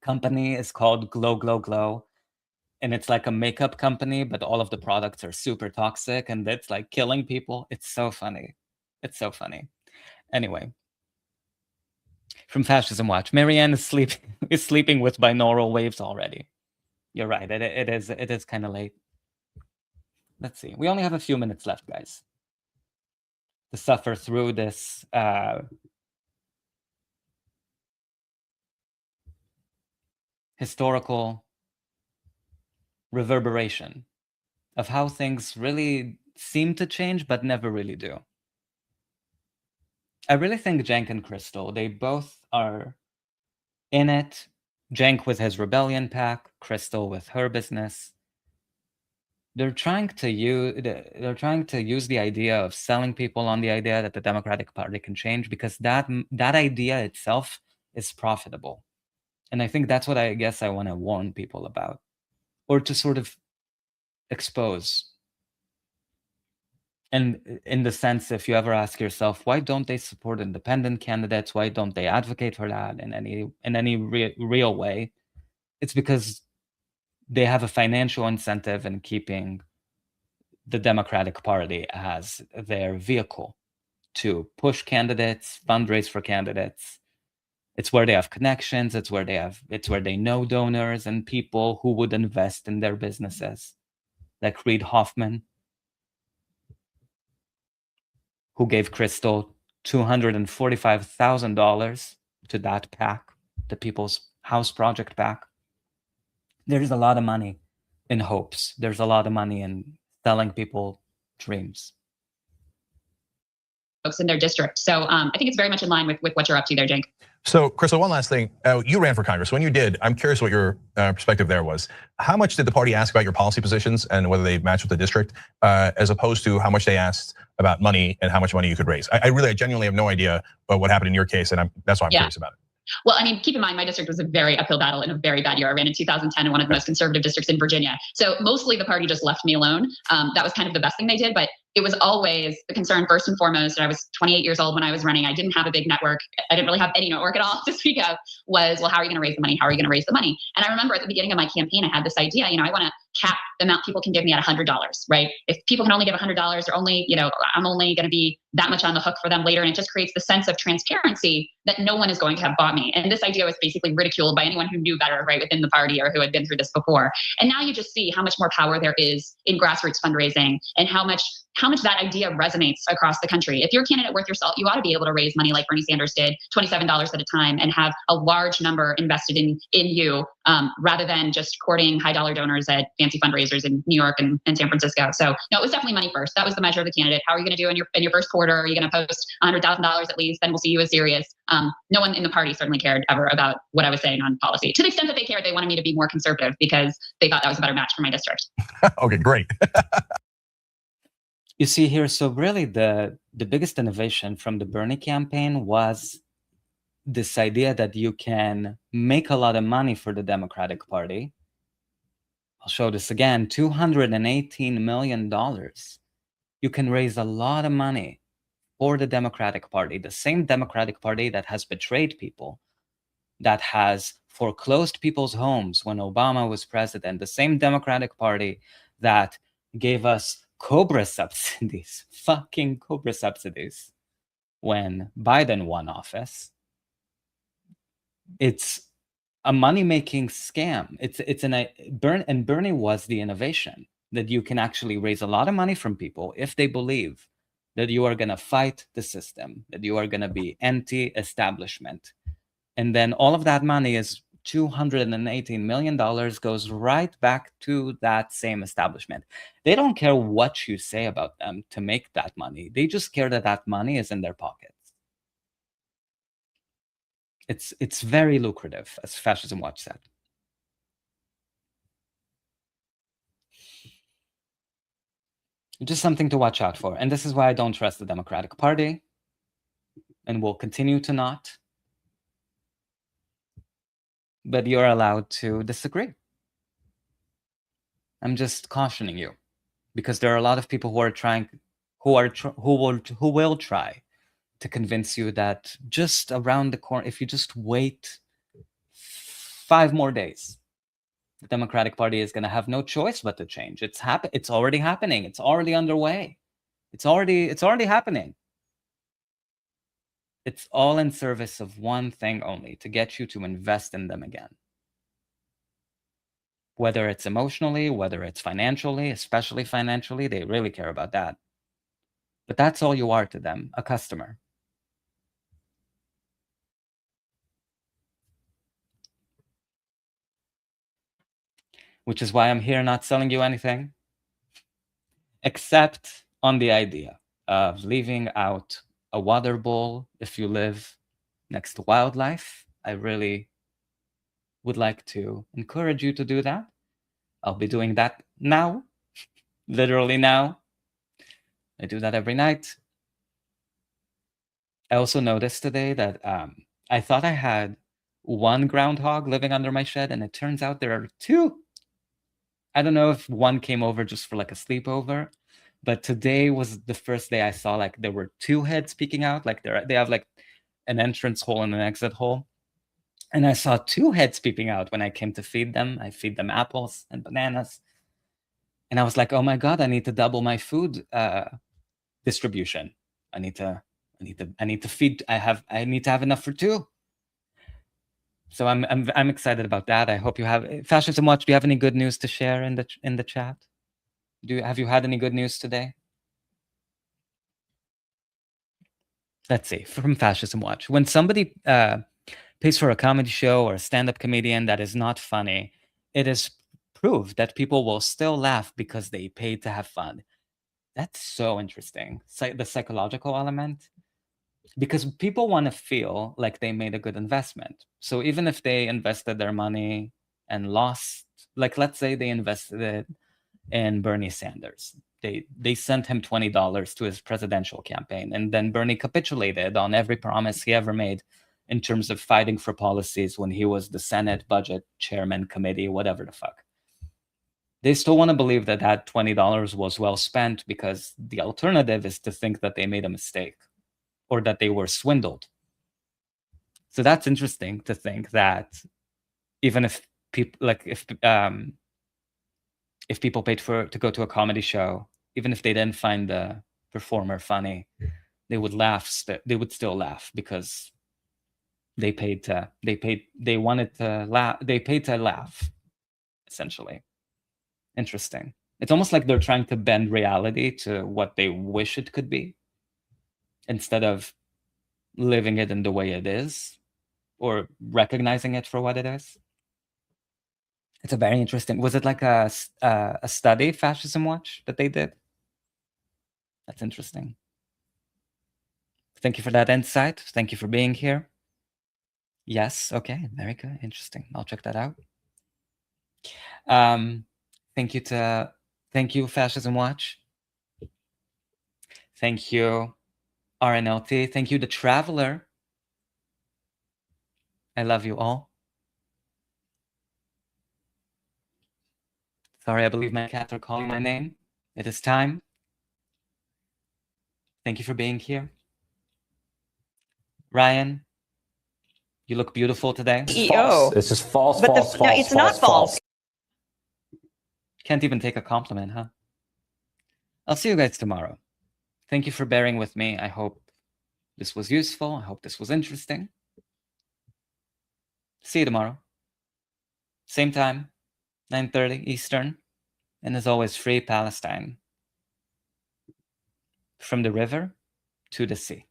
Speaker 5: company is called Glow Glow Glow. And it's like a makeup company, but all of the products are super toxic and it's like killing people. It's so funny. It's so funny. Anyway, from Fascism Watch, Marianne is sleeping with binaural waves already. You're right. It is kind of late. Let's see. We only have a few minutes left, guys, to suffer through this historical reverberation of how things really seem to change but never really do. I really think Cenk and Crystal, they both are in it. Cenk with his rebellion pack, Crystal with her business. They're trying to use the idea of selling people on the idea that the Democratic Party can change, because that idea itself is profitable. And I think that's what I guess I want to warn people about, or to sort of expose. And in the sense, if you ever ask yourself, why don't they support independent candidates? Why don't they advocate for that in any real way? It's because they have a financial incentive in keeping the Democratic Party as their vehicle to push candidates, fundraise for candidates. It's where they have connections. It's where they know donors and people who would invest in their businesses, like Reid Hoffman, who gave Crystal $245,000 to that PAC, the People's House Project PAC. There's a lot of money in hopes. There's a lot of money in selling people dreams.
Speaker 7: Folks in their district. So I think it's very much in line with what you're up to there, Cenk.
Speaker 9: So, Crystal, one last thing. You ran for Congress. When you did, I'm curious what your perspective there was. How much did the party ask about your policy positions and whether they match with the district, as opposed to how much they asked about money and how much money you could raise? I genuinely have no idea what happened in your case, and that's why I'm curious about it.
Speaker 7: Well, I mean, keep in mind, my district was a very uphill battle in a very bad year. I ran in 2010 in one of the most conservative districts in Virginia. So mostly the party just left me alone. That was kind of the best thing they did, but it was always the concern first and foremost. And I was 28 years old when I was running. I didn't have a big network. I didn't really have any network at all to speak of. Was, well, how are you going to raise the money? How are you going to raise the money? And I remember at the beginning of my campaign, I had this idea, I want to cap the amount people can give me at $100, right? If people can only give $100, they're only, I'm only going to be that much on the hook for them later. And it just creates the sense of transparency that no one is going to have bought me. And this idea was basically ridiculed by anyone who knew better, right, within the party or who had been through this before. And now you just see how much more power there is in grassroots fundraising and how much that idea resonates across the country. If you're a candidate worth your salt, you ought to be able to raise money like Bernie Sanders did, $27 at a time, and have a large number invested in you, rather than just courting high dollar donors at fancy fundraisers in New York and San Francisco. So no, it was definitely money first. That was the measure of the candidate. How are you going to do in your first quarter? Are you going to post $100,000 at least? Then we'll see you as serious. No one in the party certainly cared ever about what I was saying on policy. To the extent that they cared, they wanted me to be more conservative because they thought that was a better match for my district.
Speaker 9: Okay, great.
Speaker 5: You see here, so really the biggest innovation from the Bernie campaign was this idea that you can make a lot of money for the Democratic Party. I'll show this again, $218 million. You can raise a lot of money for the Democratic Party, the same Democratic Party that has betrayed people, that has foreclosed people's homes when Obama was president, the same Democratic Party that gave us Cobra subsidies, fucking Cobra subsidies, when Biden won office. It's a money-making scam. And Bernie was the innovation, that you can actually raise a lot of money from people if they believe that you are going to fight the system, that you are going to be anti-establishment. And then all of that money is $218 million goes right back to that same establishment. They don't care what you say about them to make that money. They just care that that money is in their pockets. It's very lucrative, as Fascism Watch said. Just something to watch out for. And this is why I don't trust the Democratic Party and will continue to not. But you're allowed to disagree. I'm just cautioning you, because there are a lot of people who are trying, who will try to convince you that just around the corner, if you just wait 5 more days, the Democratic Party is going to have no choice but to change. It's already happening. It's already underway. It's already happening. It's all in service of one thing only: to get you to invest in them again. Whether it's emotionally, whether it's financially, especially financially, they really care about that. But that's all you are to them, a customer. Which is why I'm here not selling you anything, except on the idea of leaving out a water bowl if you live next to wildlife. I really would like to encourage you to do that. I'll be doing that now, literally now. I do that every night. I also noticed today that I thought I had 1 groundhog living under my shed, and it turns out there are 2. I don't know if one came over just for like a sleepover, but today was the first day I saw like there were 2 heads peeking out. Like they have like an entrance hole and an exit hole. And I saw 2 heads peeping out when I came to feed them. I feed them apples and bananas. And I was like, oh my God, I need to double my food distribution. I need to feed. I need to have enough for 2. So I'm excited about that. I hope you have Fascism Watch. Do you have any good news to share in the chat? Have you had any good news today? Let's see, from Fascism Watch. When somebody pays for a comedy show or a stand-up comedian that is not funny, it is proved that people will still laugh because they paid to have fun. That's so interesting. The psychological element. Because people want to feel like they made a good investment. So even if they invested their money and lost, like let's say they invested it in Bernie Sanders. They sent him $20 to his presidential campaign, and then Bernie capitulated on every promise he ever made in terms of fighting for policies when he was the Senate Budget Chairman Committee, whatever the fuck. They still want to believe that that $20 was well spent, because the alternative is to think that they made a mistake or that they were swindled. So that's interesting to think that even if people if people paid to go to a comedy show, even if they didn't find the performer funny, they would laugh. They would still laugh because they paid to laugh, essentially. Interesting. It's almost like they're trying to bend reality to what they wish it could be, instead of living it in the way it is or recognizing it for what it is. It's a very interesting. Was it like a study, Fascism Watch, that they did? That's interesting. Thank you for that insight. Thank you for being here. Yes. Okay. Very good. Interesting. I'll check that out. Thank you, Fascism Watch. Thank you, RNLT. Thank you, The Traveler. I love you all. Sorry, I believe my cats are calling my name. It is time. Thank you for being here. Ryan, you look beautiful today.
Speaker 8: False. It's just false, false, false.
Speaker 2: It's not false.
Speaker 5: Can't even take a compliment, huh? I'll see you guys tomorrow. Thank you for bearing with me. I hope this was useful. I hope this was interesting. See you tomorrow. Same time, 9:30 Eastern. And as always, free Palestine. From the river to the sea.